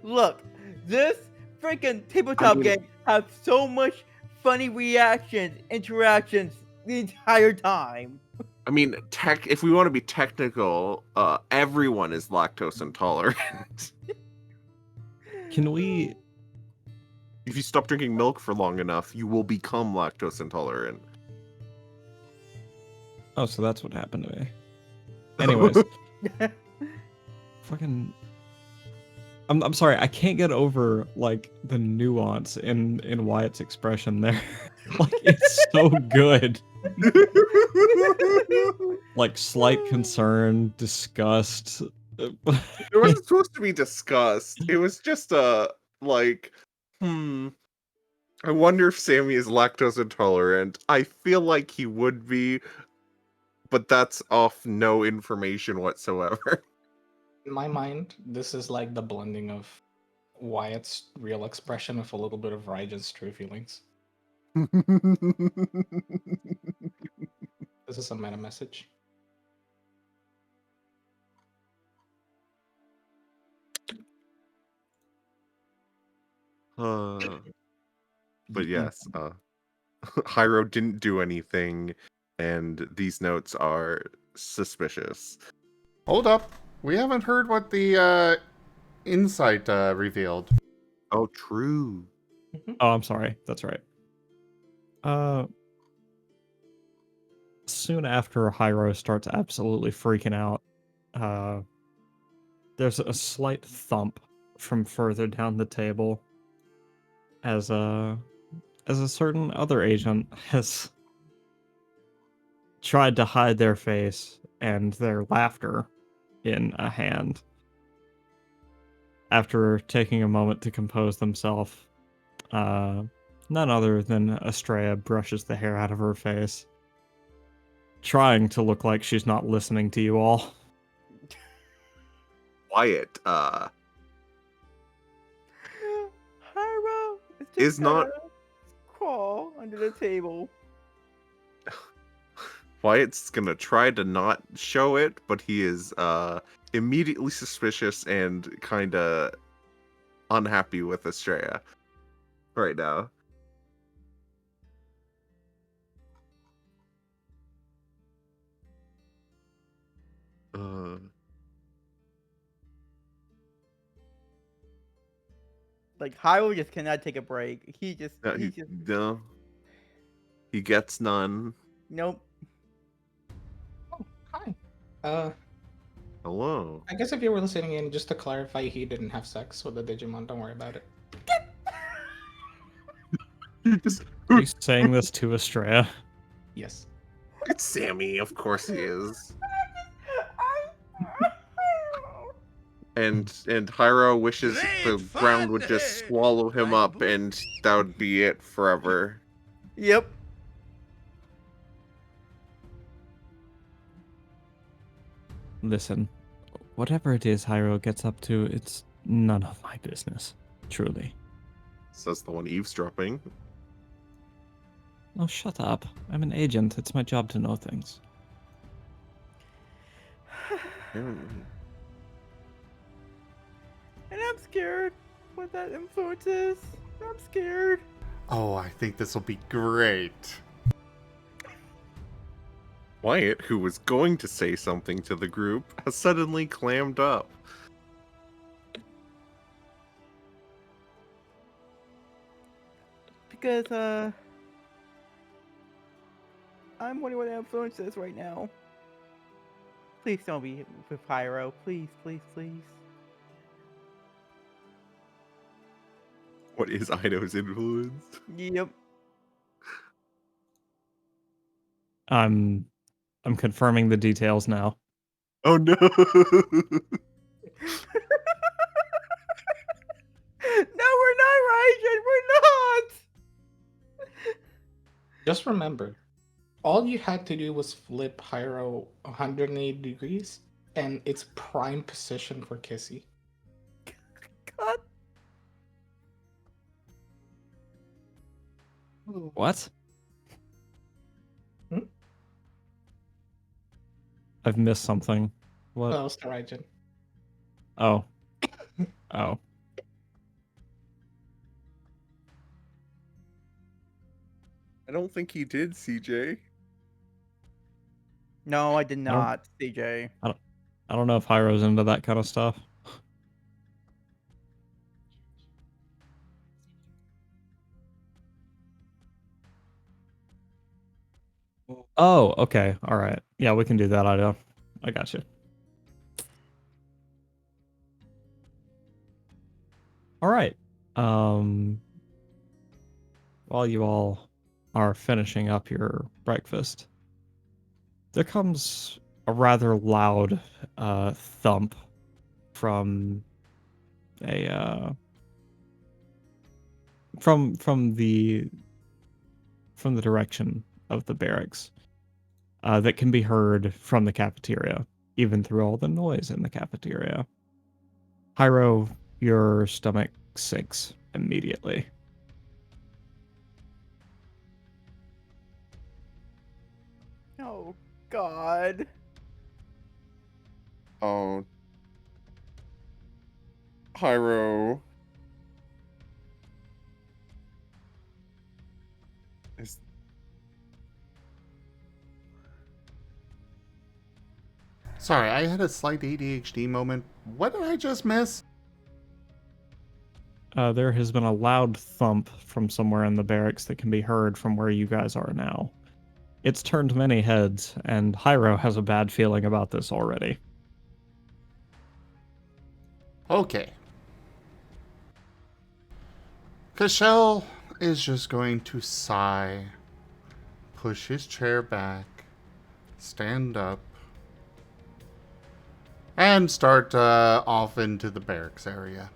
Look, this freaking tabletop game has so much funny reactions, interactions the entire time. I mean, if we want to be technical, everyone is lactose intolerant. Can we... If you stop drinking milk for long enough, you will become lactose intolerant. Oh, so that's what happened to me. Anyways. Fucking... I'm sorry, I can't get over, like, the nuance in Wyatt's expression there. Like, it's so good. Like, slight concern, disgust. It wasn't supposed to be discussed. It was just like, I wonder if Sammy is lactose intolerant. I feel like he would be, but that's off no information whatsoever. In my mind, this is like the blending of Wyatt's real expression with a little bit of Raijin's true feelings. This is a meta message. But yes, Hyro didn't do anything, and these notes are suspicious. Hold up. We haven't heard what the insight revealed. Oh, true. Oh, I'm sorry. That's right. Soon after Hyro starts absolutely freaking out, there's a slight thump from further down the table as a certain other agent has tried to hide their face and their laughter in a hand. After taking a moment to compose themselves, none other than Estrella brushes the hair out of her face, trying to look like she's not listening to you all. Wyatt, Hyro Is not- crawl under the table. Wyatt's gonna try to not show it, but he is immediately suspicious and kinda unhappy with Estrella right now. Like Hyro just cannot take a break. He just No, he gets none. nope. Oh, hi. Hello. I guess if you were listening in, just to clarify, he didn't have sex with the Digimon. Don't worry about it. Are you saying this to Estrella? Yes. It's Sammy, of course he is. And Hyro wishes the Great ground would fun, just swallow him my up, boy. and that would be it forever. Yep. Listen, whatever it is Hyro gets up to, it's none of my business. Truly. Says the one eavesdropping. Oh, shut up. I'm an agent. It's my job to know things. Hmm. And I'm scared what that influence is. I'm scared. Oh, I think this will be great. Wyatt, who was going to say something to the group, has suddenly clammed up. Because I'm wondering what that influence is right now. Please don't be with Pyro. Please, please, please. What is Ido's influence? Yep. I'm confirming the details now. Oh no! No, we're not, Rajan. We're not. Just remember, all you had to do was flip Hyro 180 degrees, and it's prime position for Kissy. God. What? Hmm? I've missed something. What? Oh, Rajan. Oh. Oh. I don't think he did, CJ. No, I did don't- not, CJ. I don't know if Hyro's into that kind of stuff. Oh, okay. All right. Yeah, we can do that, Ido. I got you. All right. While you all are finishing up your breakfast, there comes a rather loud thump from a from the direction of the barracks that can be heard from the cafeteria, even through all the noise in the cafeteria. Hyro, your stomach sinks immediately. Oh, God. Oh. Hyro. Sorry, I had a slight ADHD moment. What did I just miss? There has been a loud thump from somewhere in the barracks that can be heard from where you guys are now. It's turned many heads, and Hyro has a bad feeling about this already. Okay. Cashel is just going to sigh, push his chair back, stand up, and start off into the barracks area.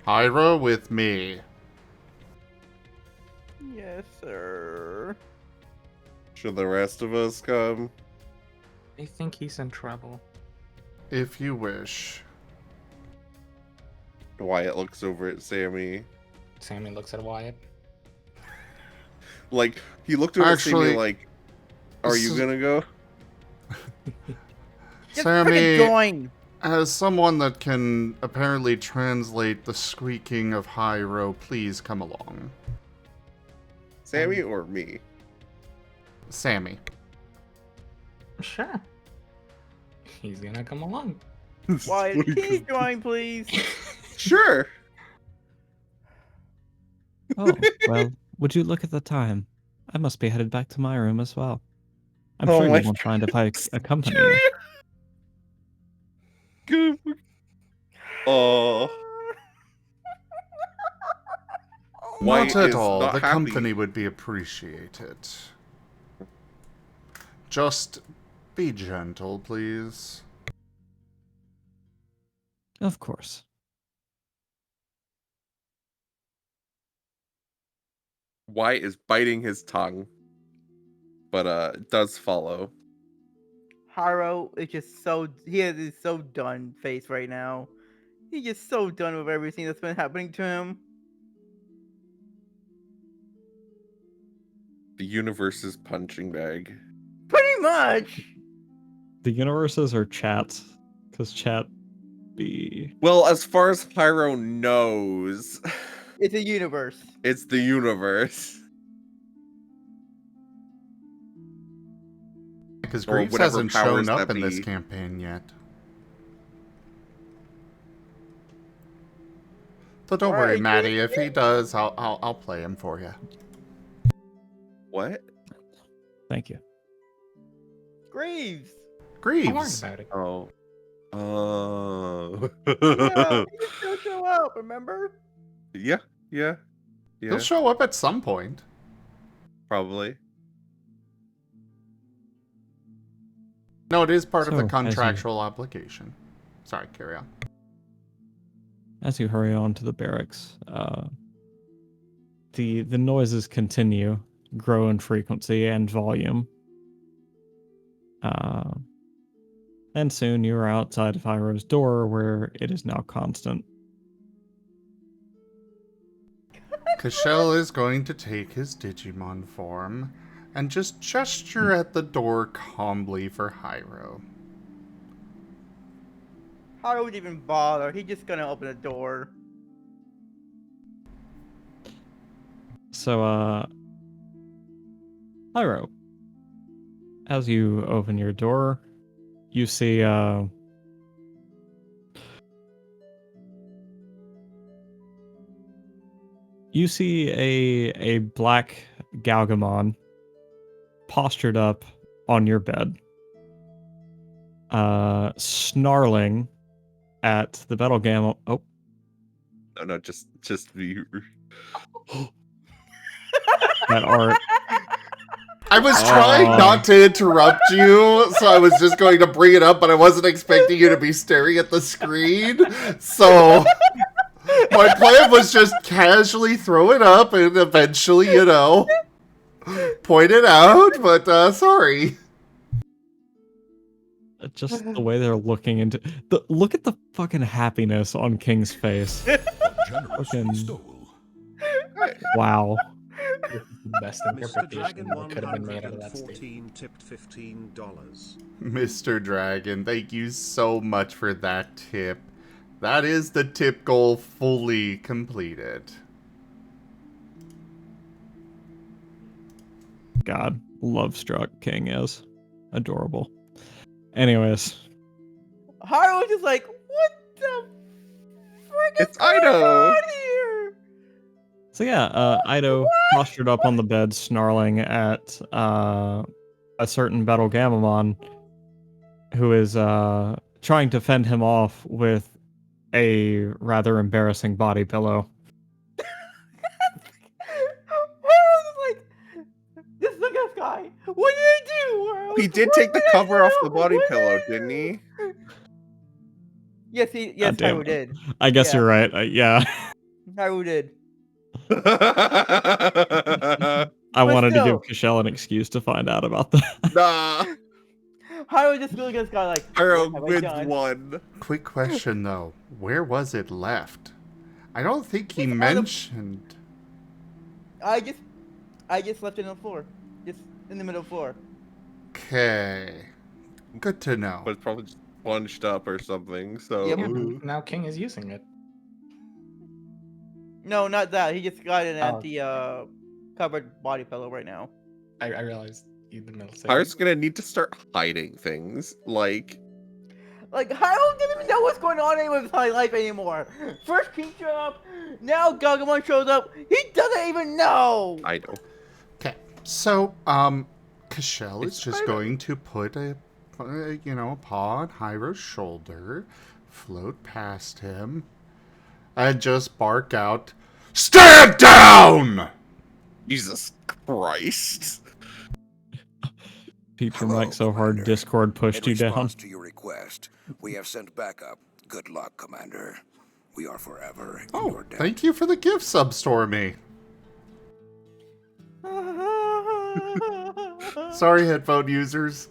Hyra with me. Yes, sir. Should the rest of us come? I think he's in trouble. If you wish. Wyatt looks over at Sammy. Sammy looks at Wyatt. Like, he looked over Actually, at Sammy like, are you gonna go? Just Sammy, freaking join. as someone that can apparently translate the squeaking of Hyro, please come along. Sammy or me? Sammy. Sure. He's gonna come along. Why? Can you join, please? Sure. Oh, well, would you look at the time? I must be headed back to my room as well. I'm Oh sure my you won't mind if I accompany you. Good. Oh. Wyatt Not at is all. not The happy. company would be appreciated. Just be gentle, please. Of course. Wyatt is biting his tongue, but it does follow. Haro is just he has this so done face right now. He's just so done with everything that's been happening to him. The universe's punching bag. Pretty much. The universes are chat, because chat be... Well, as far as Hyro knows, It's a universe. it's the universe. Because Or Greaves whatever hasn't powers shown up that in this be. campaign yet. So don't worry, Alright, Maddie. If he does, I'll play him for you. What? Thank you. Graves. Don't worry Greaves. about it. Oh. Oh. Yeah, he can still show up, remember? Yeah. He'll show up at some point. Probably. No, it is part of So, the as you- contractual obligation. Sorry, carry on. As you hurry on to the barracks, the noises continue, grow in frequency and volume. And soon you are outside of Hyro's door, where it is now constant. Cashel is going to take his Digimon form and just gesture at the door calmly for Hyro. Haro wouldn't even bother. He's just gonna open the door. So, Hyro, as you open your door, you see, a black Galgamon postured up on your bed, snarling at the Battle Gamma. Oh, No, just be. that art. I was trying not to interrupt you, so I was just going to bring it up, but I wasn't expecting you to be staring at the screen. So my plan was just casually throw it up and eventually, point it out, but sorry. Just the way they're looking into look at the fucking happiness on King's face. Fucking wow. This is the best Mr. interpretation Dragon that could have been made out of that statement. 114 tipped $15. Mr. Dragon, thank you so much for that tip. That is the tip goal fully completed. God, love struck King is. Adorable. Anyways, Haru was just like, what the frick is It's going Ido. on here? so yeah, Ido postured up on the bed, snarling at a certain Battle Gamamon, who is trying to fend him off with a rather embarrassing body pillow. Haru was like, just look at this guy. What did he do? Haru? He did What take the did he cover off the do? body What pillow, did didn't he? Yes, yes, damn Haru it. did. I guess Yeah. you're right. Yeah. Haru did. I But wanted to give still. Cashel an excuse to find out about that. Nah. Haru just look at this guy like, Haru what have I wins done? one. Quick question though, where was it left? I don't think he It's on the- mentioned. I just left it on the floor. Just in the middle of the floor. Okay, good to know. But it's probably just bunched up or something, so... Yep. Yeah, but now King is using it. No, not that. He just got it at Oh. the covered body pillow right now. I realized you didn't know. Haru's gonna need to start hiding things, like... Like, Haru didn't even know what's going on with his life anymore. First King showed up, now Gagamon shows up. He doesn't even know. I know. Okay, so Cashel is It's just Ido. going to put a paw on Hyro's shoulder, float past him, and just bark out, "Stand down!" Jesus Christ. Peep your Hello, mic so hard Commander. Discord pushed In you down. response to your request, we have sent backup. Good luck, Commander. We are forever in Oh, your debt. thank you for the gift, Substormy. Sorry, headphone users.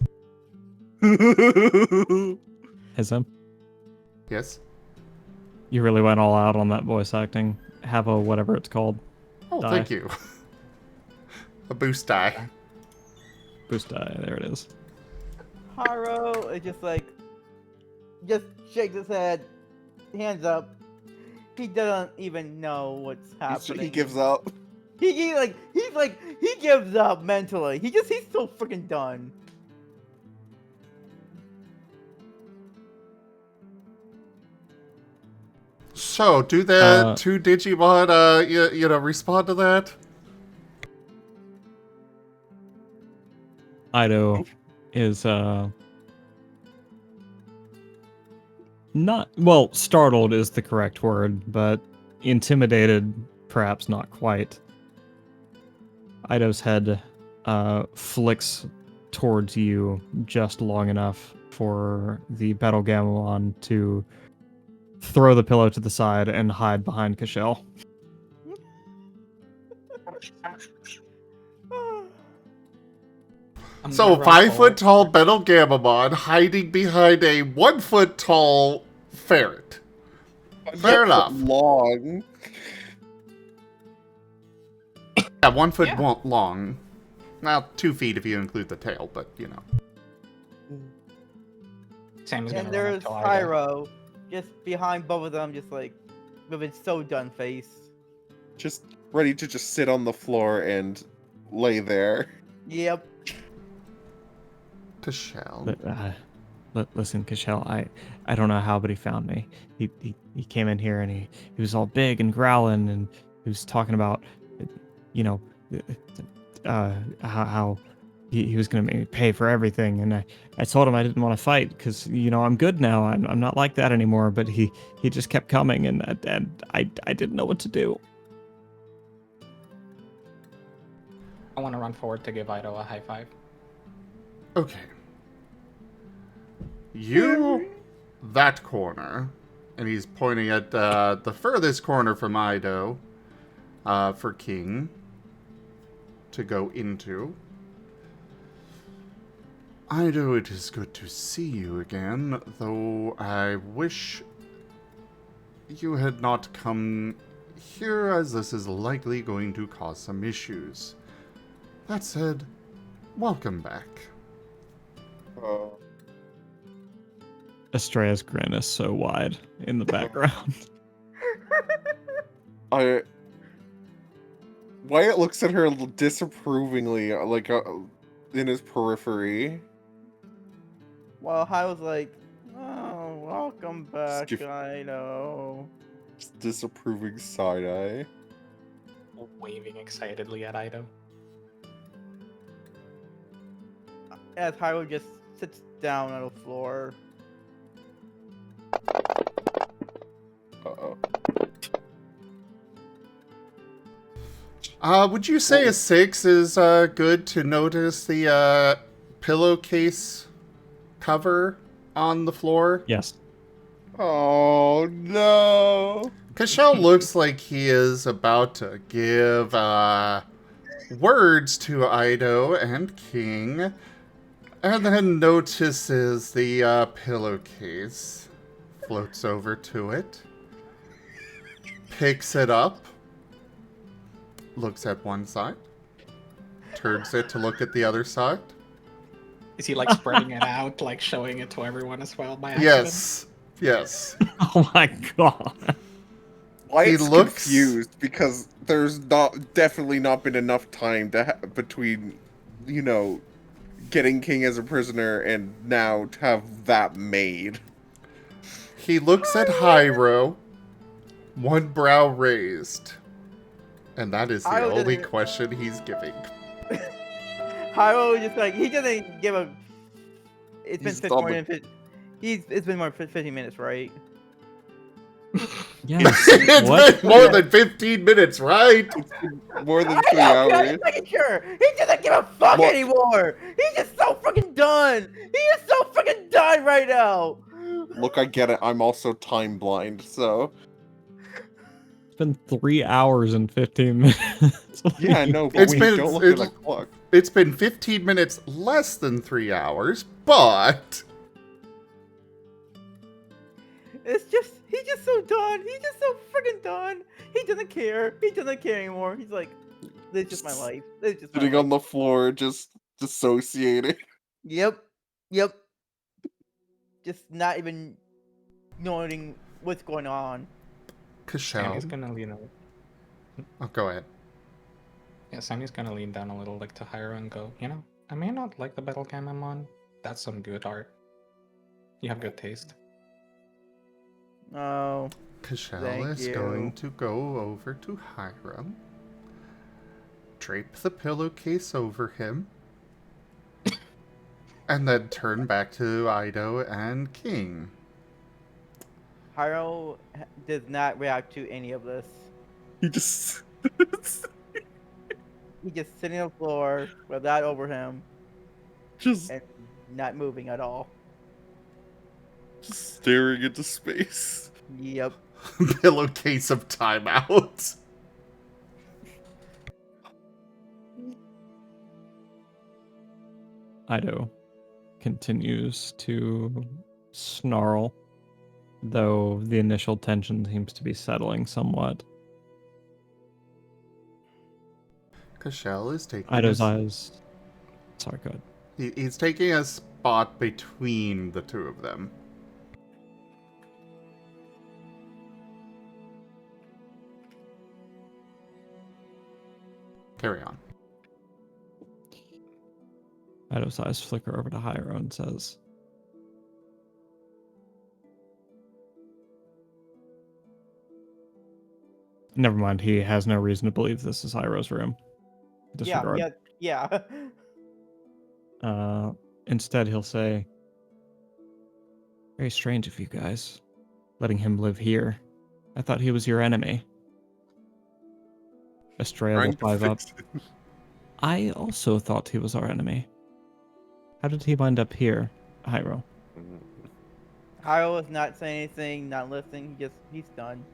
Ism, Yes. you really went all out on that voice acting. Have a whatever it's called. Oh, Die. thank you. A boost die. Boost die. There it is. Haru is just like, just shakes his head, hands up. He doesn't even know what's happening. He gives up. He gives up mentally. He's so freaking done. So, do the two Digimon, respond to that? Ido is not, well, startled is the correct word, but intimidated, perhaps not quite. Ido's head flicks towards you just long enough for the Battle Gamamon to throw the pillow to the side and hide behind Cashel. I'm So, gonna run 5 forward. foot tall Battle Gamamon hiding behind a 1 foot tall ferret. Fair enough. Long. Yeah, 1 foot Yeah. long. Well, 2 feet if you include the tail, but you know. Sam is And gonna run there's up to Ido. Pyro, just behind both of them, just like, with a so done face. Just ready to just sit on the floor and lay there. Yep. Cashel. Listen, Cashel, I don't know how, but he found me. He came in here and he was all big and growling, and he was talking about, how he was going to make me pay for everything. And I told him I didn't want to fight because, I'm good now. I'm not like that anymore. But he just kept coming, and I didn't know what to do. I want to run forward to give Ido a high five. Okay. You, that corner, and he's pointing at the furthest corner from Ido for King to go into. Ido, it is good to see you again, though I wish you had not come here, as this is likely going to cause some issues. That said, welcome back. Estrella's grin is so wide in the background. Wyatt looks at her disapprovingly, like in his periphery. While Hyro's like, oh, welcome back, give- I know. Just disapproving side eye. Waving excitedly at Ido. As Hyro just sits down on the floor. Uh-oh. Would you say a 6 is good to notice the pillowcase cover on the floor? Yes. Oh no! Cashel looks like he is about to give words to Ido and King, and then notices the pillowcase, floats over to it, picks it up, looks at one side, turns it to look at the other side. Is he like spreading it out, like showing it to everyone as well by accident? Yes, yes. Oh my god. Wyatt's looks- confused because there's definitely not been enough time to between, you know, getting King as a prisoner and now to have that made. He looks at Hyro, one brow raised. And that is the Hyro only doesn't- question he's giving. Hyro just like, he doesn't give a... It's been He's 15 more stubborn. than 50... It's been more than 15 minutes, right? Yes. It's What? been more than 15 minutes, right? More than I 3 know, I'm hours. just making sure. He doesn't give a fuck What? anymore. He's just so freaking done. He is so freaking done right now. Look, I get it. I'm also time blind, so It's been 3 hours and 15 minutes. yeah, I know. But It's we been- don't look at it's- the clock. It's been 15 minutes less than 3 hours, but It's just, he's just so done. He's just so freaking done. He doesn't care. He doesn't care anymore. He's like, this is just my life. This is just my Sitting life. on the floor, just dissociating. Yep. Yep. Just not even knowing what's going on. Cashel. Sammy's gonna lean over. Oh, go ahead. Yeah, Sammy's gonna lean down a little, like to Hyro and go, you know, I may not like the battle cam I'm on. That's some good art. You have good taste. Oh. Cashel Thank is you. going to go over to Hyro, drape the pillowcase over him, and then turn back to Ido and King. Hyro does not react to any of this. He just He's just sitting on the floor with that over him just and not moving at all. staring into space. Yep. Pillowcase of timeout. Ido continues to snarl, though the initial tension seems to be settling somewhat. Cashel is taking Ido's his- eyes. Sorry, go ahead. He's taking a spot between the two of them. Carry on. Ido's eyes flicker over to Hyro and says, never mind, he has no reason to believe this is Hyro's room. Disregard. Yeah. Instead, he'll say, very strange of you guys, letting him live here. I thought he was your enemy. Estrella will Trying to dive up. fix it. I also thought he was our enemy. How did he wind up here, Hyro? Hyro is not saying anything, not listening. He's done.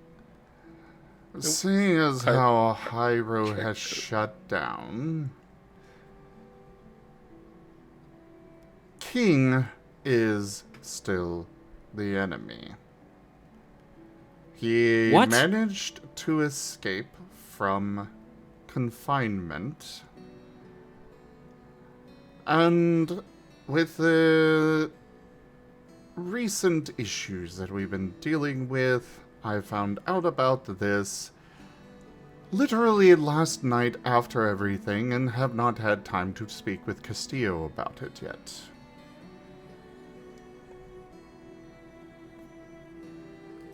Seeing as Hy- how Hyro has shut down, King is still the enemy. He What? managed to escape from confinement, and with the recent issues that we've been dealing with, I found out about this. literally last night after everything and have not had time to speak with Castillo about it yet.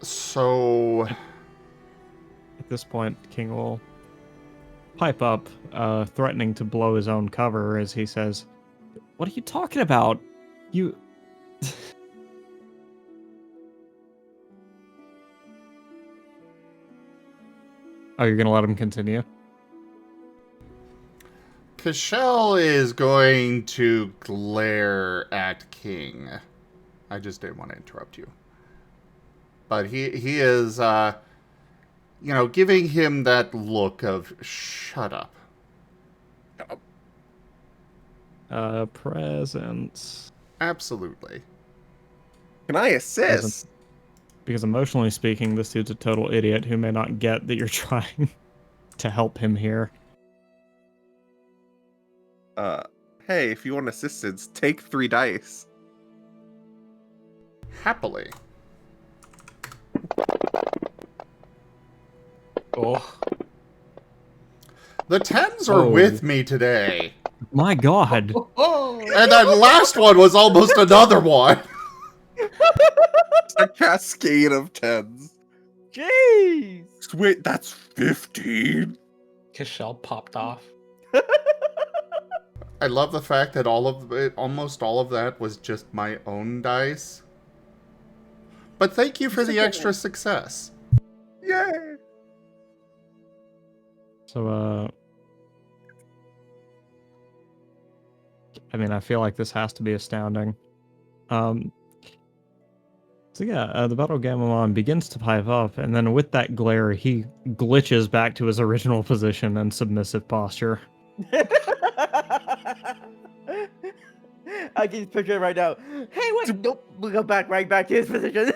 So... At this point, King will pipe up, threatening to blow his own cover as he says, "What are you talking about? You..." Oh, you're gonna let him continue? Cashel is going to glare at King. I just didn't want to interrupt you. But he is, giving him that look of, shut up. Presence. Absolutely. Can I assist? Because emotionally speaking, this dude's a total idiot who may not get that you're trying to help him here. Hey, if you want assistance, take 3 dice. Happily. Oh. The 10s are with me today. My god. And that last one was almost another one. It's a cascade of 10s. Jeez! Wait, that's 15? Cashel popped off. I love the fact that almost all of that was just my own dice. But thank you for the extra success. Yay! So, I mean, I feel like this has to be astounding. So yeah, the Battle Gamamon begins to pipe up, and then with that glare, he glitches back to his original position and submissive posture. I can just picture it right now. Hey, wait! Nope, we'll go right back to his position.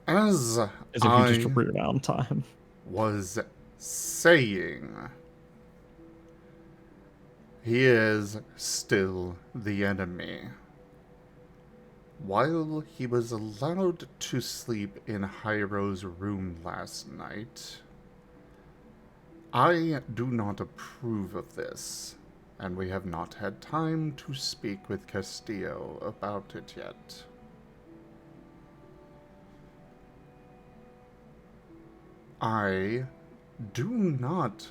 As if you just reared on time. Was saying, he is still the enemy. While he was allowed to sleep in Hyro's room last night, I do not approve of this, and we have not had time to speak with Castillo about it yet. I do not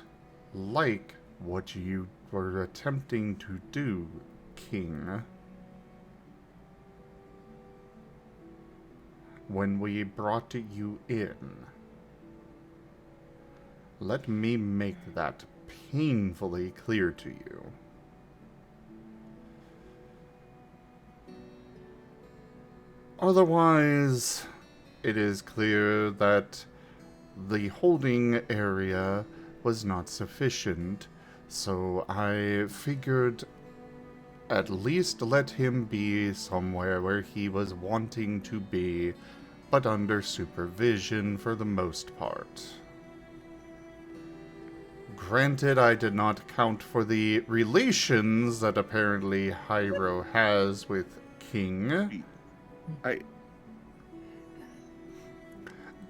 like what you were attempting to do, King. When we brought you in, let me make that painfully clear to you. Otherwise, it is clear that the holding area was not sufficient, so I figured at least let him be somewhere where he was wanting to be, but under supervision for the most part. Granted, I did not count for the relations that apparently Hyro has with King.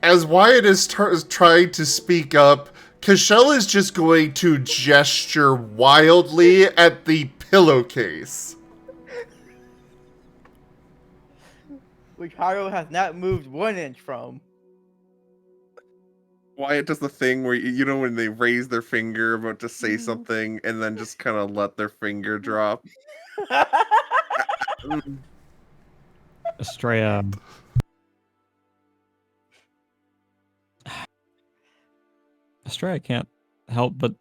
As Wyatt is trying to speak up, Cashel is just going to gesture wildly at the pillowcase, which Hyro has not moved 1 inch from. Wyatt does the thing where, you know, when they raise their finger about to say something and then just kind of let their finger drop. Estrella. Estrella can't help but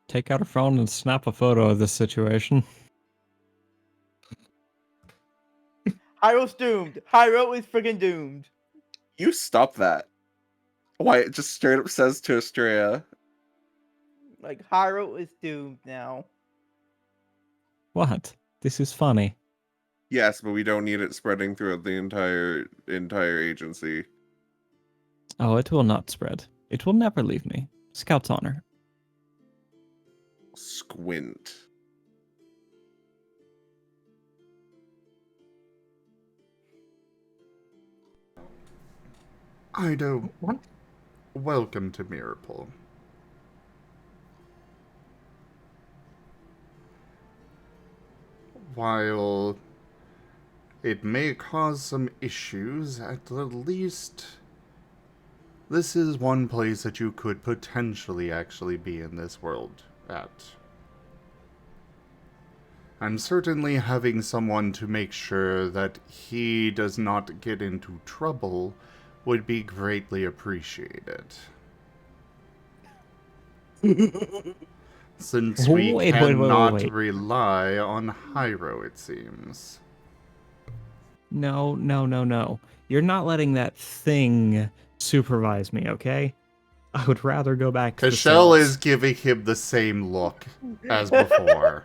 take out her phone and snap a photo of this situation. Hyro's doomed. Hyro is friggin' doomed. You stop that. Wyatt just straight up says to Estrella. Like, Hyro is doomed now. What? This is funny. Yes, but we don't need it spreading throughout the entire agency. Oh, it will not spread. It will never leave me. Scout's honor. Squint. Ido, What? welcome to Mirrorpool. While it may cause some issues, at the least, this is one place that you could potentially actually be in this world at. And certainly having someone to make sure that he does not get into trouble would be greatly appreciated. Since we Wait. cannot rely on Hyro, it seems. No. You're not letting that thing supervise me, okay? I would rather go back to the Cashel cells. is giving him the same look as before.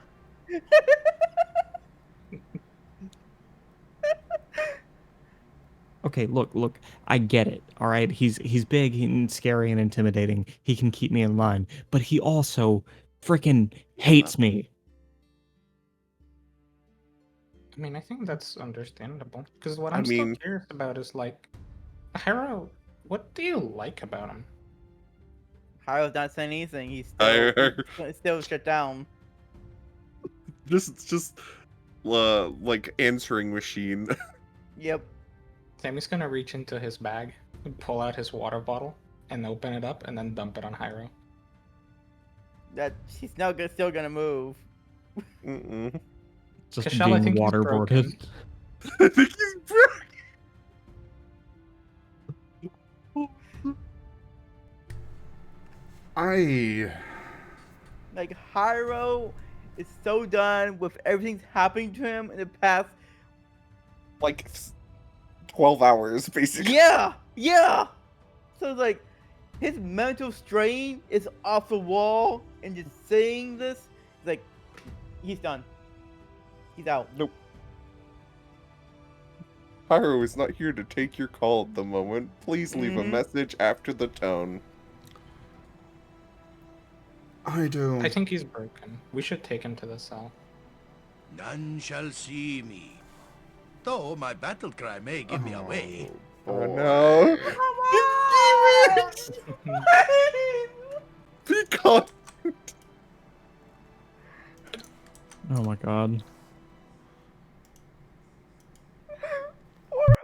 Okay, look, I get it. All right, he's big and scary and intimidating. He can keep me in line, but he also freaking hates me. I mean, I think that's understandable. Because what I I'm still mean- curious about is like, Hyro, what do you like about him? Hyro's not saying anything. He's still shut down. Just like answering machine. Yep. Sammy's gonna reach into his bag, and pull out his water bottle, and open it up, and then dump it on Hyro. That she's still gonna move. Mm-mm. Just Cashel, I being think he's waterboarded. broken. I think he's Like Hyro is so done with everything's happening to him in the past. like 12 hours, basically. Yeah. So it's like his mental strain is off the wall, and just saying this, it's like he's done. He's out. Nope. Pyro is not here to take your call at the moment. Please leave a message after the tone. I do. I think he's broken. We should take him to the cell. None shall see me. Though my battle cry may give me away. Oh no. Be caught. Oh my god. Poor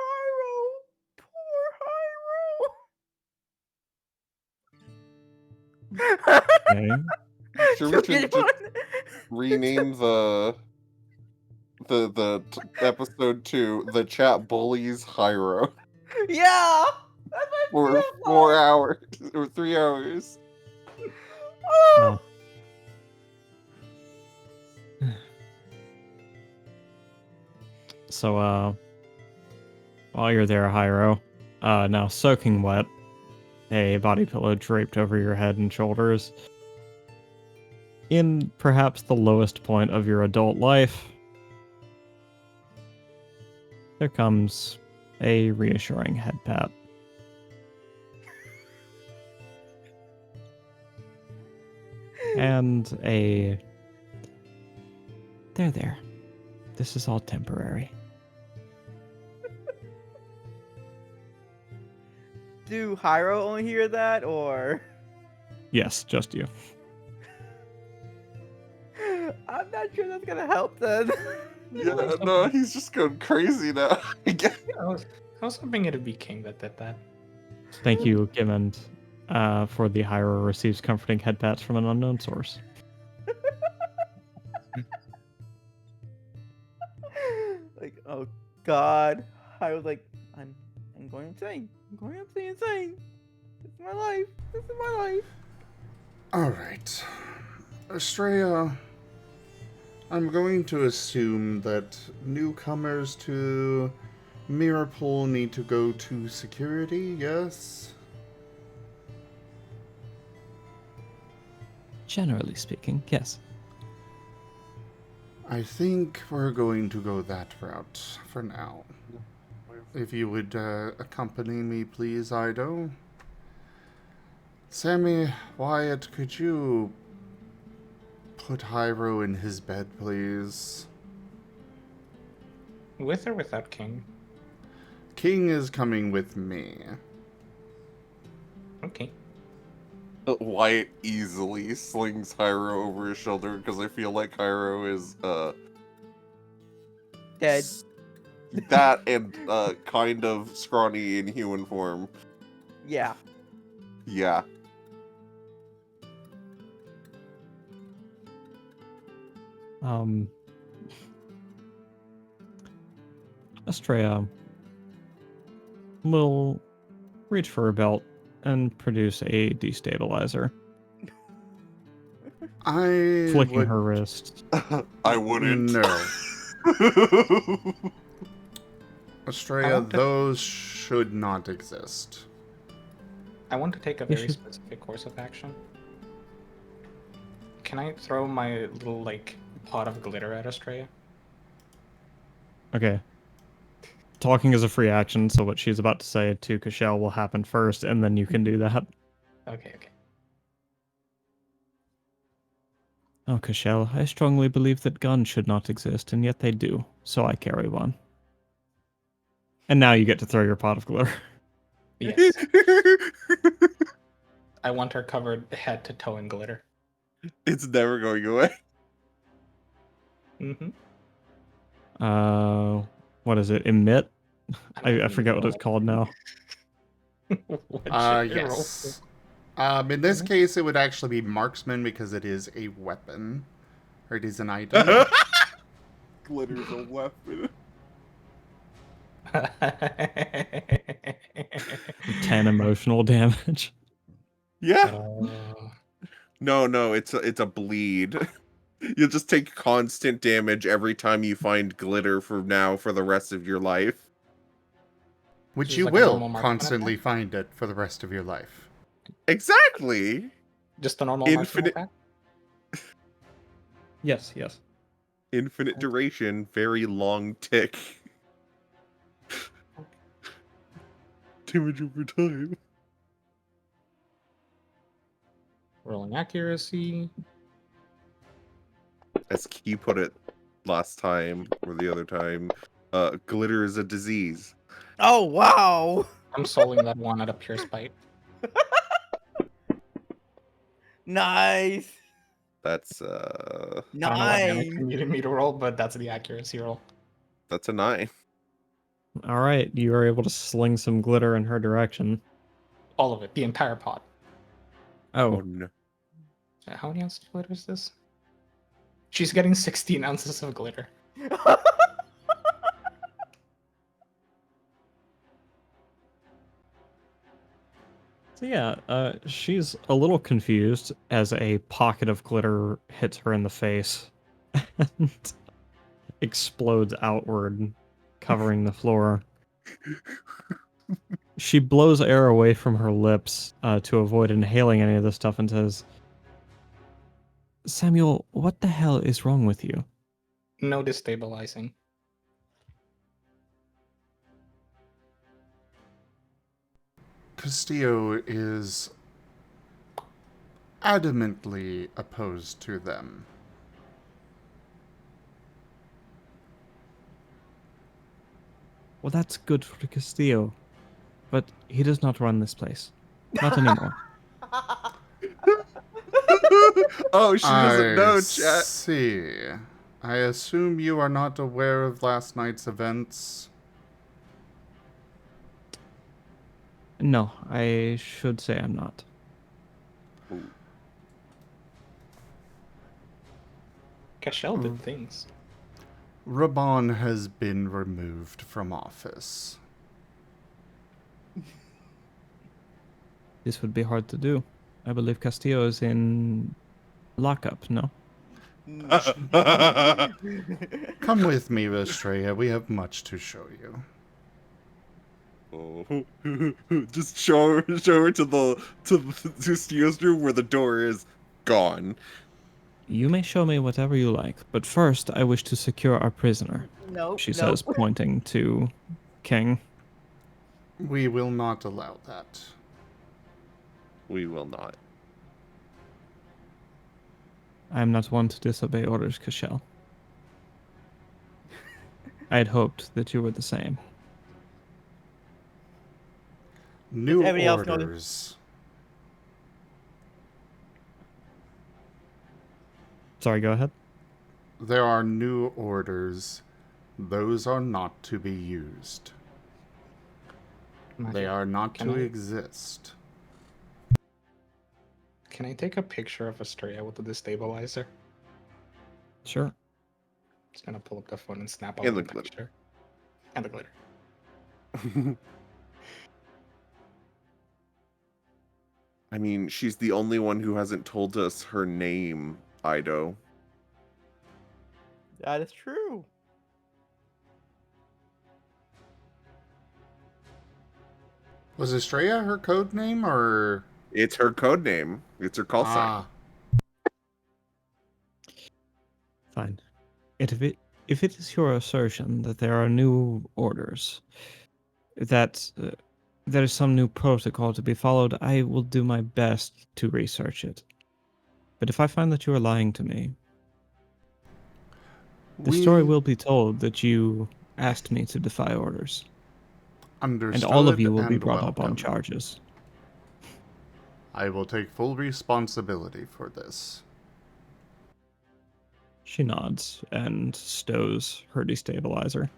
Hyro. Okay. Sure, we should just rename the episode to The Chat Bullies Hyro Yeah. That's for my 4 hours or 3 hours. Oh. So, while you're there, Hyro, now soaking wet, a body pillow draped over your head and shoulders, in perhaps the lowest point of your adult life, there comes a reassuring head pat. And a... There. This is all temporary. Do Hyro only hear that, or? Yes, just you. I'm not sure that's gonna help then. Yeah, no, he's just going crazy now. I was hoping it'd be King that did that. Thank you, Gimmond, for the Hyro receives comforting head pats from an unknown source. Like, oh god. I was like, I'm going insane. I'm going insane. This is my life. This is my life. Alright. Estrella, I'm going to assume that newcomers to Mirrorpool need to go to security, yes? Generally speaking, yes. I think we're going to go that route for now. If you would accompany me, please, Ido. Sammy, Wyatt, could you put Hyro in his bed, please? With or without King? King is coming with me. Okay. Wyatt easily slings Hyro over his shoulder because I feel like Hyro is Dead. that and kind of scrawny in human form. Yeah. Yeah. Estrella will reach for her belt and produce a destabilizer, I flicking would... her wrist. I wouldn't. No. I Estrella, want to- those should not exist. I want to take a They very should- specific course of action. Can I throw my little, like, pot of glitter at Estrella? Okay. Talking is a free action, so what she's about to say to Cashel will happen first, and then you can do that. Okay, okay. Oh, Cashel, I strongly believe that guns should not exist, and yet they do, so I carry one. And now you get to throw your pot of glitter. Yes. I want her covered head to toe in glitter. It's never going away. Mm-hmm. What is it? Emit? I don't forget what know. it's called now. What should we roll Yes. In this case, it would actually be marksman because it is a weapon. Or it is an item. Glitter's a weapon. for? 10 emotional damage. Yeah. No, it's a bleed. You'll just take constant damage every time you find glitter for the rest of your life. Which Just you like a will normal marksman constantly attack? find it for the rest of your life. Exactly. Just a normal marksman Infinite attack? Yes, yes. infinite duration, very long tick. Damage over time. Rolling accuracy. As Key put it last time or the other time, glitter is a disease. Oh wow. I'm soling that one at a pure spite. Nice. That's I don't know what damage you Nine. needed me to roll, but that's the accuracy roll. a 9. All right, you are able to sling some glitter in her direction. All of it, the entire pot. Oh Oh, no. How many ounces of glitter is this? She's getting 16 ounces of glitter. so yeah, she's a little confused as a pocket of glitter hits her in the face and explodes outward, covering the floor. She blows air away from her lips to avoid inhaling any of this stuff and says, Samuel, what the hell is wrong with you? No destabilizing. Castillo is adamantly opposed to them. Well, that's good for Castillo, but he does not run this place. Not anymore. Oh, she doesn't know, I chat. see. I assume you are not aware of last night's events. No, I should say I'm not. Cashel did things. Rebane has been removed from office. This would be hard to do. I believe Castillo is in lockup, no? Come with me, Estrella. We have much to show you. Oh. Just show her to Steel's room where the door is gone. You may show me whatever you like, but first I wish to secure our prisoner, No. she says, pointing to King. We will not allow that. We will not. I am not one to disobey orders, Cashel. I had hoped that you were the same. New everybody else know- orders Sorry, go ahead. There are new orders. Those are not to be used. They are not to exist. Can I take a picture of Astraea with the destabilizer? Sure. Just gonna pull up the phone and snap a And the little glitter. picture. And the glitter. I mean, she's the only one who hasn't told us her name, Ido. That is true. Was Estrella her code name, or? It's her code name. It's her call sign. Fine. If it is your assertion that there are new orders, that there is some new protocol to be followed, I will do my best to research it. But if I find that you are lying to me, the story will be told that you asked me to defy orders. Understood, and all of you will be and brought up on welcome. charges. I will take full responsibility for this. She nods and stows her destabilizer.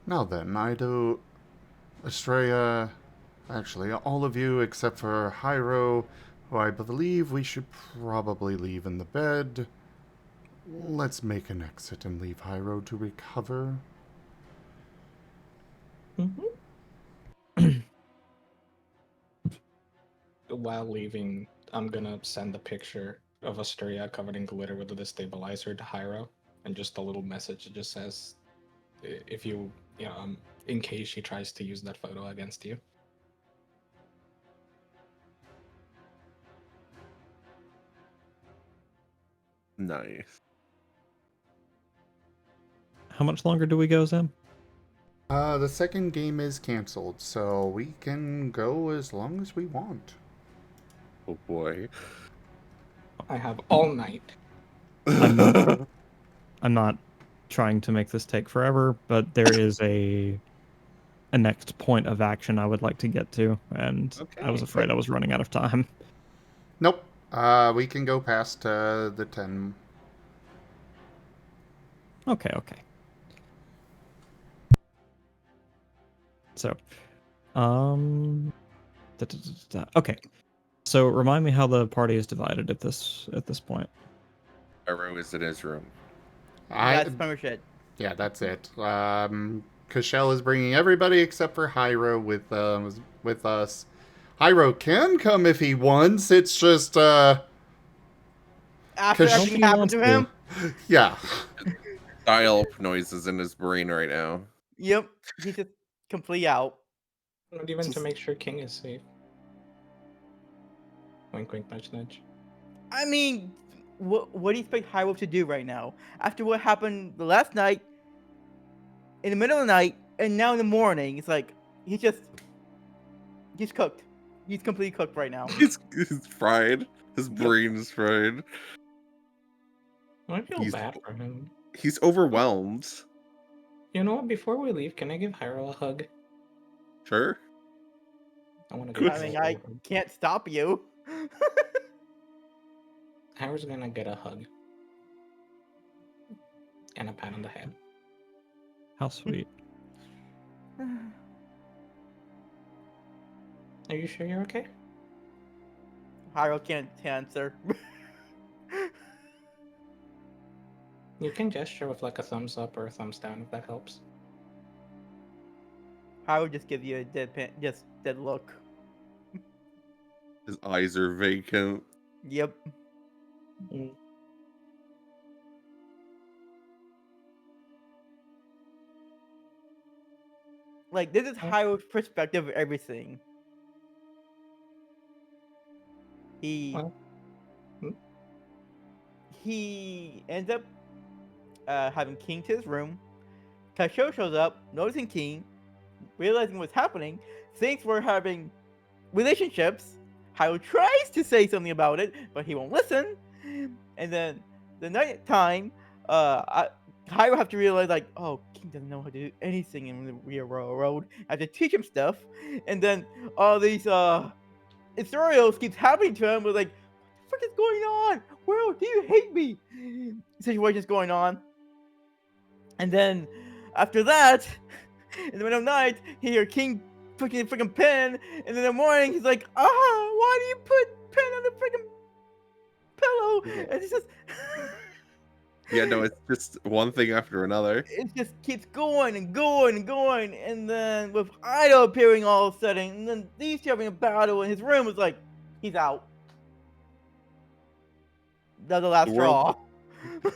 Now then, Ido, Estrella, actually all of you except for Hyro, who I believe we should probably leave in the bed. Let's make an exit and leave Hyro to recover. While leaving, I'm gonna send a picture of Astraea covered in glitter with the destabilizer to Hyro, and just a little message that just says, if you know, in case she tries to use that photo against you. Nice. How much longer do we go, Zim? The second game is canceled, so we can go as long as we want. Oh boy. I have all night. I'm not trying to make this take forever, but there is a next point of action I would like to get to, and I was afraid I was running out of time. Nope. We can go past the 10. Okay. So, okay. So remind me how the party is divided at this point. Hyro is in his room. That's pretty much it. Yeah, that's it. Cashel is bringing everybody except for Hyro with us. Hyro can come if he wants. It's just after everything happened to him. Yeah. Dial noises in his brain right now. Yep, he's just completely out. Not even to make sure King is safe. Wink, wink, nudge, nudge. I mean, what do you expect Hyro to do right now? After what happened the last night, in the middle of the night, and now in the morning, it's like, he's cooked. He's completely cooked right now. He's fried. His brain is fried. I feel bad for him. He's overwhelmed. You know what? Before we leave, can I give Hyro a hug? Sure. I want to. I mean, I can't stop you. Hyro's gonna get a hug and a pat on the head. How sweet. Are you sure you're okay? Hyro can't answer. You can gesture with like a thumbs up or a thumbs down if that helps. Hyro just give you a dead look. His eyes are vacant. Yep. Like, this is Hyro's perspective of everything. He ends up having King to his room. Cashel shows up, noticing King, realizing what's happening, thinks we're having relationships. Hyro tries to say something about it, but he won't listen. And then the night time, Hyro have to realize, like, oh, King doesn't know how to do anything in the real world. I have to teach him stuff. And then all these scenarios keeps happening to him. We're like, what the frick is going on? world do you hate me? Situation's going on. And then after that, in the middle of the night, he hear King picking a freaking pen, and then in the morning he's like, why do you put pen on the freaking pillow? And he says, Yeah, no, it's just one thing after another. it just keeps going and going and going, and then with Ido appearing all of a sudden, and then these two having a battle, and his room was like, he's out. That's the last The world- straw.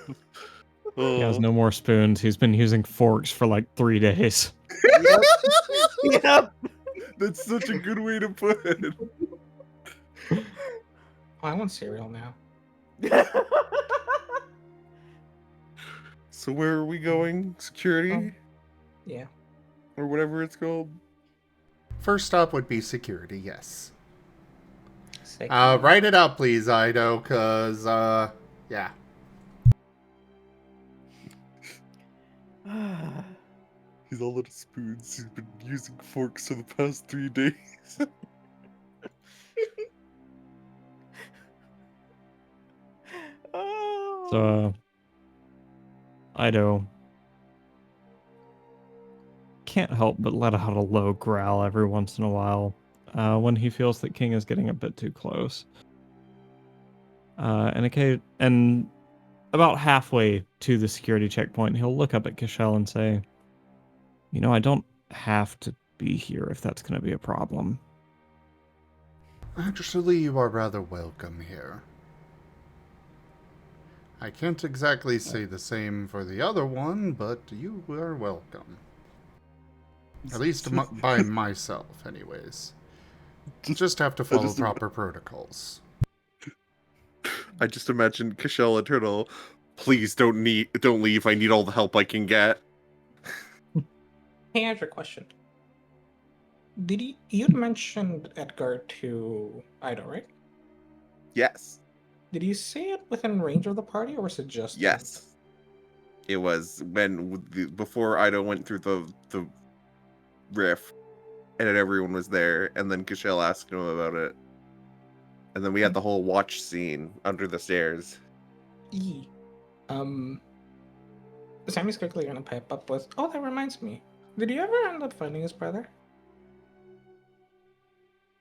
He has Oh. no more spoons. He's been using forks for like 3 days. Yep. That's such a good way to put it. Oh, I want cereal now. So where are we going? Security? Yeah. Or whatever it's called? First stop would be security, yes. Second. Write it out, please, Ido, because, yeah. He's all out of spoons. He's been using forks for the past 3 days. Oh. So, Ido can't help but let out a low growl every once in a while when he feels that King is getting a bit too close. And about halfway to the security checkpoint, he'll look up at Cashel and say, "You know, I don't have to be here if that's going to be a problem." Actually, you are rather welcome here. I can't exactly say the same for the other one, but you are welcome. At least by myself, anyways. Just have to follow proper protocols. I just imagine Cashel and Turtle. Please don't leave. I need all the help I can get. Hey, I have a question. You mentioned Edgar to Ido, right? Yes. Did you say it within range of the party, or was it just Yes. It was before Ido went through the rift, and everyone was there, and then Cashel asked him about it. And then we had the whole watch scene under the stairs. E? Sammy's quickly gonna pipe up with, "Oh, that reminds me. Did you ever end up finding his brother?"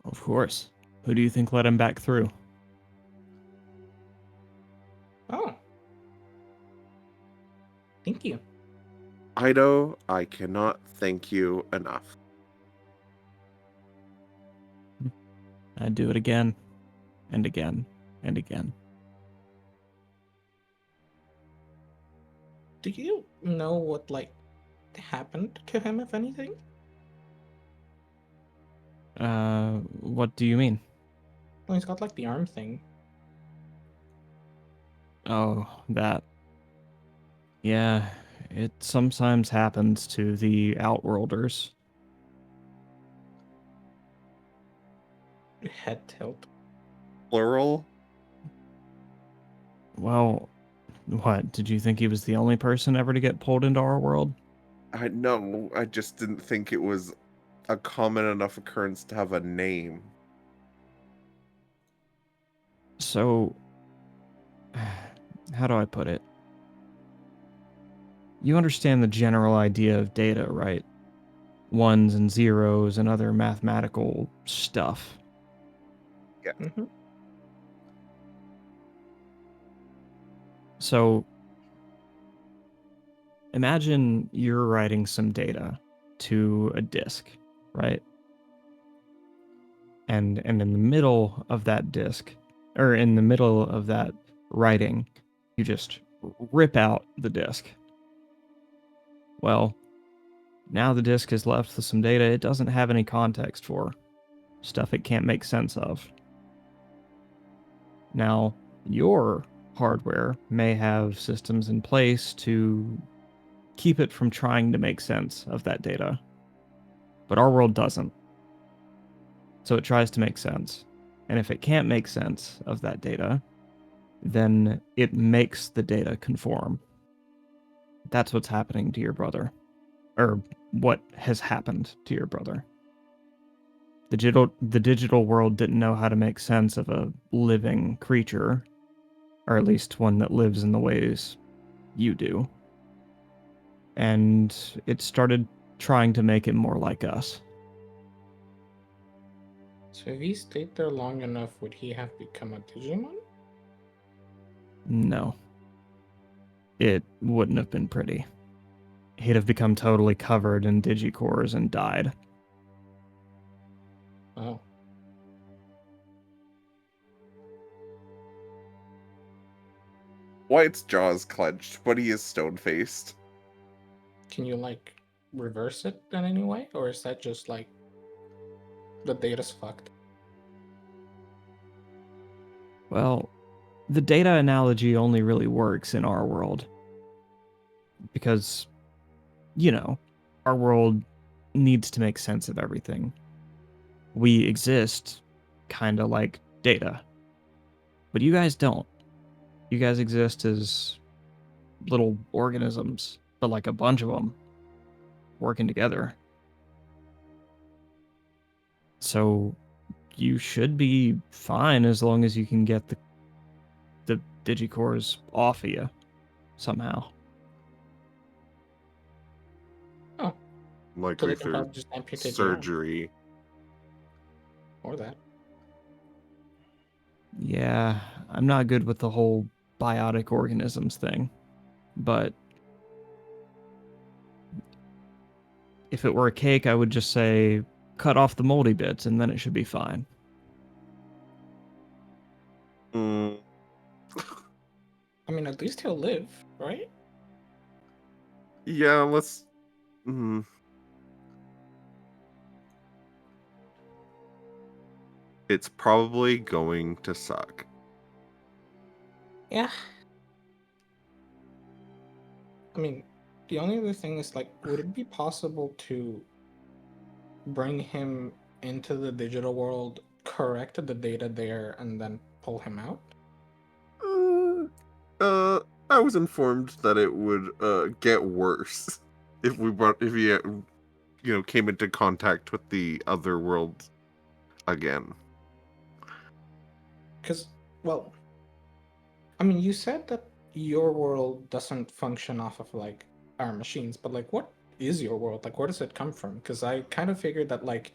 Of course. Who do you think let him back through? Oh. Thank you. Ido, I cannot thank you enough. I'd do it again, and again, and again. Do you know what, happened to him, if anything? What do you mean? Well, he's got, the arm thing. Oh, that. Yeah, it sometimes happens to the Outworlders. Head tilt. Plural? Well, what? Did you think he was the only person ever to get pulled into our world? No, I just didn't think it was a common enough occurrence to have a name. So, how do I put it? You understand the general idea of data, right? Ones and zeros and other mathematical stuff. Yeah. Mm-hmm. So, imagine you're writing some data to a disk, right? And in the middle of that disk, or in the middle of that writing, you just rip out the disk. Well, now the disk is left with some data it doesn't have any context for, stuff it can't make sense of. Now, your hardware may have systems in place to keep it from trying to make sense of that data, but our world doesn't. So it tries to make sense. And if it can't make sense of that data, then it makes the data conform. That's what's happening to your brother. Or what has happened to your brother. The digital world didn't know how to make sense of a living creature, or at least one that lives in the ways you do. And it started trying to make it more like us. So if he stayed there long enough, would he have become a Digimon? No. It wouldn't have been pretty. He'd have become totally covered in digicores and died. Oh. Wyatt's jaws clenched, but he is stone-faced. Can you, like, reverse it in any way? Or is that just, like, the data's fucked? Well, the data analogy only really works in our world. Because, our world needs to make sense of everything. We exist kind of like data. But you guys don't. You guys exist as little organisms, but like a bunch of them working together. So you should be fine as long as you can get the digicores off of you somehow. Oh. Likely they can through probably just amputate you surgery. or that. Yeah, I'm not good with the whole biotic organisms thing, but if it were a cake, I would just say cut off the moldy bits and then it should be fine. Mm. I mean, at least he'll live, right? Yeah, let's... It's probably going to suck. Yeah. I mean, the only other thing is, like, would it be possible to bring him into the digital world, correct the data there, and then pull him out? I was informed that it would get worse if he came into contact with the other world again. Because, well, I mean, you said that your world doesn't function off of, like, our machines, but, like, what is your world? Like, where does it come from? Because I kind of figured that, like,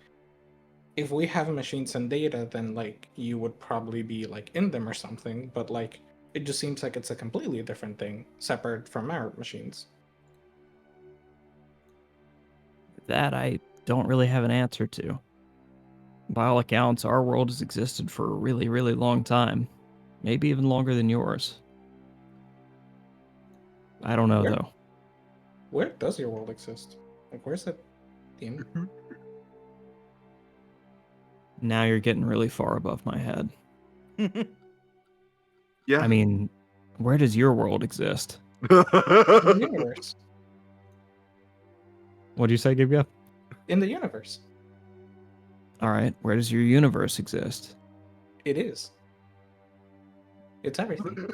if we have machines and data, then, like, you would probably be, like, in them or something, but, like, it just seems like it's a completely different thing, separate from our machines. That I don't really have an answer to. By all accounts, our world has existed for a really, really long time. Maybe even longer than yours. I don't know, though. Where does your world exist? Like, where's it in? Now you're getting really far above my head. Yeah. I mean, where does your world exist? In the universe. What'd you say, Gibga? In the universe. All right, where does your universe exist? It is. It's everything.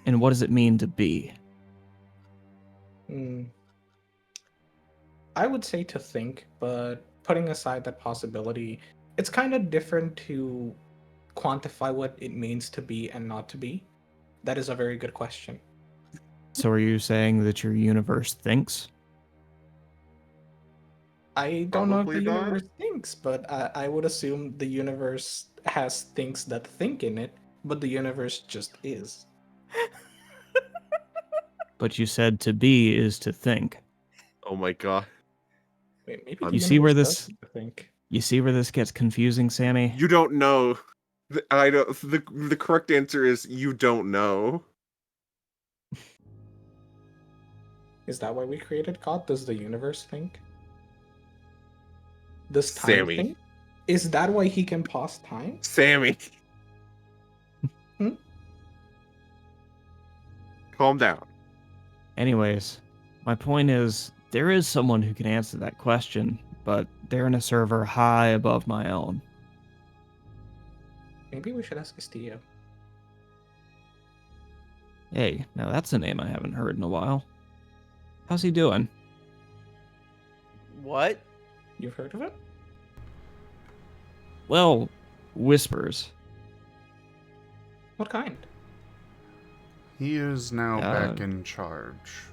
And what does it mean to be? I would say to think, but putting aside that possibility, it's kind of different to quantify what it means to be and not to be. That is a very good question. So are you saying that your universe thinks? I don't know if Probably the not. universe thinks, but I would assume the universe has things that think in it, but the universe just is. But you said to be is to think. Oh my god. Wait, maybe the You see where universe this? does think. You see where this gets confusing, Sammy? You don't know. The correct answer is you don't know. Is that why we created God? Does the universe think? Does time Sammy. think? Is that why he can pause time? Sammy. Calm down. Anyways, my point is, there is someone who can answer that question, but they're in a server high above my own. Maybe we should ask Castillo. Hey, now that's a name I haven't heard in a while. How's he doing? What? You've heard of it? Well, whispers. What kind? He is now back in charge.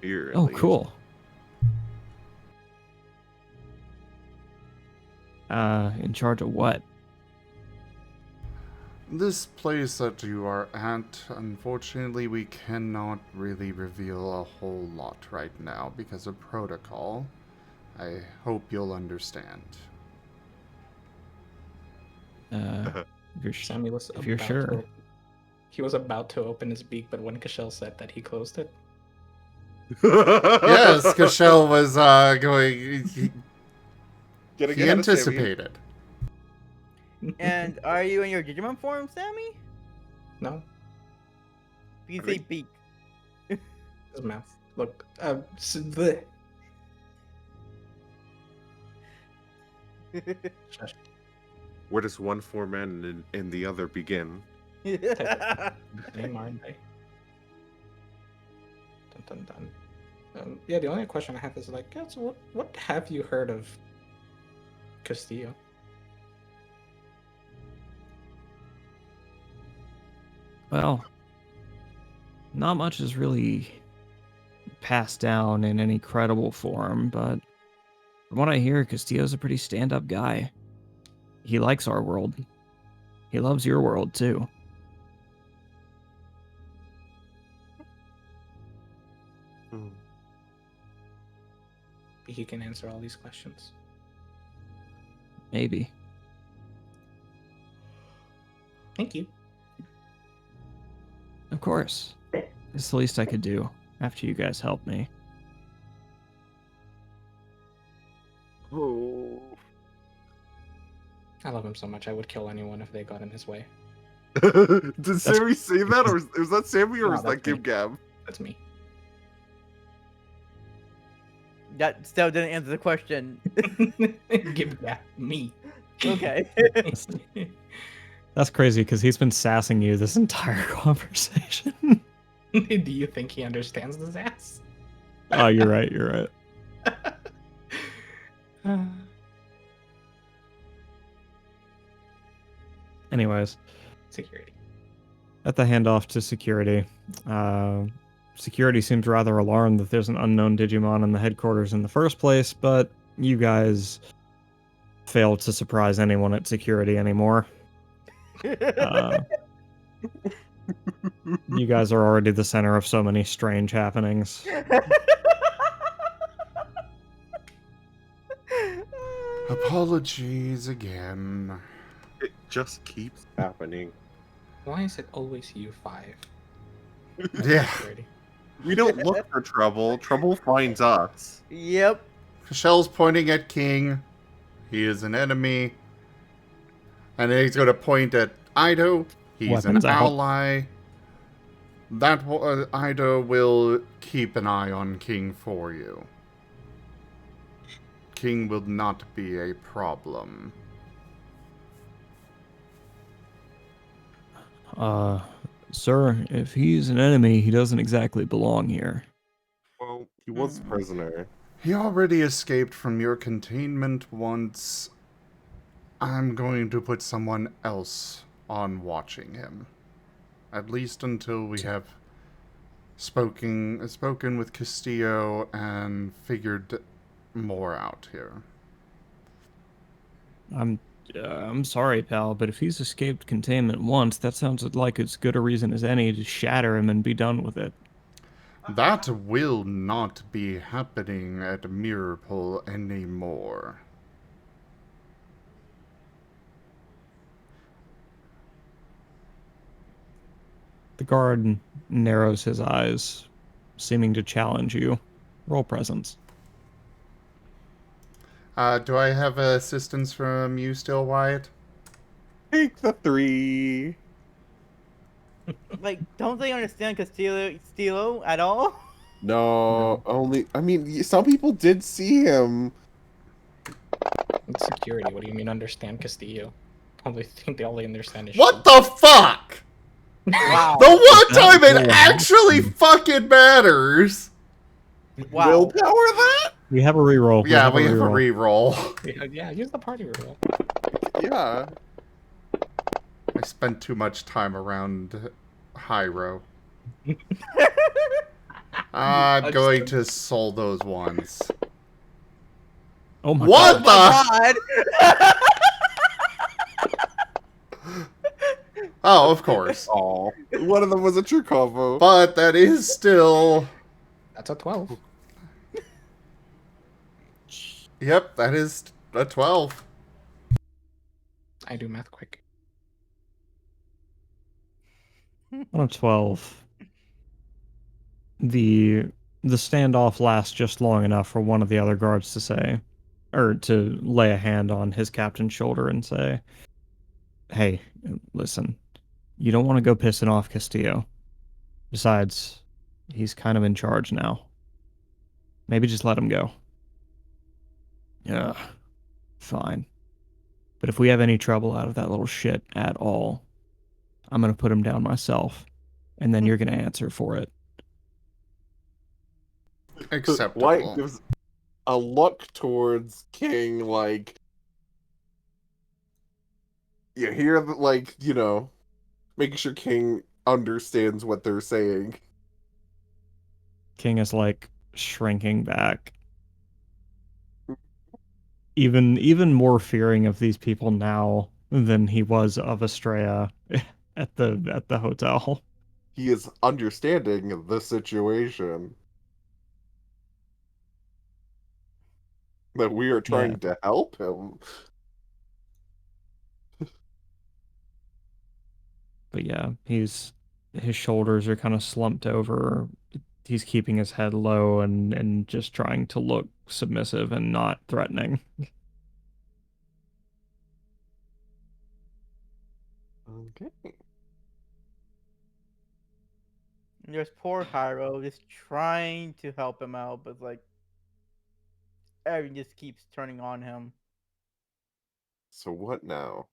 Here, Oh, at least. cool. In charge of what? This place that you are at, unfortunately, we cannot really reveal a whole lot right now because of protocol. I hope you'll understand. If you're, Sammy was if you're about sure. to, he was about to open his beak, but when Cashel said that, he closed it. Yes, Cashel was going. Getting He ahead of Sammy. anticipated. And are you in your Digimon form, Sammy? No, You can say beak. his mouth. Look, Shush. Where does one form end and the other begin? Name, aren't they? Dun, dun, dun. Yeah, the only question I have is like, yeah, so what have you heard of Castillo? Well, not much is really passed down in any credible form, but from what I hear, Castillo's a pretty stand-up guy. He likes our world. He loves your world, too. He can answer all these questions. Maybe. Thank you. Of course. It's the least I could do after you guys helped me. Oh. I love him so much. I would kill anyone if they got in his way. Did Sammy say that, or was that Sammy, or No, was that that's me. Gib Gab? That's me. That still didn't answer the question. Give that me. Okay. That's crazy, because he's been sassing you this entire conversation. Do you think he understands this ass? Oh, you're right, you're right. Anyways, Security. at the handoff to security, security seems rather alarmed that there's an unknown Digimon in the headquarters in the first place, but you guys failed to surprise anyone at security anymore. You guys are already the center of so many strange happenings. Apologies again. It just keeps happening. Why is it always you five? Yeah. Security. We don't look for trouble. Trouble finds us. Yep. Cashel's pointing at King. He is an enemy. And then he's going to point at Ido. He's Weapons an out. ally. That Ido will keep an eye on King for you. King will not be a problem. Sir, if he's an enemy, he doesn't exactly belong here. Well, he was a prisoner. He already escaped from your containment once. I'm going to put someone else on watching him. At least until we have spoken with Castillo and figured more out here. I'm sorry, pal, but if he's escaped containment once, that sounds like as good a reason as any to shatter him and be done with it. That will not be happening at Mirrorpool anymore. The guard narrows his eyes, seeming to challenge you. Roll presence. Do I have assistance from you still, Wyatt? Take the 3. Like, don't they understand Castillo at all? No, only. I mean, some people did see him. It's security. What do you mean understand Castillo? Only think they only understand is What the fuck? Wow. The one time it actually fucking matters! Wow. Willpower that? We have a reroll. Yeah, we have a reroll. Yeah, use the party roll. Yeah. I spent too much time around Hyro. I'm going to soul those ones. Oh my What god. the? Oh, of course. Oh, one of them was a true combo. But that is still... That's a 12. Yep, that is a 12. I do math quick. On a 12. The standoff lasts just long enough for one of the other guards to say, or to lay a hand on his captain's shoulder and say, "Hey, listen, you don't want to go pissing off Castillo. Besides, he's kind of in charge now. Maybe just let him go." Yeah, fine. But if we have any trouble out of that little shit at all, I'm gonna put him down myself, and then you're gonna answer for it. Acceptable. Wyatt gives a look towards King, like, you hear, like, you know, making sure King understands what they're saying. King is like shrinking back, even more fearing of these people now than he was of Estrella at the hotel. He is understanding the situation. That we are trying to help him. But yeah, his shoulders are kind of slumped over. He's keeping his head low and just trying to look submissive and not threatening. Okay. There's poor Hyro just trying to help him out, but like everything just keeps turning on him. So what now?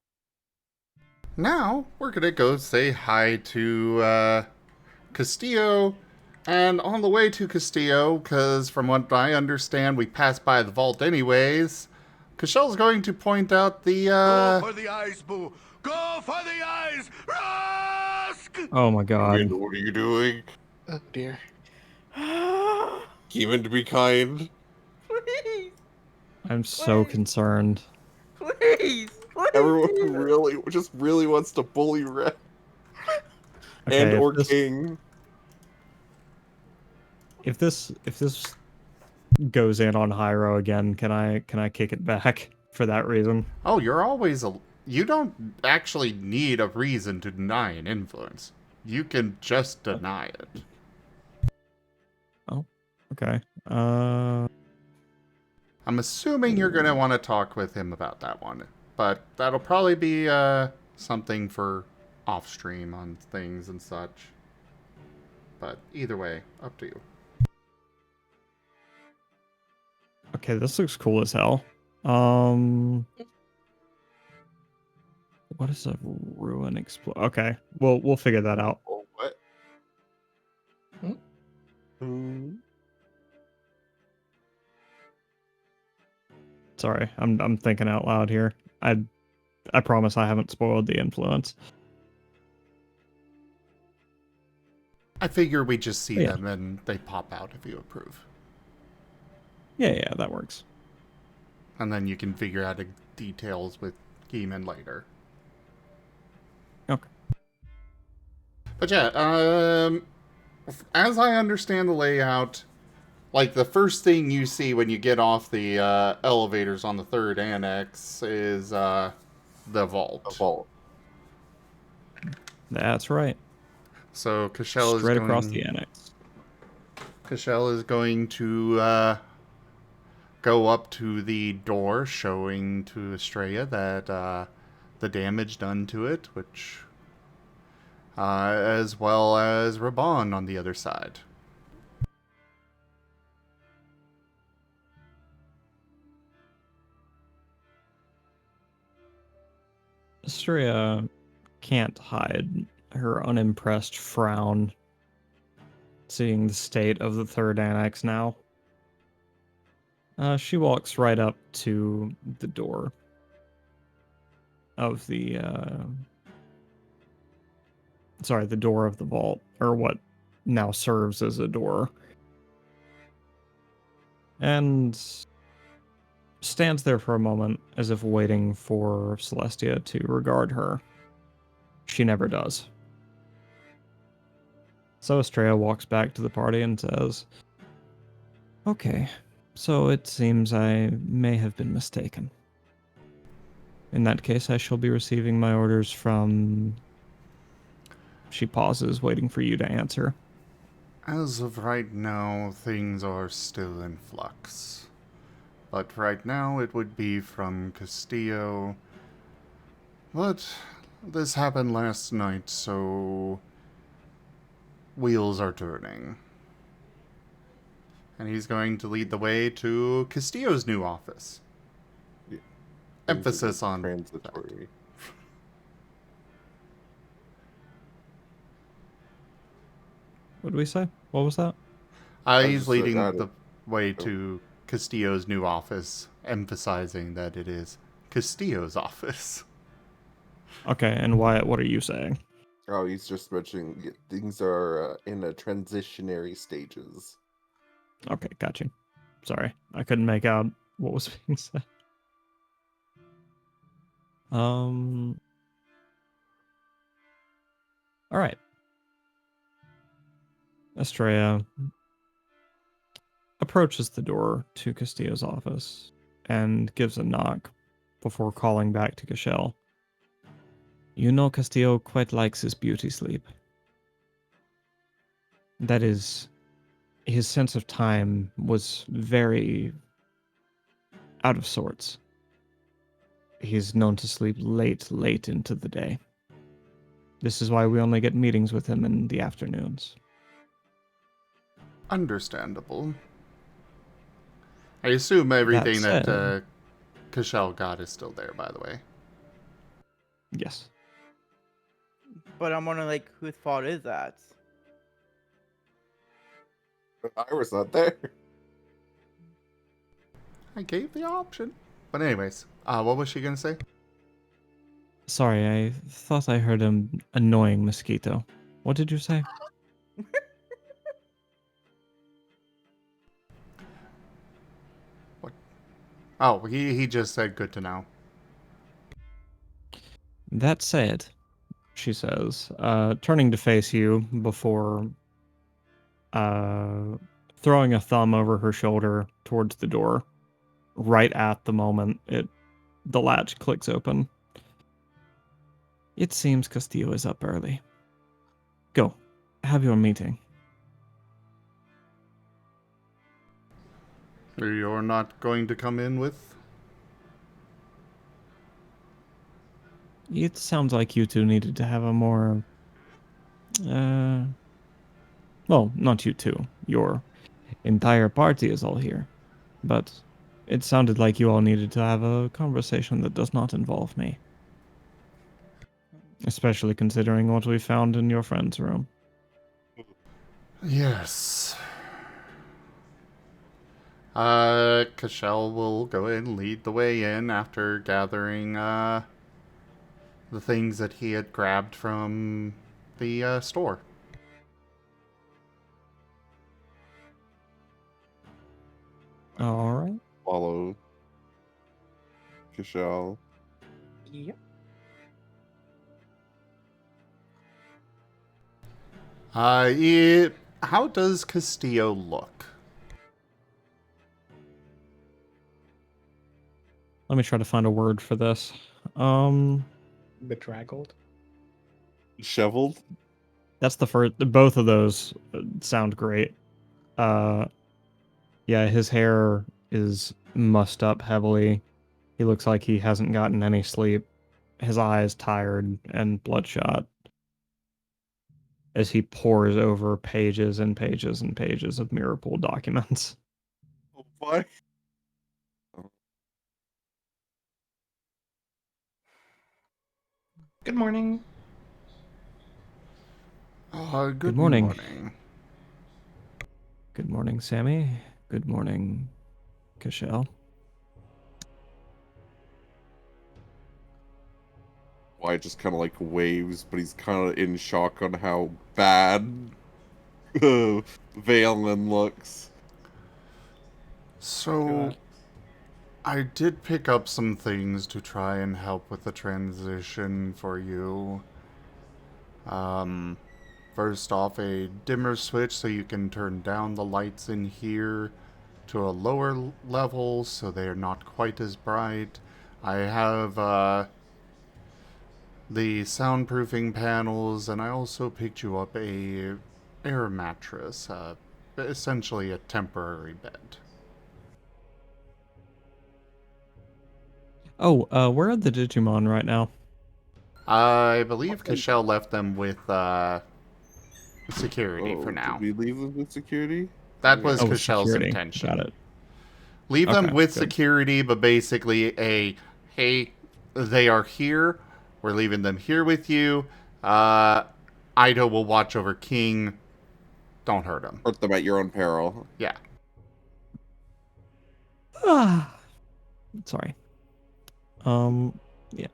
Now, we're gonna go say hi to Castillo. And on the way to Castillo, because from what I understand, we passed by the vault anyways, Cashel's going to point out the, Go for the eyes, Boo! Go for the eyes! Rusk! Oh my god. What are you doing? Oh dear. Keep him to be kind. Please, I'm so Please. concerned. please. Everyone do it. really wants to bully Red. Okay, And if or this- King. If this goes in on Hyro again, can I kick it back for that reason? oh, you're always you don't actually need a reason to deny an influence. You can just deny it. Oh, okay. I'm assuming you're gonna want to talk with him about that one, but that'll probably be something for off stream on things and such. But either way, up to you. Okay, this looks cool as hell. What is a ruin explode? Okay, we'll figure that out. Oh, what? Sorry, I'm thinking out loud here. I promise I haven't spoiled the influence. I figure we just see Yeah. them and they pop out if you approve. Yeah, that works. And then you can figure out the details with Geeman later. Okay. But yeah, as I understand the layout, like the first thing you see when you get off the elevators on the third annex is the vault. The vault. That's right. So Cashel Straight is across going, the annex. Cashel is going to go up to the door, showing to Estrella that the damage done to it, which as well as Rebane on the other side. Astria can't hide her unimpressed frown, seeing the state of the third annex now. She walks right up to the door of the sorry, the door of the vault, or what now serves as a door, and stands there for a moment as if waiting for Celestia to regard her. She never does. So Estrella walks back to the party and says, "Okay, so it seems I may have been mistaken. In that case, I shall be receiving my orders from..." She pauses, waiting for you to answer. As of right now, things are still in flux. But right now, it would be from Castillo. But this happened last night, so wheels are turning. And he's going to lead the way to Castillo's new office. Yeah. Emphasis on transitory. What did we say? What was that? He's just leading said, the way to Castillo's new office, emphasizing that it is Castillo's office. Okay, and Wyatt, what are you saying? Oh, he's just mentioning things are in a transitionary stages. Okay, got you. Sorry, I couldn't make out what was being said. All right. Estrella approaches the door to Castillo's office and gives a knock before calling back to Cashel. You know Castillo quite likes his beauty sleep. That is, his sense of time was very out of sorts. He's known to sleep late into the day. This is why we only get meetings with him in the afternoons. Understandable. I assume everything That that said- Cashel got is still there, by the way. Yes. But I'm wondering, like, whose fault is that? I was not there. I gave the option. But anyways, what was she gonna say? Sorry, I thought I heard an annoying mosquito. What did you say? What? Oh, he just said good to know. That said, she says, turning to face you before throwing a thumb over her shoulder towards the door. Right at the moment the latch clicks open. It seems Castillo is up early. Go, have your meeting. You're not going to come in with? It sounds like you two needed to have a more... well, not you two. Your entire party is all here. But it sounded like you all needed to have a conversation that does not involve me. Especially considering what we found in your friend's room. Yes. Cashel will go ahead and lead the way in after gathering, the things that he had grabbed from the, store. All right. Follow Cashel. Yep. How does Castillo look? Let me try to find a word for this. Bedraggled. Shoveled? That's the first. Both of those sound great. Yeah, his hair is mussed up heavily. He looks like he hasn't gotten any sleep. His eyes tired and bloodshot as he pores over pages and pages and pages of Mirrorpool documents. What? Good morning. Good morning. morning. Good morning, Sammy. Good morning, Cashel. Wyatt just kind of like waves, but he's kind of in shock on how bad Valen looks. So, I did pick up some things to try and help with the transition for you. First off, a dimmer switch so you can turn down the lights in here to a lower level so they are not quite as bright. I have the soundproofing panels, and I also picked you up a air mattress, essentially a temporary bed. Oh, where are the Digimon right now? I believe Cashel left them with security for now. Did we leave them with security? That was with Cashel's security. intention. Got it. Leave them Okay, with good. security, but basically hey, they are here. We're leaving them here with you. Ido will watch over King. Don't hurt him. Hurt them at your own peril. Yeah. Sorry. Yeah.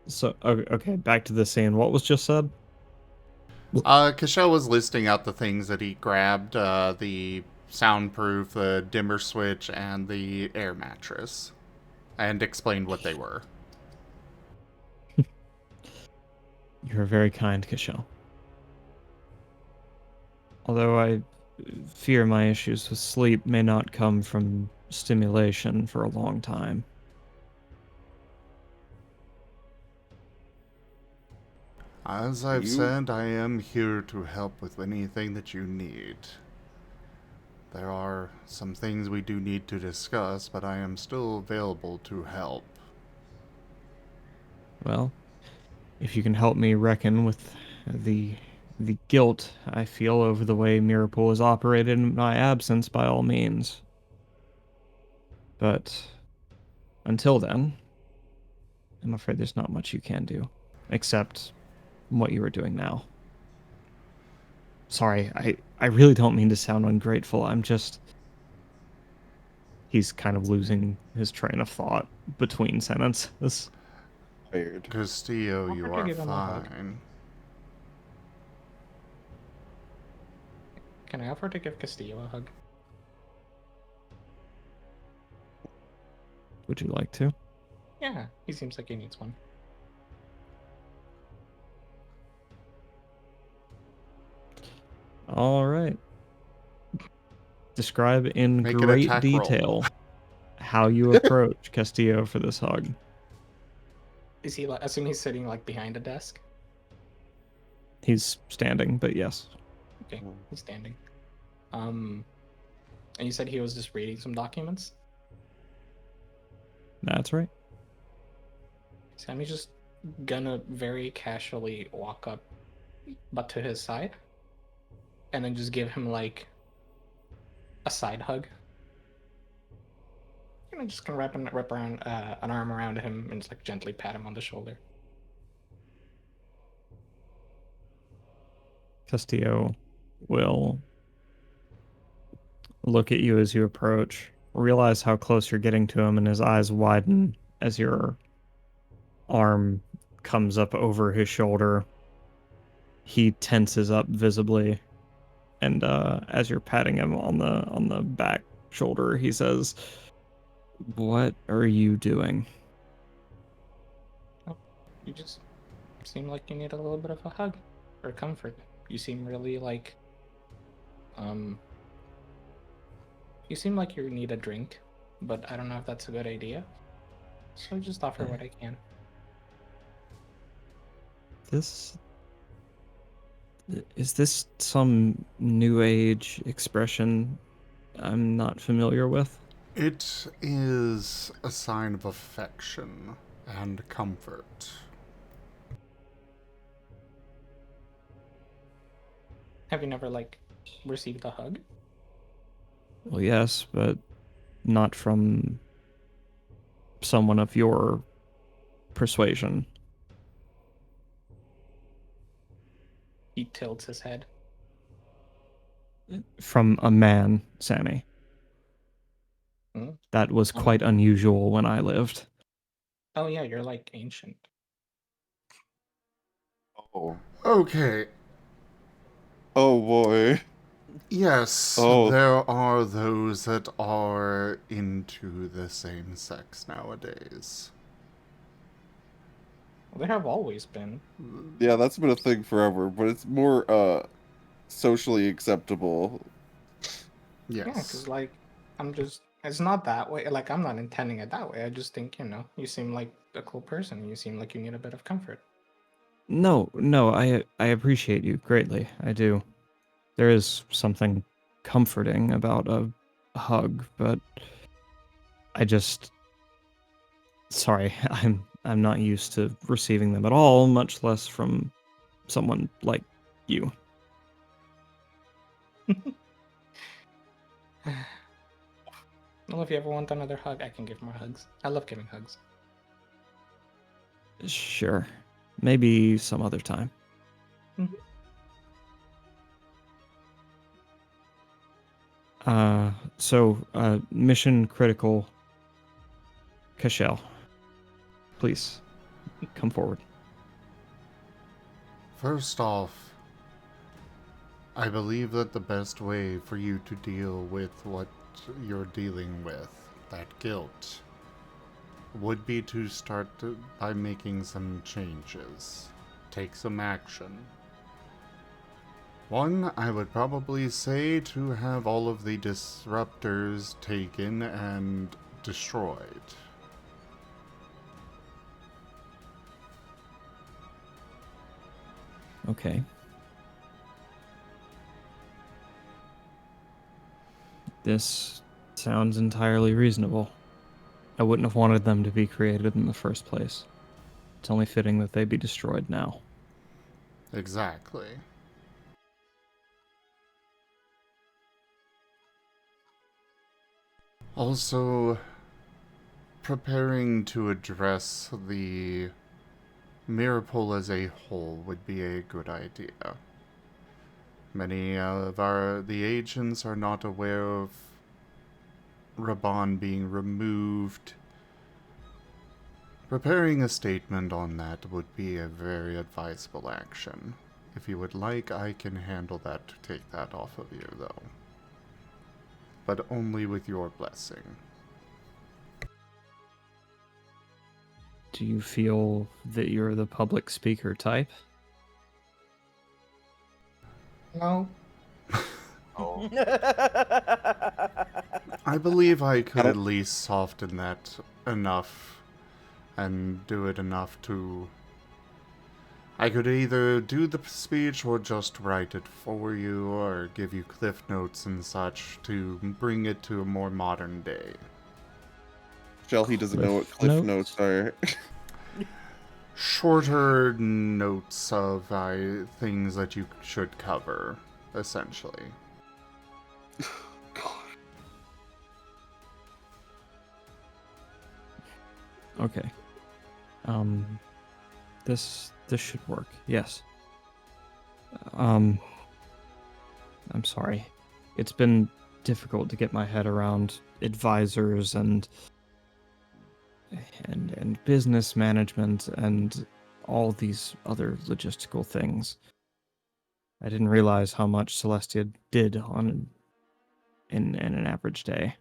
So, okay, back to the scene. What was just said? Cashel was listing out the things that he grabbed, the soundproof, the dimmer switch, and the air mattress, and explained what they were. You're very kind, Cashel. Although I fear my issues with sleep may not come from stimulation for a long time. As I've said, I am here to help with anything that you need. There are some things we do need to discuss, but I am still available to help. Well, if you can help me reckon with the guilt I feel over the way Mirrorpool has operated in my absence, by all means. But until then, I'm afraid there's not much you can do, except what you are doing now. Sorry, I really don't mean to sound ungrateful. I'm just... He's kind of losing his train of thought between sentences. Tired. Castillo, you are fine. Can I offer to give Castillo a hug? Would you like to? Yeah, he seems like he needs one. All right. Describe in Make an great attack detail how you approach Castillo for this hug. Is he? I assume he's sitting like behind a desk. He's standing, but yes. Okay, he's standing. And you said he was just reading some documents? That's right. So I'm just gonna very casually walk up, but to his side, and then just give him like a side hug. And I'm just gonna wrap around an arm around him and just like gently pat him on the shoulder. Castillo will look at you as you approach, realize how close you're getting to him, and his eyes widen as your arm comes up over his shoulder. He tenses up visibly, and as you're patting him on the back shoulder, he says, "What are you doing?" Oh, you just seem like you need a little bit of a hug or comfort. You seem really like, you seem like you need a drink, but I don't know if that's a good idea. So just offer what I can. Is this some new age expression I'm not familiar with? It is a sign of affection and comfort. Have you never like received a hug? Well, yes, but not from someone of your persuasion. He tilts his head. From a man, Sammy. Hmm? That was quite unusual when I lived. Oh yeah, you're like ancient. Oh. Okay, Oh boy. yes, Oh. there are those that are into the same sex nowadays. Well, there have always been. Yeah, that's been a thing forever, but it's more socially acceptable. Yeah, Yes. because like it's not that way. Like I'm not intending it that way. I just think you seem like a cool person. You seem like you need a bit of comfort. No, I appreciate you greatly. I do. There is something comforting about a hug, but I just sorry, I'm not used to receiving them at all, much less from someone like you. Well, if you ever want another hug, I can give more hugs. I love giving hugs. Sure. Maybe some other time. Mhm. Mission critical Cashel. Please come forward. First off, I believe that the best way for you to deal with what you're dealing with, that guilt, would be to start by making some changes. Take some action. One, I would probably say to have all of the disruptors taken and destroyed. Okay. This sounds entirely reasonable. I wouldn't have wanted them to be created in the first place. It's only fitting that they be destroyed now. Exactly. Also, preparing to address the Mirrorpool as a whole would be a good idea. Many of the agents are not aware of Rebane being removed. Preparing a statement on that would be a very advisable action. If you would like, I can handle that to take that off of you, though. But only with your blessing. Do you feel that you're the public speaker type? No. Oh. I believe I could I at don't- least soften that enough and do it enough to... I could either do the speech or just write it for you or give you cliff notes and such to bring it to a more modern day. Shell, he doesn't know what Cliff cliff notes? notes are. Shorter notes of things that you should cover, essentially. Okay. This should work. Yes. I'm sorry. It's been difficult to get my head around advisors and business management and all these other logistical things. I didn't realize how much Celestia did in an average day.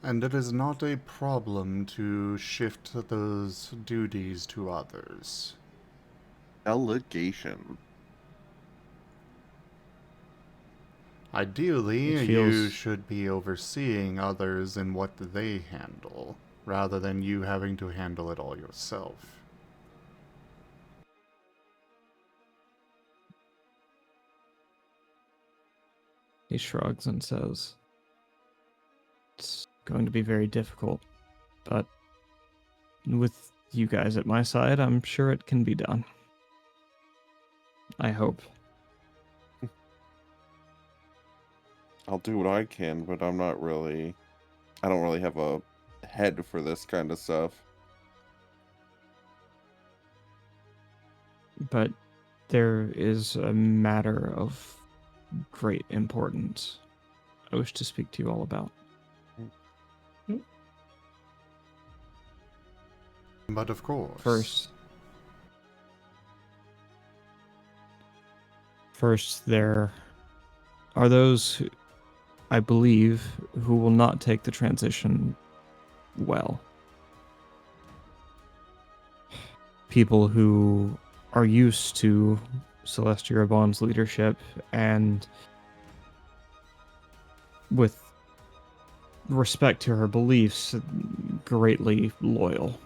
And it is not a problem to shift those duties to others. Delegation. Ideally, It you feels- should be overseeing others in what they handle, rather than you having to handle it all yourself. He shrugs and says, "It's going to be very difficult, but with you guys at my side, I'm sure it can be done. I hope." I'll do what I can, but I don't really have a head for this kind of stuff. But there is a matter of great importance I wish to speak to you all about. But of course. First, First, there are those, I believe, who will not take the transition well. People who are used to Celestia Raban's leadership and, with respect to her beliefs, greatly loyal.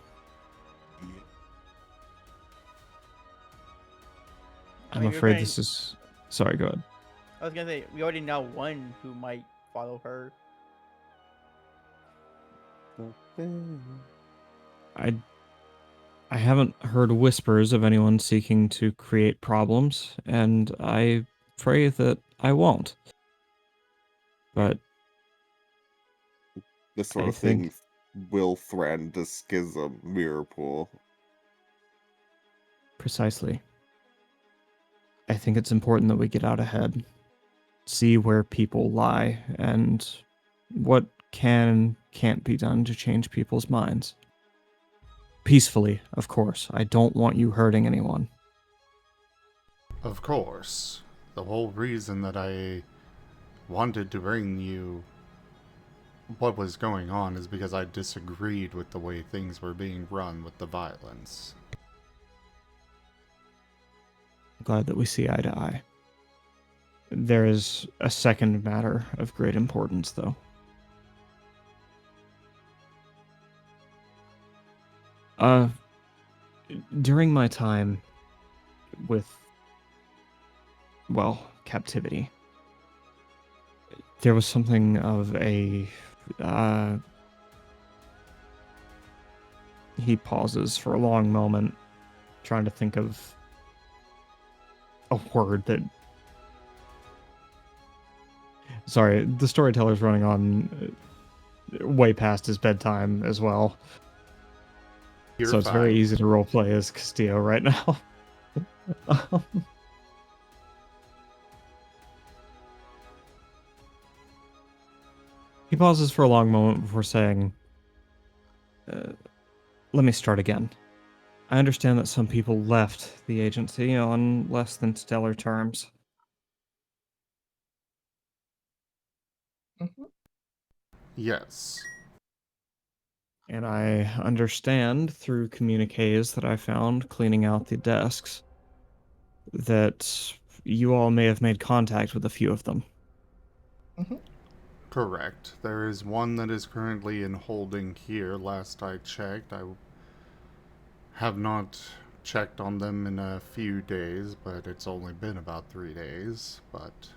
I'm afraid this is... Sorry, go ahead. I was gonna say, we already know one who might follow her. I haven't heard whispers of anyone seeking to create problems, and I pray that I won't. But This sort I of think- thing will threaten the schism, Mirrorpool. Precisely. I think it's important that we get out ahead, see where people lie, and what can and can't be done to change people's minds. Peacefully, of course. I don't want you hurting anyone. Of course. The whole reason that I wanted to bring you what was going on is because I disagreed with the way things were being run with the violence. Glad that we see eye to eye. There is a second matter of great importance, though. During my time with, well, captivity, there was something of a, he pauses for a long moment, trying to think of a word that... Sorry, the storyteller's running on way past his bedtime as well. You're So it's fine. very easy to roleplay as Castillo right now. He pauses for a long moment before saying, let me start again. I understand that some people left the agency on less than stellar terms. Yes. And I understand through communiques that I found cleaning out the desks that you all may have made contact with a few of them. Correct. There is one that is currently in holding here. Last I checked, I have not checked on them in a few days, but it's only been about 3 days. But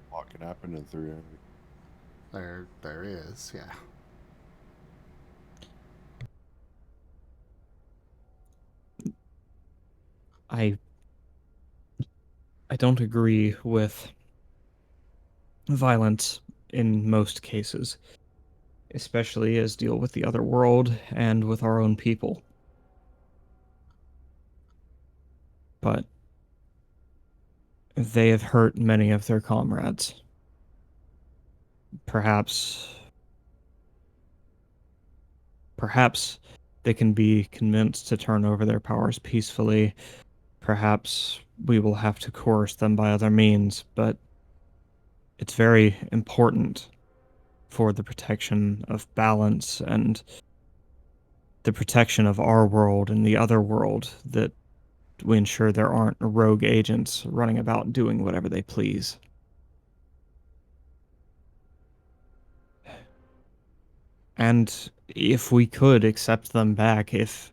What could happen in 3 days? there is, yeah. I don't agree with violence in most cases, especially as deal with the other world and with our own people. But they have hurt many of their comrades. Perhaps they can be convinced to turn over their powers peacefully. Perhaps we will have to coerce them by other means, but it's very important for the protection of balance and the protection of our world and the other world that we ensure there aren't rogue agents running about doing whatever they please. And if we could accept them back, if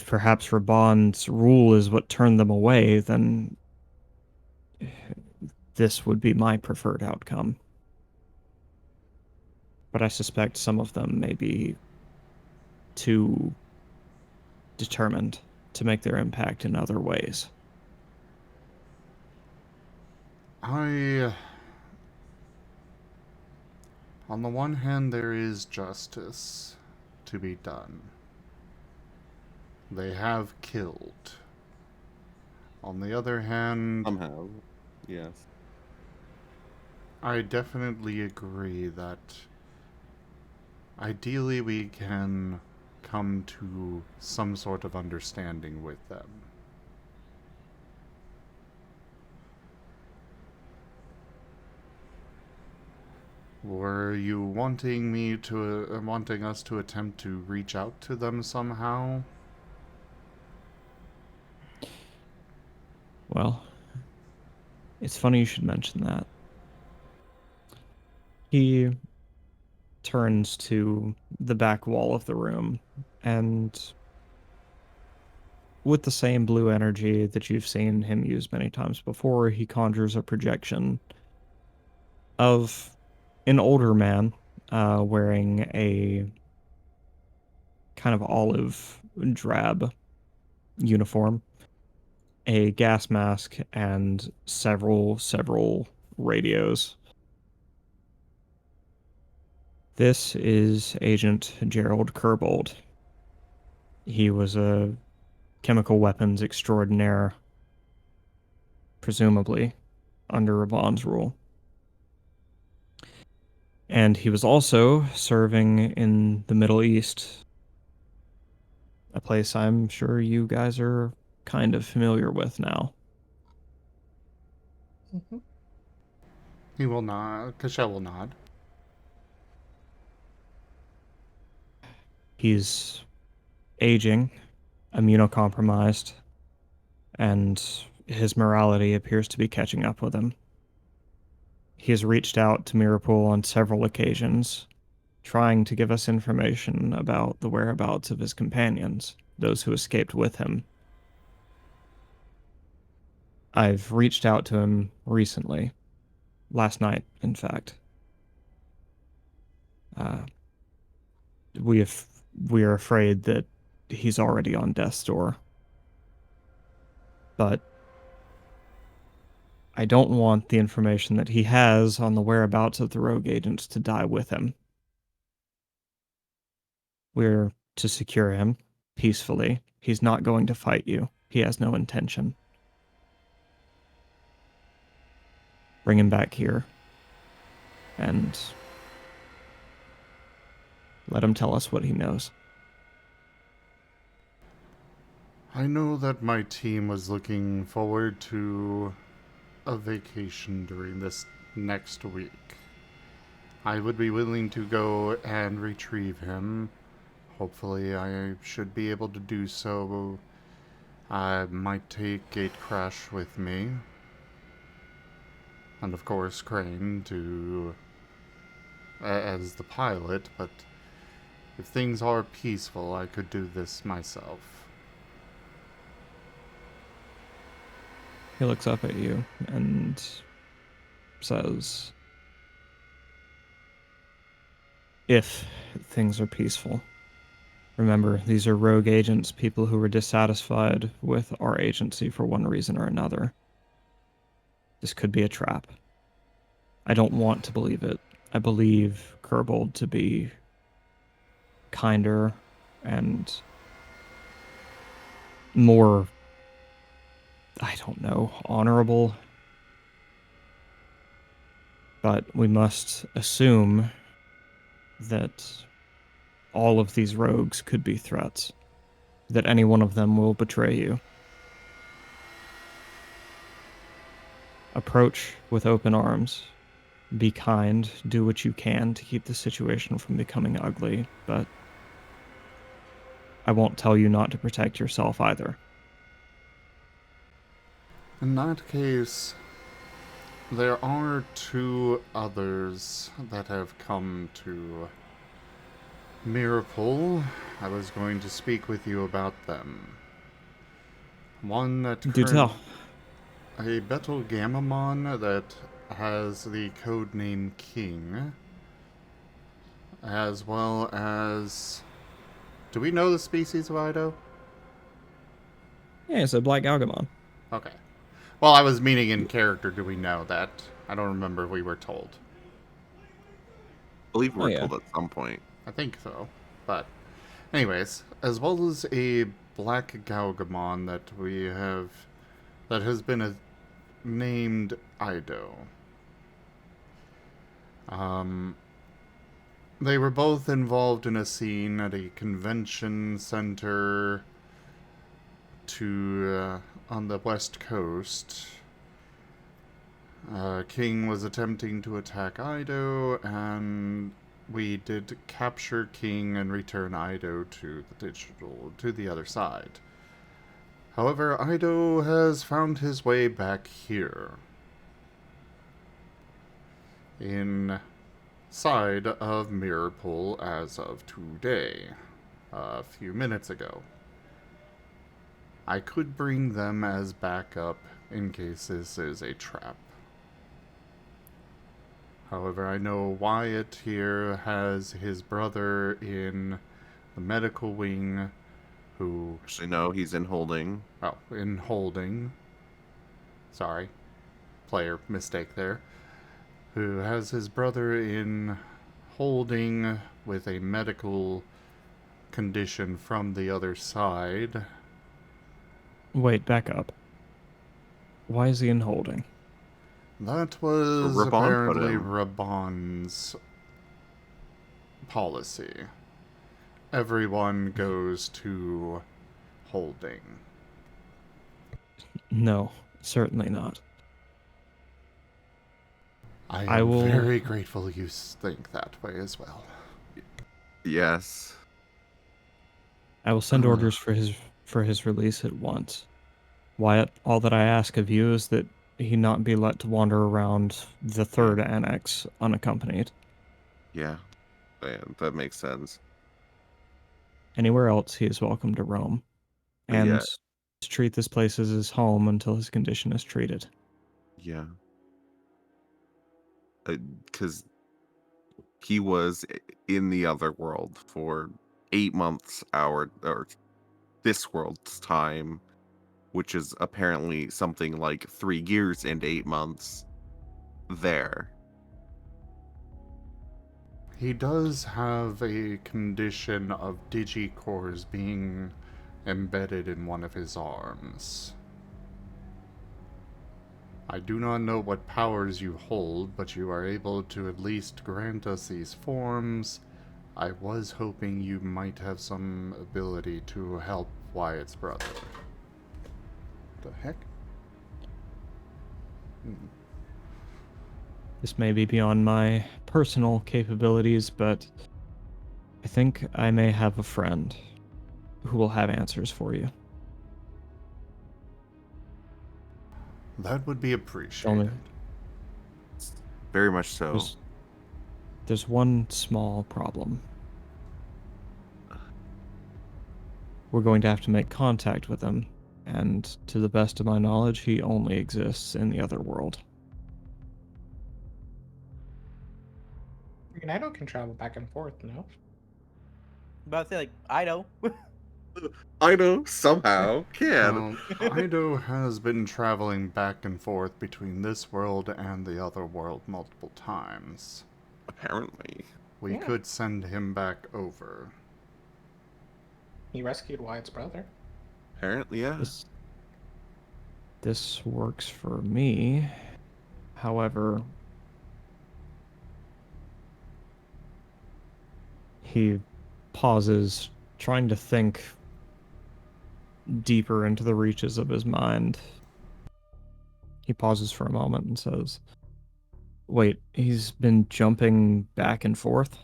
perhaps Raban's rule is what turned them away, then this would be my preferred outcome. But I suspect some of them may be too determined to make their impact in other ways. On the one hand, there is justice to be done. They have killed. On the other hand, Somehow, yes. I definitely agree that ideally we can come to some sort of understanding with them. Were you wanting us to attempt to reach out to them somehow? Well, it's funny you should mention that. He turns to the back wall of the room, and with the same blue energy that you've seen him use many times before, he conjures a projection of an older man wearing a kind of olive drab uniform, a gas mask, and several radios. This is Agent Gerald Kerbold. He was a chemical weapons extraordinaire, presumably under Raban's rule. And he was also serving in the Middle East, a place I'm sure you guys are kind of familiar with now. He will nod. Cashel will nod. He's aging, immunocompromised, and his morality appears to be catching up with him. He has reached out to Mirrorpool on several occasions, trying to give us information about the whereabouts of his companions, those who escaped with him. I've reached out to him recently, last night, in fact. We are afraid that he's already on death's door. But I don't want the information that he has on the whereabouts of the rogue agents to die with him. We're to secure him peacefully. He's not going to fight you. He has no intention. Bring him back here and let him tell us what he knows. I know that my team was looking forward to a vacation during this next week. I would be willing to go and retrieve him. Hopefully I should be able to do so. I might take Gatecrash with me. And of course Crane as the pilot, but if things are peaceful, I could do this myself. He looks up at you and says, if things are peaceful. Remember, these are rogue agents, people who were dissatisfied with our agency for one reason or another. This could be a trap. I don't want to believe it. I believe Kerbold to be kinder and more, I don't know, honorable. But we must assume that all of these rogues could be threats, that any one of them will betray you. Approach with open arms. Be kind. Do what you can to keep the situation from becoming ugly, but I won't tell you not to protect yourself either. In that case, there are two others that have come to Mirrorpool. I was going to speak with you about them. One that Do tell. A Betel Gammamon that has the codename King, as well as... Do we know the species of Ido? Yeah, it's a black Galgamon. Okay. Well, I was meaning in character, do we know that? I don't remember if we were told. I believe we were yeah. told at some point. I think so. But, anyways, as well as a black Galgamon that has been named Ido. They were both involved in a scene at a convention center on the West Coast. King was attempting to attack Ido, and we did capture King and return Ido to the other side. However, Ido has found his way back here. Inside of Mirrorpool as of today. A few minutes ago. I could bring them as backup in case this is a trap. However, I know Wyatt here has his brother in the medical wing who... Actually, no, he's in holding. Oh, in holding. Sorry. Player mistake there. Who has his brother in holding with a medical condition from the other side. Wait, back up. Why is he in holding? That was Rebane put apparently him. Rabane's policy. Everyone goes to holding. No, certainly not. I am will- very grateful you think that way as well. Yes. I will send orders for his release at once. Wyatt, all that I ask of you is that he not be let to wander around the third annex unaccompanied. Yeah. That makes sense. Anywhere else, he is welcome to roam. But And yeah. to treat this place as his home until his condition is treated. Yeah. Because he was in the other world for 8 months, or this world's time, which is apparently something like 3 years and 8 months there. He does have a condition of digicores being embedded in one of his arms. I do not know what powers you hold, but you are able to at least grant us these forms. I was hoping you might have some ability to help Wyatt's brother. The heck? This may be beyond my personal capabilities, but I think I may have a friend who will have answers for you. That would be appreciated. Very much so. There's one small problem. We're going to have to make contact with him, and to the best of my knowledge, he only exists in the other world. I mean, Ido can travel back and forth, no? About to say, like, Ido. I know, somehow, can. Ido has been traveling back and forth between this world and the other world multiple times. Apparently. We could send him back over. He rescued Wyatt's brother. Apparently, yeah. This works for me. However, he pauses, trying to think deeper into the reaches of his mind. He pauses for a moment and says, "Wait, he's been jumping back and forth?"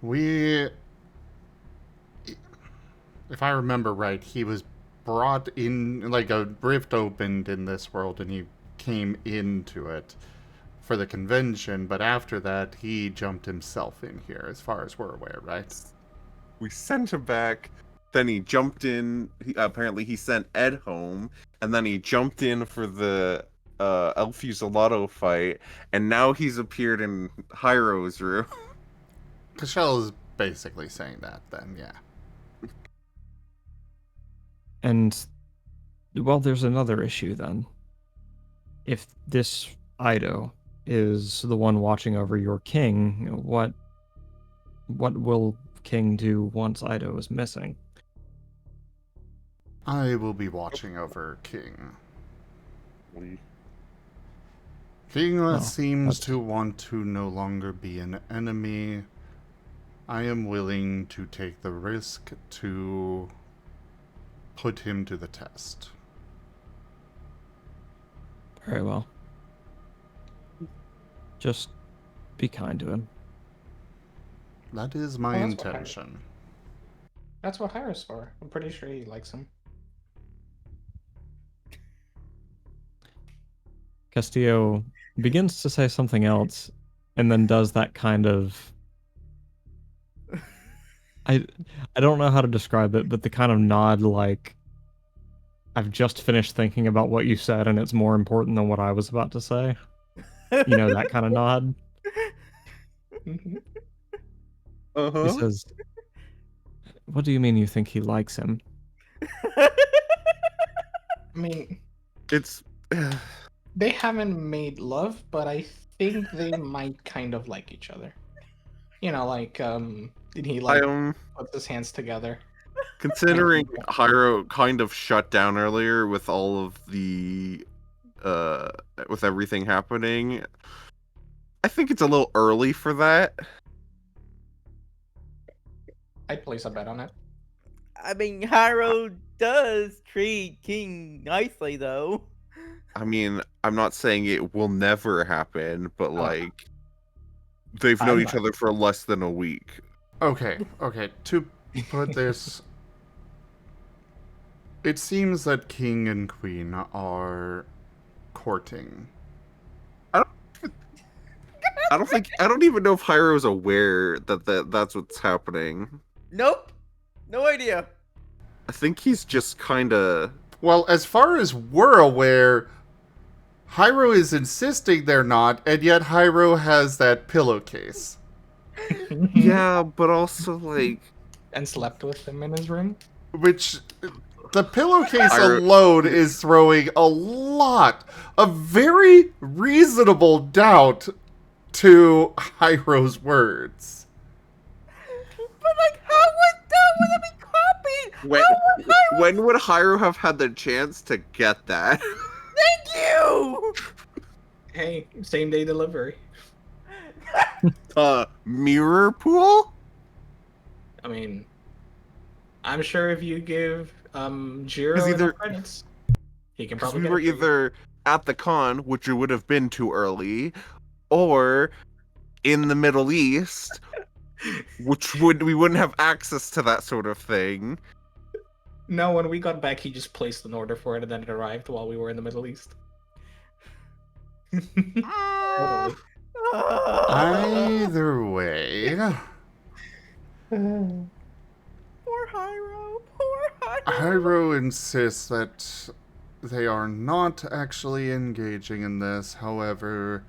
If I remember right, he was brought in, like a rift opened in this world and he came into it for the convention, but after that he jumped himself in here, as far as we're aware, right? We sent him back, then he jumped in, apparently he sent Ed home, and then he jumped in for the El Fusilado fight, and now he's appeared in Hyro's room. Cashel is basically saying that then, yeah. And, well, there's another issue then. If this Ido is the one watching over your king, what will King do once Ido is missing? I will be watching over King. King seems to want to no longer be an enemy. I am willing to take the risk to put him to the test. Very well. Just be kind to him. That is my Well, that's what intention. That's what Hyra's for. I'm pretty sure he likes him. Castillo begins to say something else and then does that kind of I don't know how to describe it, but the kind of nod like I've just finished thinking about what you said and it's more important than what I was about to say. You know, that kind of nod. He says, "What do you mean you think he likes him?" I mean, It's they haven't made love, but I think they might kind of like each other. You know, like, did he like put his hands together? considering Hyro kind of shut down earlier with all of the with everything happening. I think it's a little early for that. I'd place a bet on it. I mean, Hyro does treat King nicely, though. I mean, I'm not saying it will never happen, but like they've known each other for less than a week. Okay. To put this, it seems that King and Queen are courting. I don't even know if Hyro is aware that that's what's happening. Nope. No idea. I think he's just kind of... Well, as far as we're aware, Hyro is insisting they're not, and yet Hyro has that pillowcase. Yeah, but also, like... And slept with him in his room? Which, the pillowcase alone is throwing a lot of very reasonable doubt to Hyro's words. But, like, how would it be copied? When would Hyro have had the chance to get that? Thank you! Hey, same day delivery. Mirrorpool? I mean, I'm sure if you give Jiro enough credits, he can probably we get were it for you. either at the con, which would have been too early, or in the Middle East, we wouldn't have access to that sort of thing. No, when we got back, he just placed an order for it, and then it arrived while we were in the Middle East. Totally. Either way... Poor Hyro. Poor Hyro. Hyro insists that they are not actually engaging in this. However,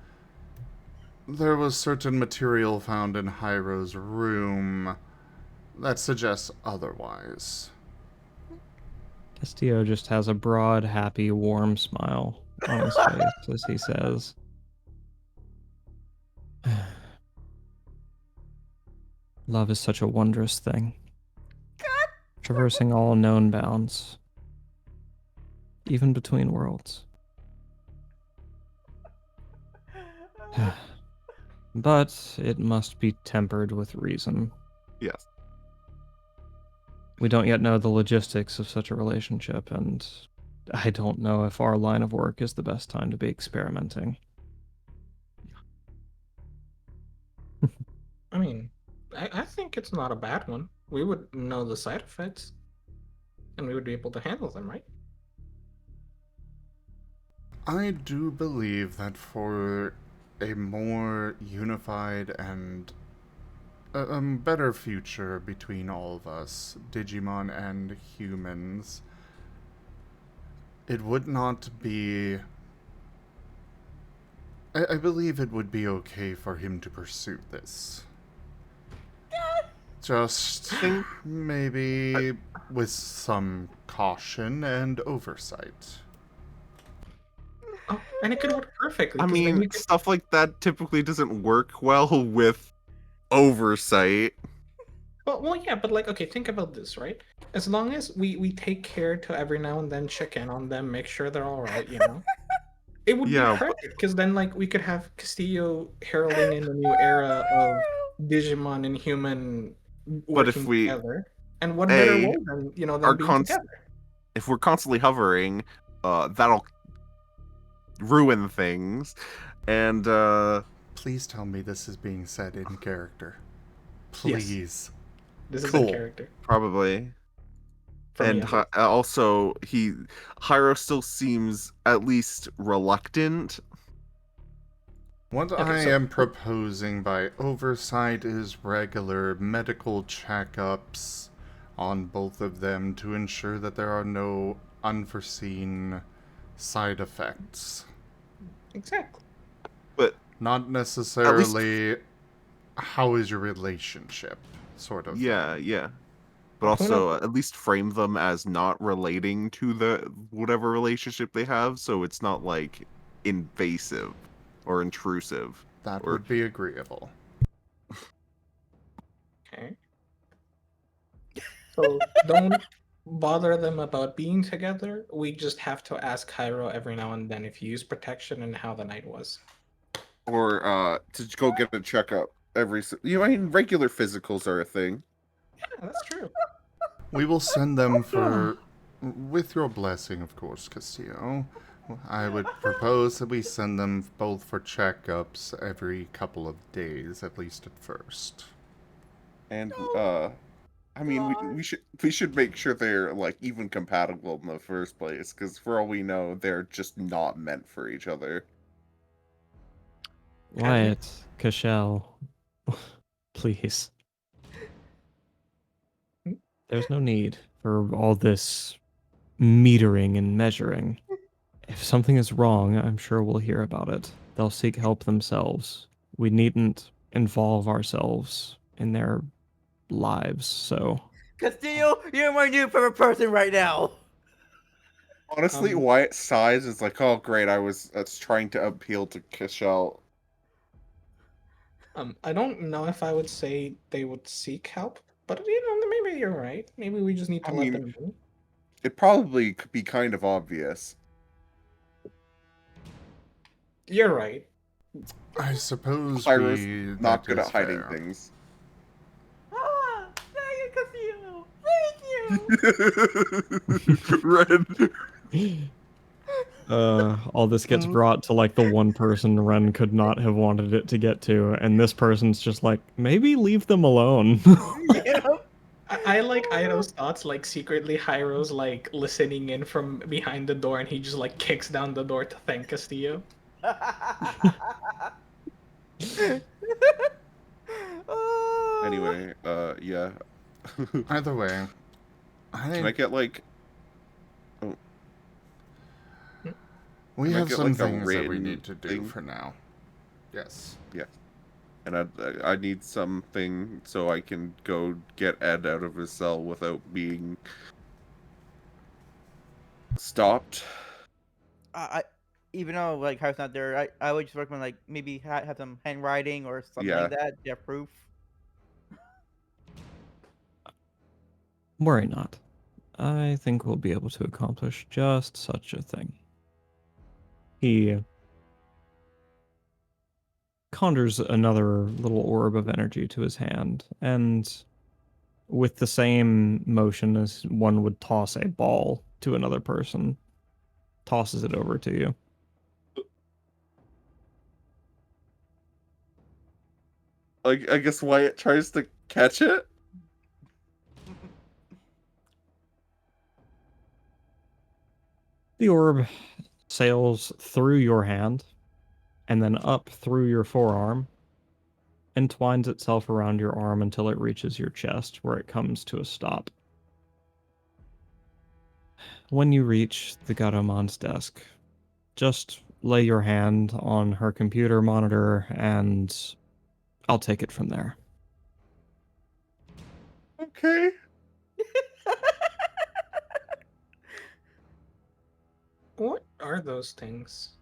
there was certain material found in Hyro's room that suggests otherwise. Castillo just has a broad, happy, warm smile on his face as he says, "Love is such a wondrous thing, traversing all known bounds, even between worlds. But it must be tempered with reason. Yes. We don't yet know the logistics of such a relationship, and I don't know if our line of work is the best time to be experimenting." I mean, I think it's not a bad one. We would know the side effects, and we would be able to handle them, right? I do believe that for a more unified and a better future between all of us, Digimon and humans, it would not be... I believe it would be okay for him to pursue this. Just maybe with some caution and oversight. Oh, and it could work perfectly. I 'cause then mean, you could- stuff like that typically doesn't work well with oversight. Well, yeah, but like, okay, think about this, right? As long as we take care to every now and then check in on them, make sure they're all right, you know, it would be perfect. Because then, like, we could have Castillo heralding in a new era of Digimon and human working together. And what better way than them being together? If we're constantly hovering, that'll ruin things, and Please tell me this is being said in character. Yes. Please. This is Cool. in character. Probably. For me, And at least. also, Hyro still seems at least reluctant. What Okay, I so- am proposing by oversight is regular medical checkups on both of them to ensure that there are no unforeseen side effects. Exactly. But Not necessarily how is your relationship, sort of. yeah. But also, at least frame them as not relating to the whatever relationship they have, so it's not like invasive or intrusive. That Or- would be agreeable. Okay. So don't bother them about being together. We just have to ask Cairo every now and then if you use protection and how the night was. Or to go get a checkup I mean, regular physicals are a thing. Yeah, that's true. We will send them for, with your blessing, of course, Castillo. I would propose that we send them both for checkups every couple of days, at least at first. And I mean, we should make sure they're like even compatible in the first place, because for all we know, they're just not meant for each other. Wyatt, Cashel, please. There's no need for all this metering and measuring. If something is wrong, I'm sure we'll hear about it. They'll seek help themselves. We needn't involve ourselves in their lives, so... Castillo, you're my new favorite person right now. Honestly, Wyatt sighs is like, oh great, I was trying to appeal to Cashel. I don't know if I would say they would seek help, but maybe you're right. Maybe we just need to let them know. It probably could be kind of obvious. You're right. I suppose Pyro's that not good is at hiding fair. things. Ah, thank you, Castillo. Thank you. Red. All this gets brought to like the one person Ren could not have wanted it to get to, and this person's just like, maybe leave them alone. I like Iroh's thoughts, like secretly Hyro's like listening in from behind the door and he just like kicks down the door to thank Castillo. Anyway, yeah. Either way, Can I get like... we Can I have get, some like, a things that we written need to do thing? for now. Yes. Yeah. And I need something so I can go get Ed out of his cell without being stopped. Even though like Harry's not there, I would just recommend like maybe have some handwriting or something Yeah. like that. Yeah, proof. Worry not. I think we'll be able to accomplish just such a thing. He conjures another little orb of energy to his hand, and with the same motion as one would toss a ball to another person, tosses it over to you. Like, I guess Wyatt tries to catch it? The orb sails through your hand, and then up through your forearm, and twines itself around your arm until it reaches your chest, where it comes to a stop. When you reach the Garomon's desk, just lay your hand on her computer monitor, and I'll take it from there. Okay. What are those things?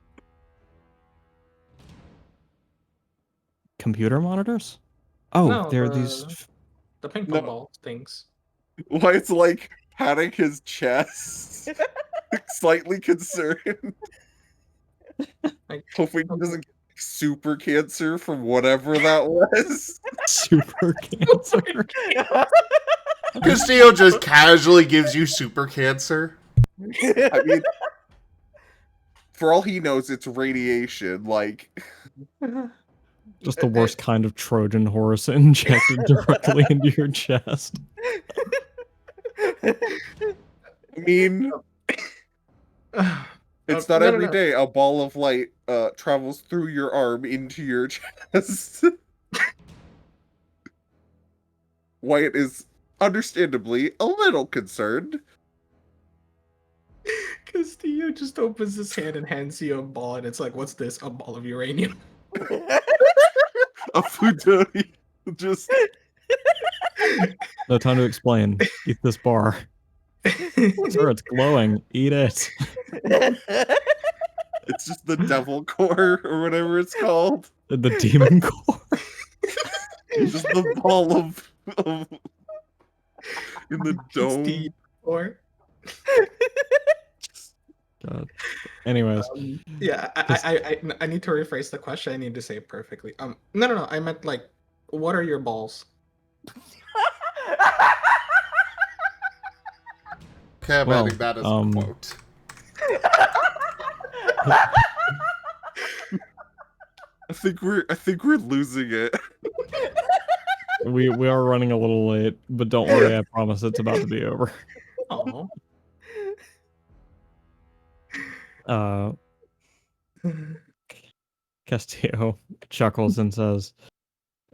Computer monitors? Oh, No, they're these... the ping No. pong ball things. Wyatt's like patting his chest, slightly concerned. Like, Hoping he doesn't get super cancer from whatever that was. super cancer. Castillo just casually gives you super cancer. I mean, for all he knows, it's radiation. Like, Just the worst kind of Trojan horse injected directly into your chest. I mean, it's not no, every no. day a ball of light travels through your arm into your chest. Wyatt is understandably a little concerned. Castillo just opens his hand and hands you a ball, and it's like, what's this? A ball of uranium. A plutonium. Just No time to explain. Eat this bar. Sir, it's glowing. Eat it. it's just the devil core or whatever it's called. The demon core. It's just the ball of in the dome. Or God. Anyways, yeah, I need to rephrase the question. I need to say it perfectly. No. I meant like, what are your balls? Okay, I'm Well, adding that as a quote. I think we're losing it. we are running a little late, but don't worry, I promise it's about to be over. Oh. Castillo chuckles and says,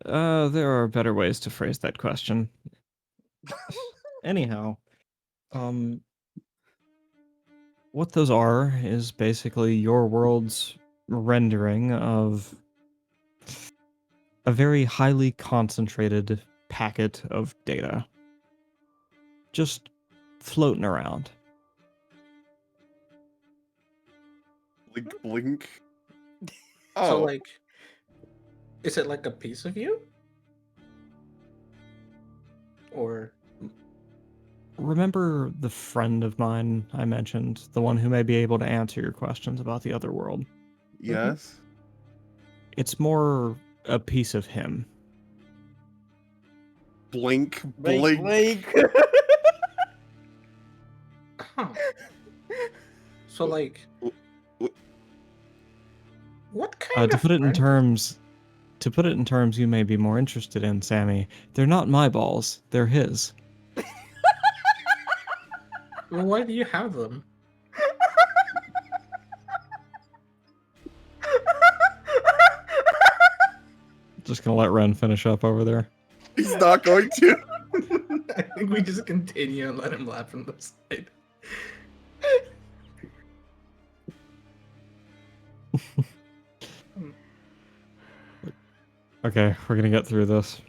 there are better ways to phrase that question. Anyhow, what those are is basically your world's rendering of a very highly concentrated packet of data. Just floating around. Blink, blink. So like, is it like a piece of you? Or Remember the friend of mine I mentioned, the one who may be able to answer your questions about the other world? Yes. It's more a piece of him. Blink, blink. Huh. So like, what kind To of put it in friend- terms you may be more interested in, Sammy, they're not my balls, they're his. Well, why do you have them? Just gonna let Ren finish up over there. He's not going to. I think we just continue and let him laugh from the side. Okay, we're gonna get through this.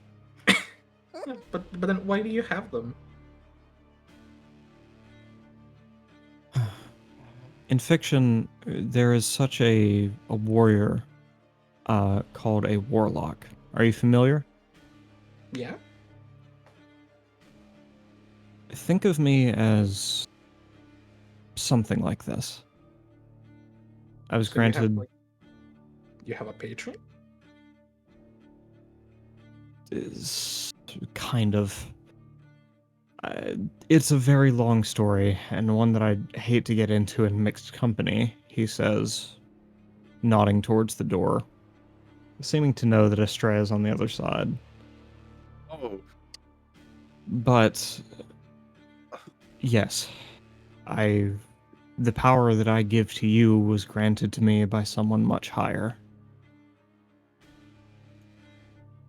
But then why do you have them? In fiction, there is such a warrior called a warlock. Are you familiar? Yeah. Think of me as something like this. I was So granted you have a patron? kind of. It's a very long story, and one that I'd hate to get into in mixed company, he says, nodding towards the door, seeming to know that Estrella is on the other side. Oh. But yes, the power that I give to you was granted to me by someone much higher.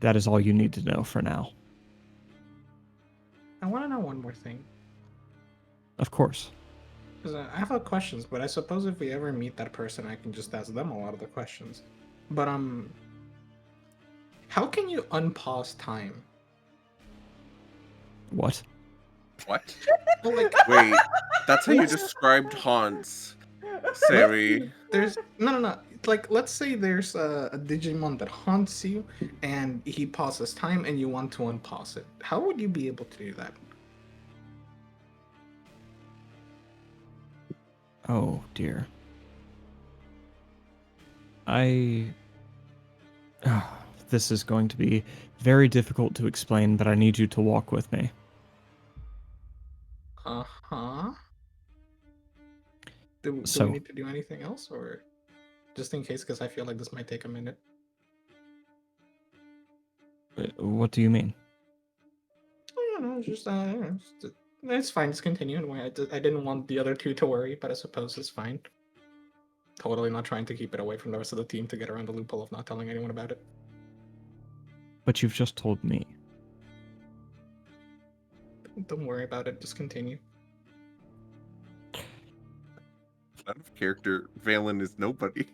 That is all you need to know for now. I want to know one more thing. Of course. Because I have questions, but I suppose if we ever meet that person, I can just ask them a lot of the questions. But how can you unpause time? What? Well, like, Wait, that's how you described haunts, Sammy. There's no. Like, let's say there's a Digimon that haunts you, and he pauses time, and you want to unpause it. How would you be able to do that? Oh dear. This is going to be very difficult to explain, but I need you to walk with me. Uh-huh. Do So- we need to do anything else, or just in case? Because I feel like this might take a minute. What do you mean? I don't know, it's fine. Just continue. I didn't want the other two to worry, but I suppose it's fine. Totally not trying to keep it away from the rest of the team to get around the loophole of not telling anyone about it. But you've just told me. Don't worry about it. Just continue. Out of character, Valen is nobody.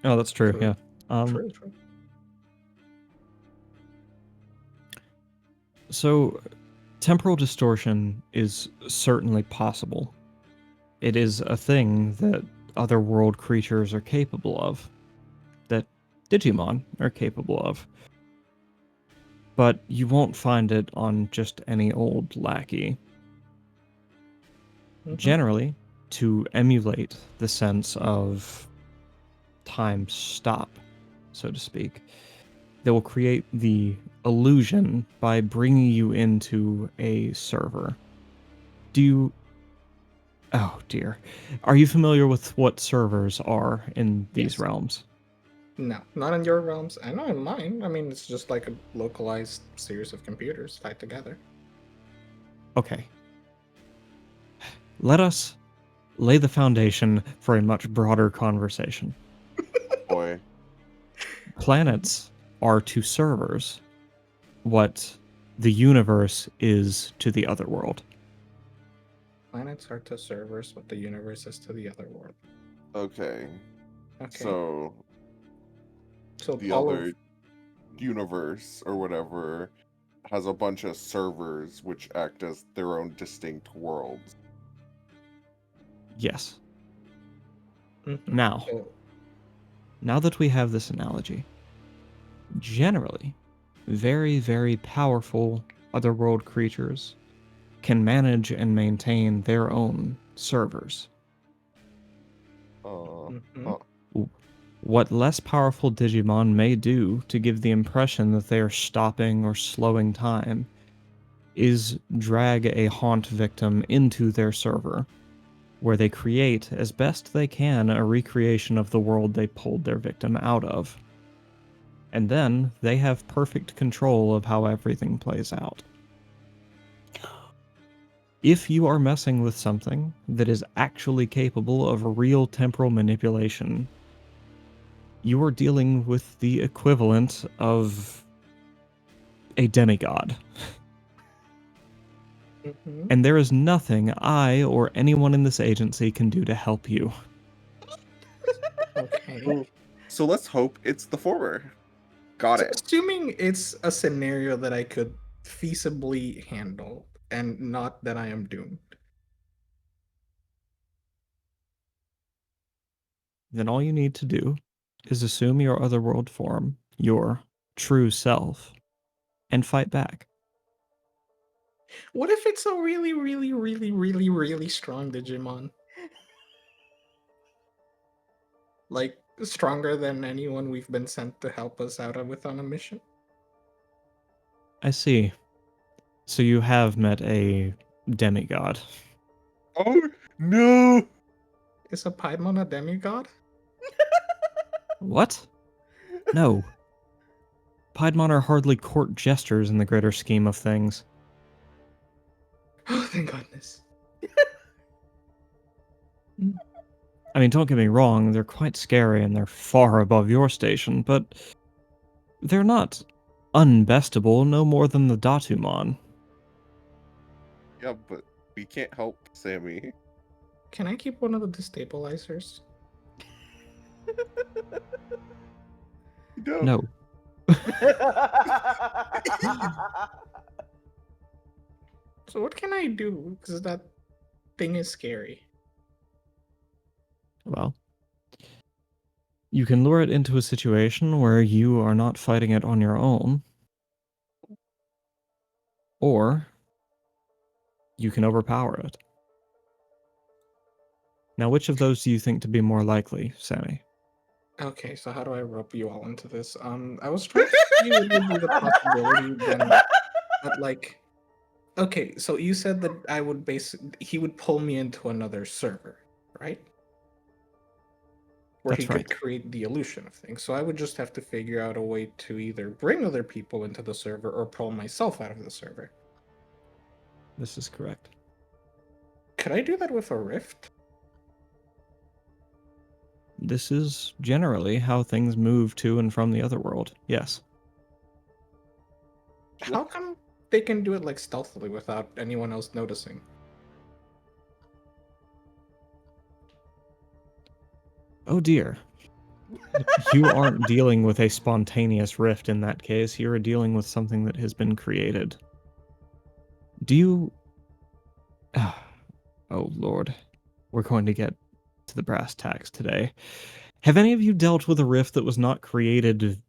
Oh, that's true. True. Yeah. True. So, temporal distortion is certainly possible. It is a thing that otherworld creatures are capable of, that Digimon are capable of. But you won't find it on just any old lackey. Generally, to emulate the sense of time stop, so to speak, they will create the illusion by bringing you into a server. Oh dear. Are you familiar with what servers are in these Yes. realms? No, not in your realms. I know in mine. I mean, it's just like a localized series of computers tied together. Okay. Let us lay the foundation for a much broader conversation. Boy. Planets are to servers what the universe is to the other world. Planets are to servers what the universe is to the other world. Okay. Okay. So the all other of universe or whatever has a bunch of servers which act as their own distinct worlds. Yes. Mhm. Now, So- now that we have this analogy, generally, very, very powerful otherworld creatures can manage and maintain their own servers. Mhm. Huh. What less powerful Digimon may do to give the impression that they are stopping or slowing time is drag a haunt victim into their server, where they create, as best they can, a recreation of the world they pulled their victim out of. And then they have perfect control of how everything plays out. If you are messing with something that is actually capable of real temporal manipulation, you are dealing with the equivalent of a demigod. Mhm. And there is nothing I or anyone in this agency can do to help you. Okay. So let's hope it's the former. Got So it. assuming it's a scenario that I could feasibly handle and not that I am doomed. Then all you need to do is assume your otherworld form, your true self, and fight back. What if it's a really, really, really, really, really strong Digimon? Like, stronger than anyone we've been sent to help us out with on a mission? I see. So you have met a demigod. Oh no! Is a Piedmon a demigod? What? No. Piedmon are hardly court jesters in the greater scheme of things. Oh, thank goodness. I mean, don't get me wrong, they're quite scary and they're far above your station, but they're not unbestable no more than the Datumon. Yeah, but we can't help Sammy. Can I keep one of the destabilizers? No. So what can I do? Because that thing is scary. Well, you can lure it into a situation where you are not fighting it on your own, or you can overpower it. Now, which of those do you think to be more likely, Sammy? Okay, so how do I rope you all into this? I was trying to see what would be the possibility then that like okay, so you said that I would he would pull me into another server, right? where That's he right. could create the illusion of things. So I would just have to figure out a way to either bring other people into the server or pull myself out of the server. This is correct. Could I do that with a rift? This is generally how things move to and from the other world. Yes. How come they can do it like stealthily without anyone else noticing? Oh dear. You aren't dealing with a spontaneous rift in that case. You're dealing with something that has been created. Do you... Oh, Lord. We're going to get to the brass tacks today. Have any of you dealt with a rift that was not created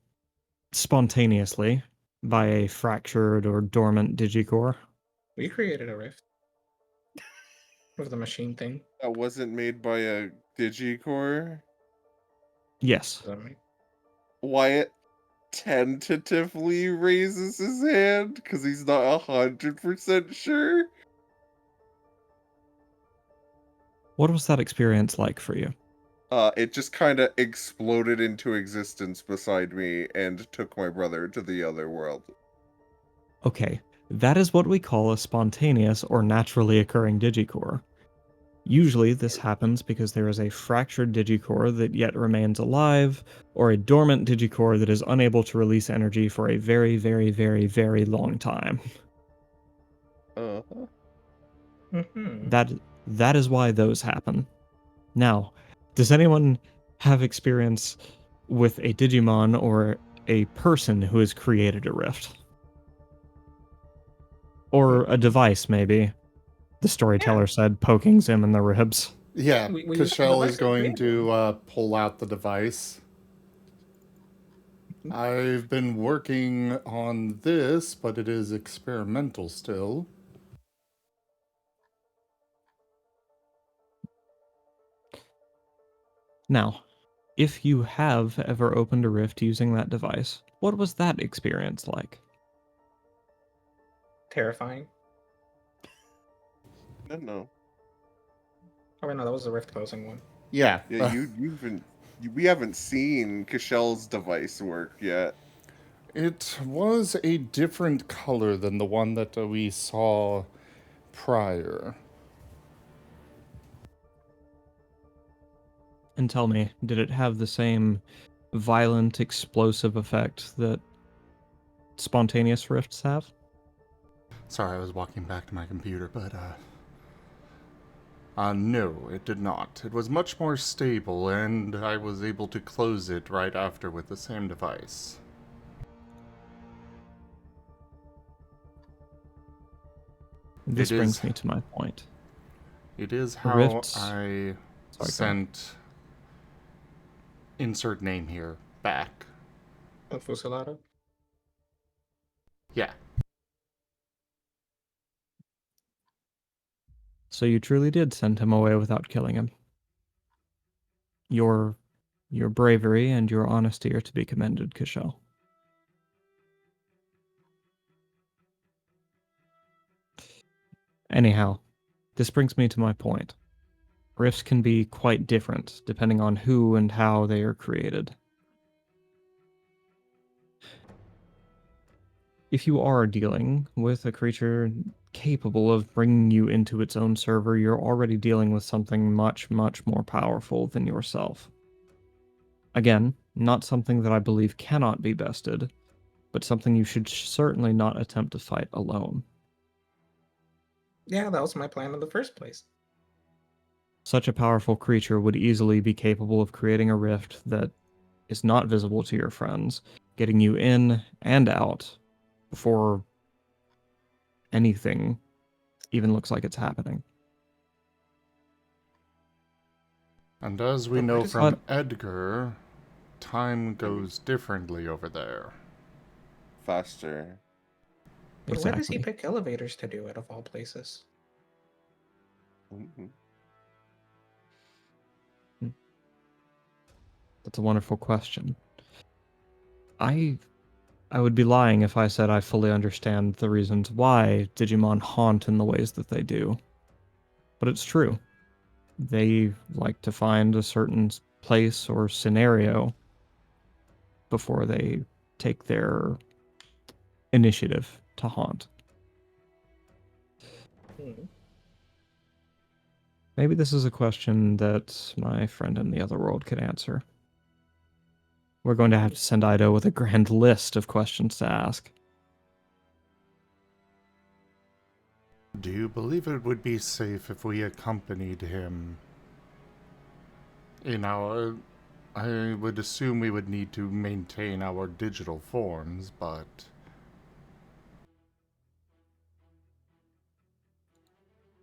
spontaneously by a fractured or dormant digicore? We created a rift with the machine thing. That wasn't made by a Digicore. Yes. Is that right? Wyatt tentatively raises his hand because he's not 100% sure. What was that experience like for you? It just kind of exploded into existence beside me and took my brother to the other world. Okay, that is what we call a spontaneous or naturally occurring digicore. Usually this happens because there is a fractured digicore that yet remains alive, or a dormant digicore that is unable to release energy for a very, very, very, very long time. Uh-huh. Mm-hmm. That is why those happen. Now, does anyone have experience with a Digimon or a person who has created a rift? Or a device, maybe? The storyteller said, poking Zim in the ribs. Yeah, We use the Cashel device is to going create to pull out the device. I've been working on this, but it is experimental still. Now, if you have ever opened a rift using that device, what was that experience like? Terrifying. No. Oh wait, no, that was the rift closing one. Yeah. Yeah, we haven't seen Cashel's device work yet. It was a different color than the one that we saw prior. And tell me, did it have the same violent, explosive effect that spontaneous rifts have? Sorry, I was walking back to my computer, but, no, it did not. It was much more stable, and I was able to close it right after with the same device. This brings me to my point. It is how Rifts. I Sorry, sent insert name here back. A Fusilado? Yeah. So you truly did send him away without killing him. Your bravery and your honesty are to be commended, Cashel. Anyhow, this brings me to my point. Rifts can be quite different depending on who and how they are created. If you are dealing with a creature capable of bringing you into its own server, you're already dealing with something much, much more powerful than yourself. Again, not something that I believe cannot be bested, but something you should certainly not attempt to fight alone. Yeah, that was my plan in the first place. Such a powerful creature would easily be capable of creating a rift that is not visible to your friends, getting you in and out before anything even looks like it's happening. And as we But why know does from it- Edgar, time goes differently over there. Faster. But why does he Exactly. pick elevators to do it, of all places? Mm-hmm. That's a wonderful question. I would be lying if I said I fully understand the reasons why Digimon haunt in the ways that they do. But it's true. They like to find a certain place or scenario before they take their initiative to haunt. Maybe this is a question that my friend in the other world could answer. We're going to have to send Ido with a grand list of questions to ask. Do you believe it would be safe if we accompanied him in our... I would assume we would need to maintain our digital forms, but...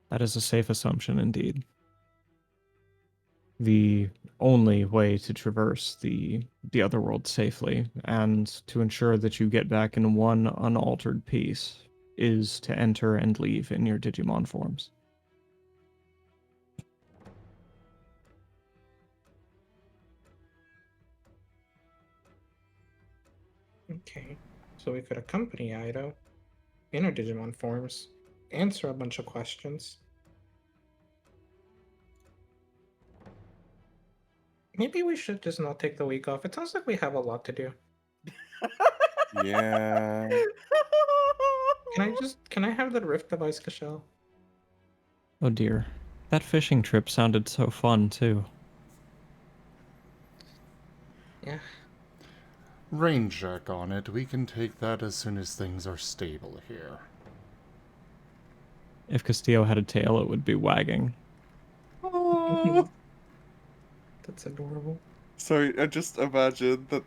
That is a safe assumption indeed. The only way to traverse the other world safely and to ensure that you get back in one unaltered piece is to enter and leave in your Digimon forms. Okay, so we could accompany Ido in our Digimon forms, answer a bunch of questions. Maybe we should just not take the week off. It sounds like we have a lot to do. Yeah. Can I have the Rift device, Cashel? Oh dear. That fishing trip sounded so fun too. Yeah. Rain check on it. We can take that as soon as things are stable here. If Castillo had a tail, it would be wagging. That's adorable. Sorry, I just imagine that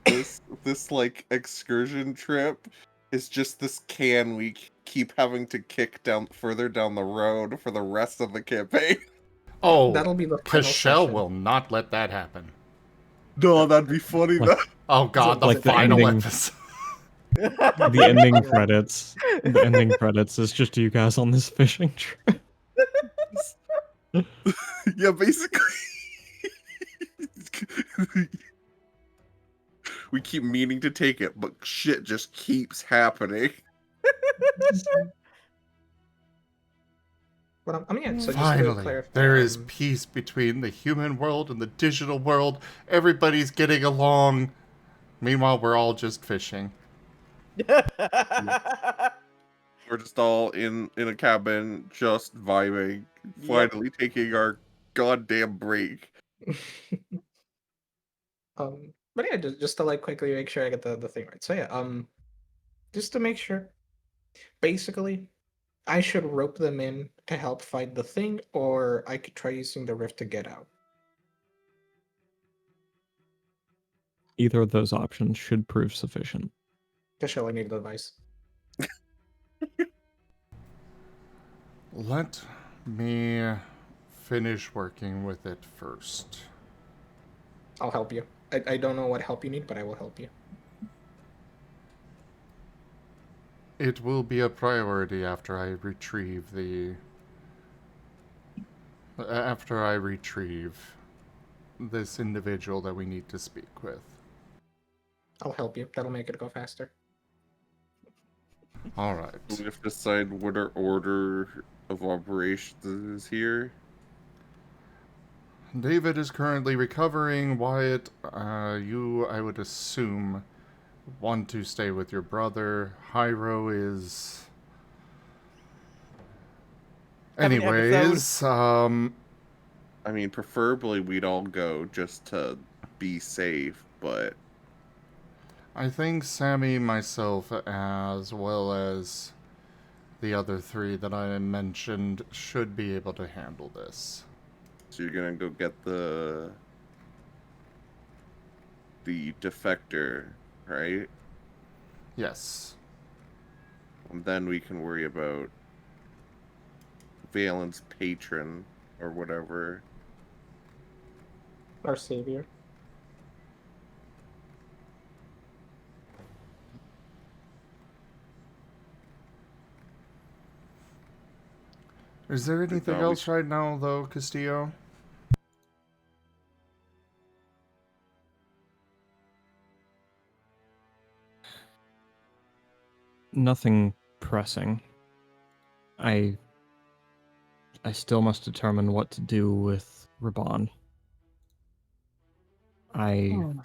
this like excursion trip is just this can we keep having to kick further down the road for the rest of the campaign. Oh, That'll be the final Cashel session. will not let that happen. No, that'd be funny Like- though. Oh god, the Like the final ending. episode. The ending credits. The ending credits is just you guys on this fishing trip. Yeah, basically. We keep meaning to take it, but shit just keeps happening. But I mean, yeah, so just to Finally, clarify, there is peace between the human world and the digital world. Everybody's getting along. Meanwhile, we're all just fishing. We're just all in a cabin, just vibing, finally taking our goddamn break. But yeah, just to like quickly make sure I get the thing right. So yeah, just to make sure, basically, I should rope them in to help fight the thing, or I could try using the rift to get out. Either of those options should prove sufficient. Cashel, I need advice. Let me finish working with it first. I'll help you. I don't know what help you need, but I will help you. It will be a priority after I retrieve this individual that we need to speak with. I'll help you. That'll make it go faster. Alright. We have to decide what our order of operations is here. David is currently recovering. Wyatt, you, I would assume, want to stay with your brother. Hyro is... Anyways, I mean, preferably we'd all go just to be safe, but... I think Sammy, myself, as well as the other three that I mentioned, should be able to handle this. So you're gonna go get the defector, right? Yes. And then we can worry about Valen's patron or whatever. Our savior. Is there anything else right now, though, Castillo? Nothing pressing. I still must determine what to do with Rebane. I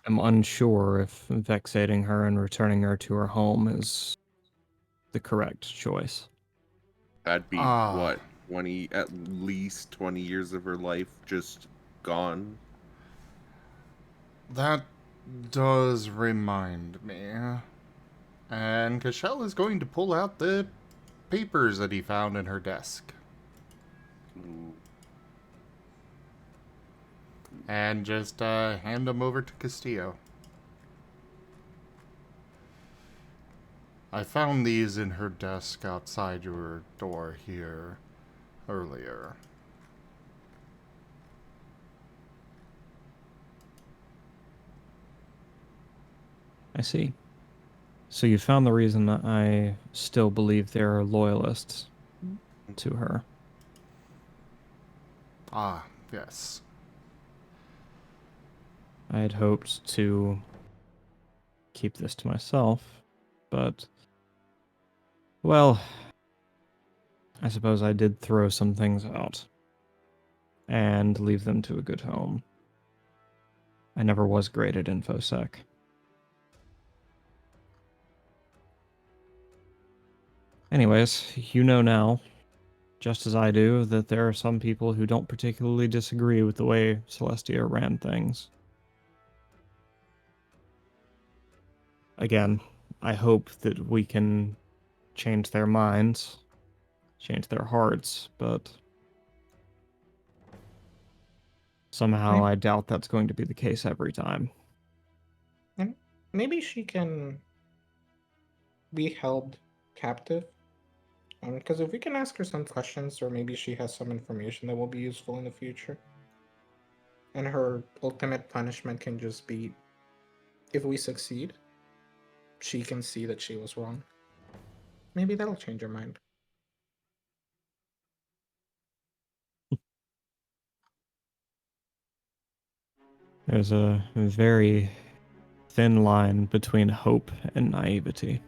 am unsure if vexating her and returning her to her home is the correct choice. That'd be Ah. what, 20, at least 20 years of her life just gone. That does remind me. And Cashel is going to pull out the papers that he found in her desk. Ooh. And just hand them over to Castillo. I found these in her desk outside your door here earlier. I see. So you found the reason that I still believe there are loyalists to her. Ah, yes. I had hoped to keep this to myself, but, well, I suppose I did throw some things out and leave them to a good home. I never was great at InfoSec. Anyways, you know now, just as I do, that there are some people who don't particularly disagree with the way Celestia ran things. Again, I hope that we can change their minds, change their hearts, but somehow I doubt that's going to be the case every time. And maybe she can be held captive. Because if we can ask her some questions, or maybe she has some information that will be useful in the future. And her ultimate punishment can just be, if we succeed, she can see that she was wrong. Maybe that'll change her mind. There's a very thin line between hope and naivety.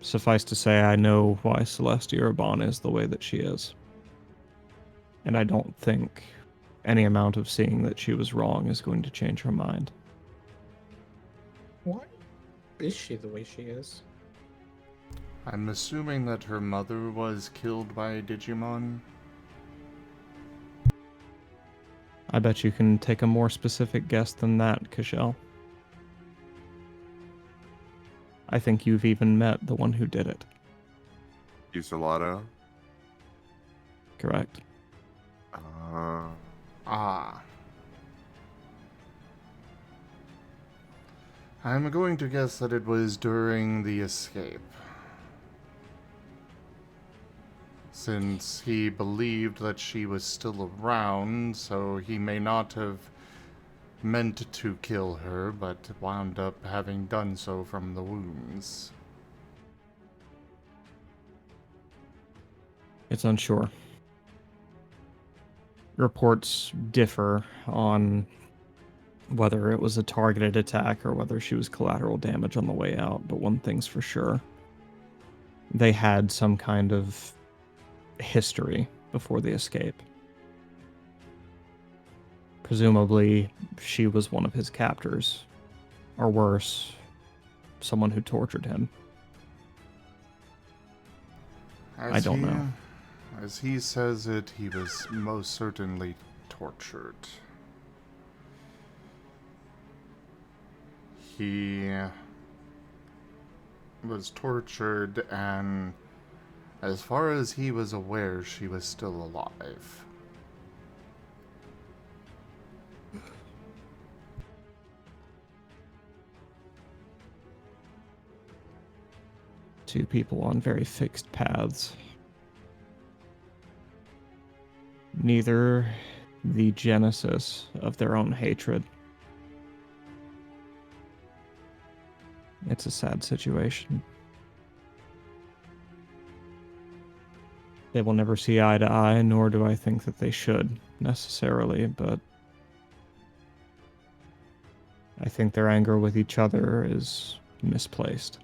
Suffice to say, I know why Celestia Rebane is the way that she is. And I don't think any amount of seeing that she was wrong is going to change her mind. Why is she the way she is? I'm assuming that her mother was killed by a Digimon. I bet you can take a more specific guess than that, Cashel. I think you've even met the one who did it. Usalado? Correct. Ah. I'm going to guess that it was during the escape. Since he believed that she was still around, so he may not have meant to kill her, but wound up having done so from the wounds. It's unsure. Reports differ on whether it was a targeted attack or whether she was collateral damage on the way out, but one thing's for sure. They had some kind of history before the escape. Presumably, she was one of his captors, or worse, someone who tortured him. I don't know. As he says it, he was most certainly tortured. He was tortured, and as far as he was aware, she was still alive. Two people on very fixed paths. Neither the genesis of their own hatred. It's a sad situation. They will never see eye to eye, nor do I think that they should, necessarily, but I think their anger with each other is misplaced.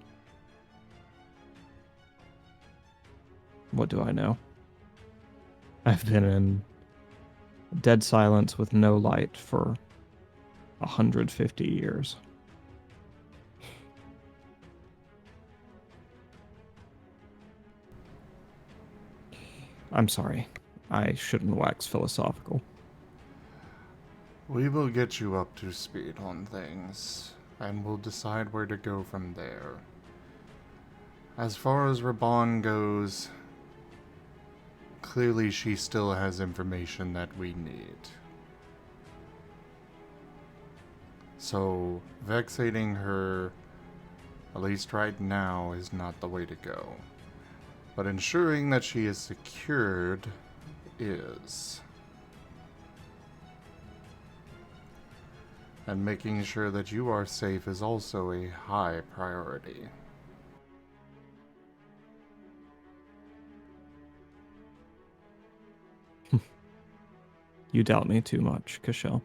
What do I know? I've been in dead silence with no light for 150 years. I'm sorry. I shouldn't wax philosophical. We will get you up to speed on things, and we'll decide where to go from there. As far as Rebane goes, clearly she still has information that we need. So, vexating her, at least right now, is not the way to go. But ensuring that she is secured is. And making sure that you are safe is also a high priority. You doubt me too much, Cashel.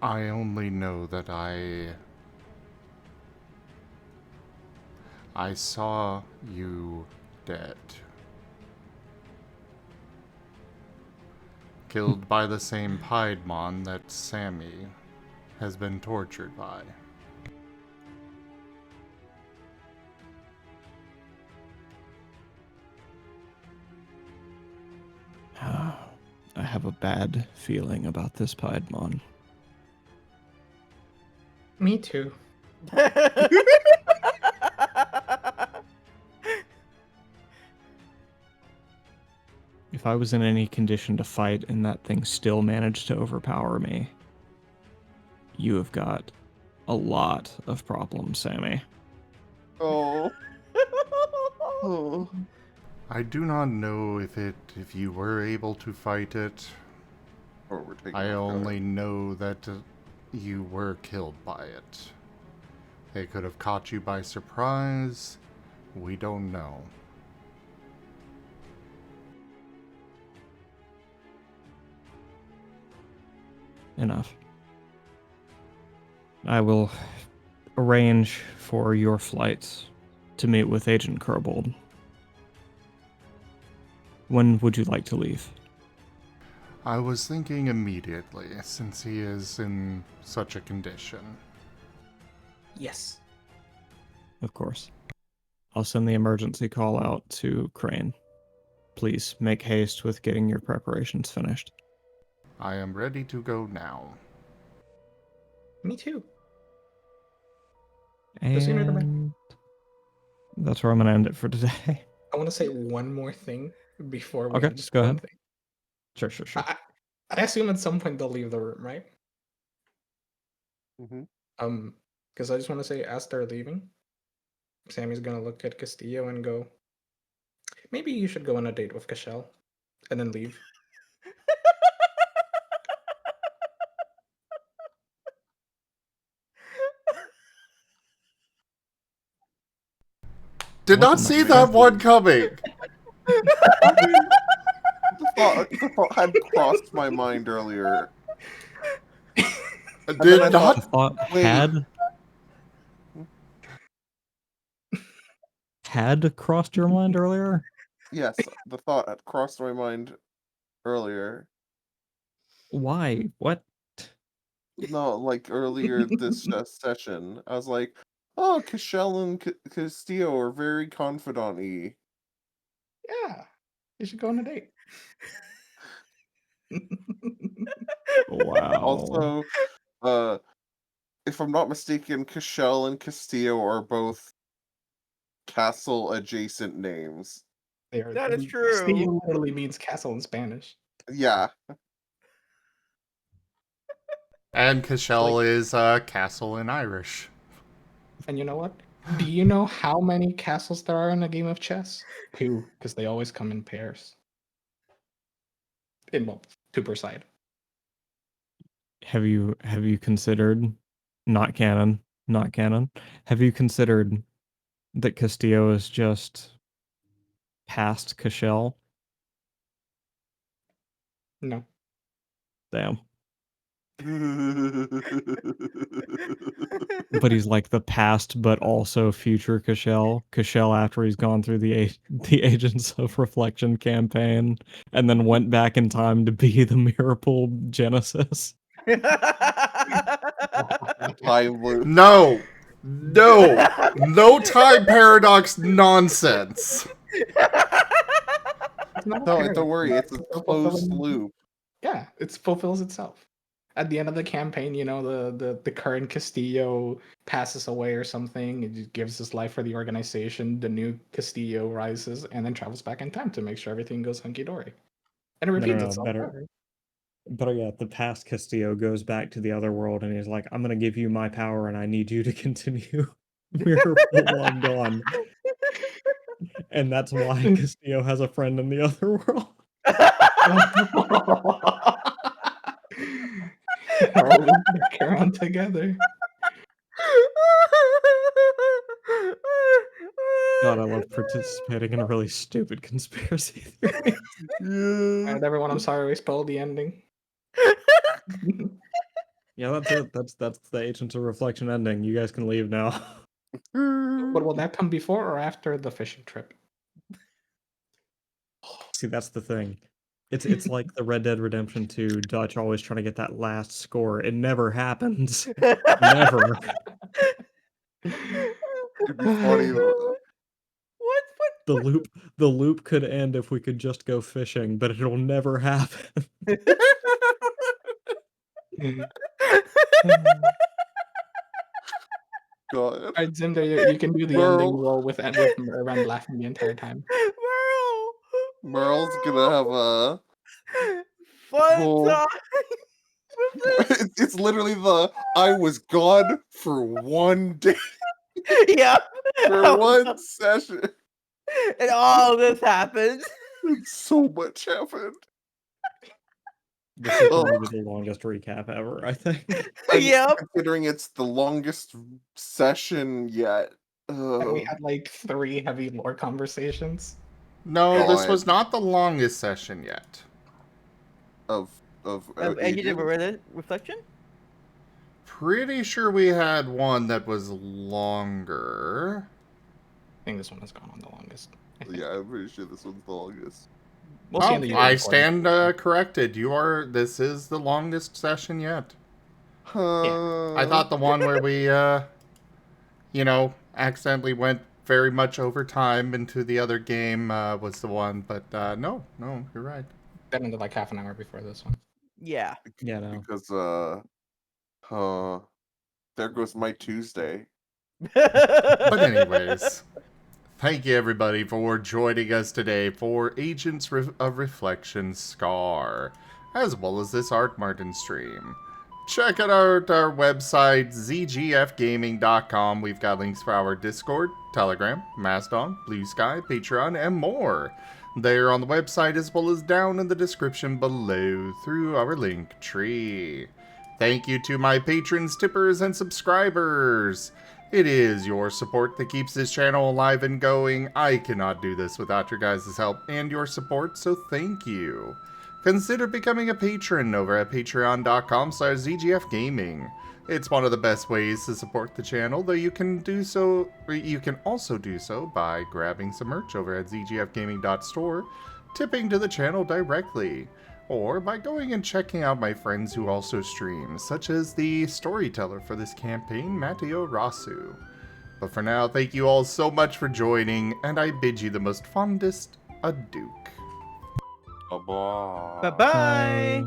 I only know that I saw you dead. Killed by the same Piedmon that Sammy has been tortured by. I have a bad feeling about this Piedmon. Me too. If I was in any condition to fight and that thing still managed to overpower me, you have got a lot of problems, Sammy. Oh. Oh. I do not know if you were able to fight it. Or we're taking I off guard. only know that you were killed by it. They could have caught you by surprise. We don't know. Enough. I will arrange for your flights to meet with Agent Kerbold. When would you like to leave? I was thinking immediately, since he is in such a condition. Yes. Of course. I'll send the emergency call out to Crane. Please make haste with getting your preparations finished. I am ready to go now. Me too. The sooner the better. And that's where I'm going to end it for today. I want to say one more thing before we Okay, just go one ahead. thing. Sure. I assume at some point they'll leave the room, right? Mm-hmm. Because I just want to say, as they're leaving, Sammy's gonna look at Castillo and go, maybe you should go on a date with Cashel, and then leave. Did not Wasn't see that that fair? one coming! I mean, the thought had crossed my mind earlier. And then I Did not. thought, wait. Had crossed your mind earlier? Yes, the thought had crossed my mind earlier. Why? What? No, like earlier this session. I was like, oh, Cashel and Castillo are very confidant-y. Yeah, you should go on a date. Wow. Also, if I'm not mistaken, Cashel and Castillo are both castle adjacent names. That is true. Castillo literally means castle in Spanish. Yeah. And Cashel is castle in Irish. And you know what? Do you know how many castles there are in a game of chess? 2, because they always come in pairs. Well, 2 per side. Have you considered not canon? Have you considered that Castillo is just past Cashel? No. Damn. But he's like the past, but also future Cashel. Cashel after he's gone through the Agents of Reflection campaign, and then went back in time to be the Mirrorpool Genesis. Time loop. No! No time paradox nonsense! It's not a No, paradox, don't worry. It's a self-fulfilling- closed loop. Yeah, it fulfills itself. At the end of the campaign, you know, the current Castillo passes away or something. It just gives his life for the organization. The new Castillo rises and then travels back in time to make sure everything goes hunky dory. And it repeats itself. Better yet, the past Castillo goes back to the other world and he's like, I'm gonna give you my power and I need you to continue Mirrorpool while I'm gone. And that's why Castillo has a friend in the other world. All back around together. God, I love participating in a really stupid conspiracy theory. Alright, everyone, I'm sorry we spoiled the ending. Yeah, that's it. That's the Agents of Reflection ending. You guys can leave now. But will that come before or after the fishing trip? See, that's the thing. It's like the Red Dead Redemption 2 Dutch always trying to get that last score. It never happens. Never. It'd be funny. The loop could end if we could just go fishing, but it'll never happen. God. Alright, Zinder, you can do the ending roll with Ren laughing the entire time. Merl's gonna have a fun whole- time. It's literally the I was gone for one day, Yeah. for one session. And all this happened. So much happened. This is probably the longest recap ever, I think. Yep. Considering it's the longest session yet. And we had like 3 heavy lore conversations. No, this God. was not the longest session yet. Of And you did Agent? reflection? Pretty sure we had one that was longer. I think this one has gone on the longest. I think. Yeah, I'm pretty sure this one's the longest. We'll see in the year I recording. stand corrected. This is the longest session yet. I thought the one where we, accidentally went very much over time into the other game was the one, but no, you're right. That ended like half an hour before this one. Yeah. Yeah, no. Because there goes my Tuesday. But anyways, thank you everybody for joining us today for Agents of Reflection Scar, as well as this Art Marten stream. Check out our website, zgfgaming.com. We've got links for our Discord, Telegram, Mastodon, Blue Sky, Patreon, and more. They're on the website as well as down in the description below through our link tree. Thank you to my patrons, tippers, and subscribers. It is your support that keeps this channel alive and going. I cannot do this without your guys' help and your support, so thank you. Consider becoming a patron over at patreon.com/zgfgaming. It's one of the best ways to support the channel, though you can also do so by grabbing some merch over at zgfgaming.store, tipping to the channel directly, or by going and checking out my friends who also stream, such as the storyteller for this campaign, Matteo Rasu. But for now, thank you all so much for joining, and I bid you the most fondest adieu. Bye-bye. Bye-bye. Bye.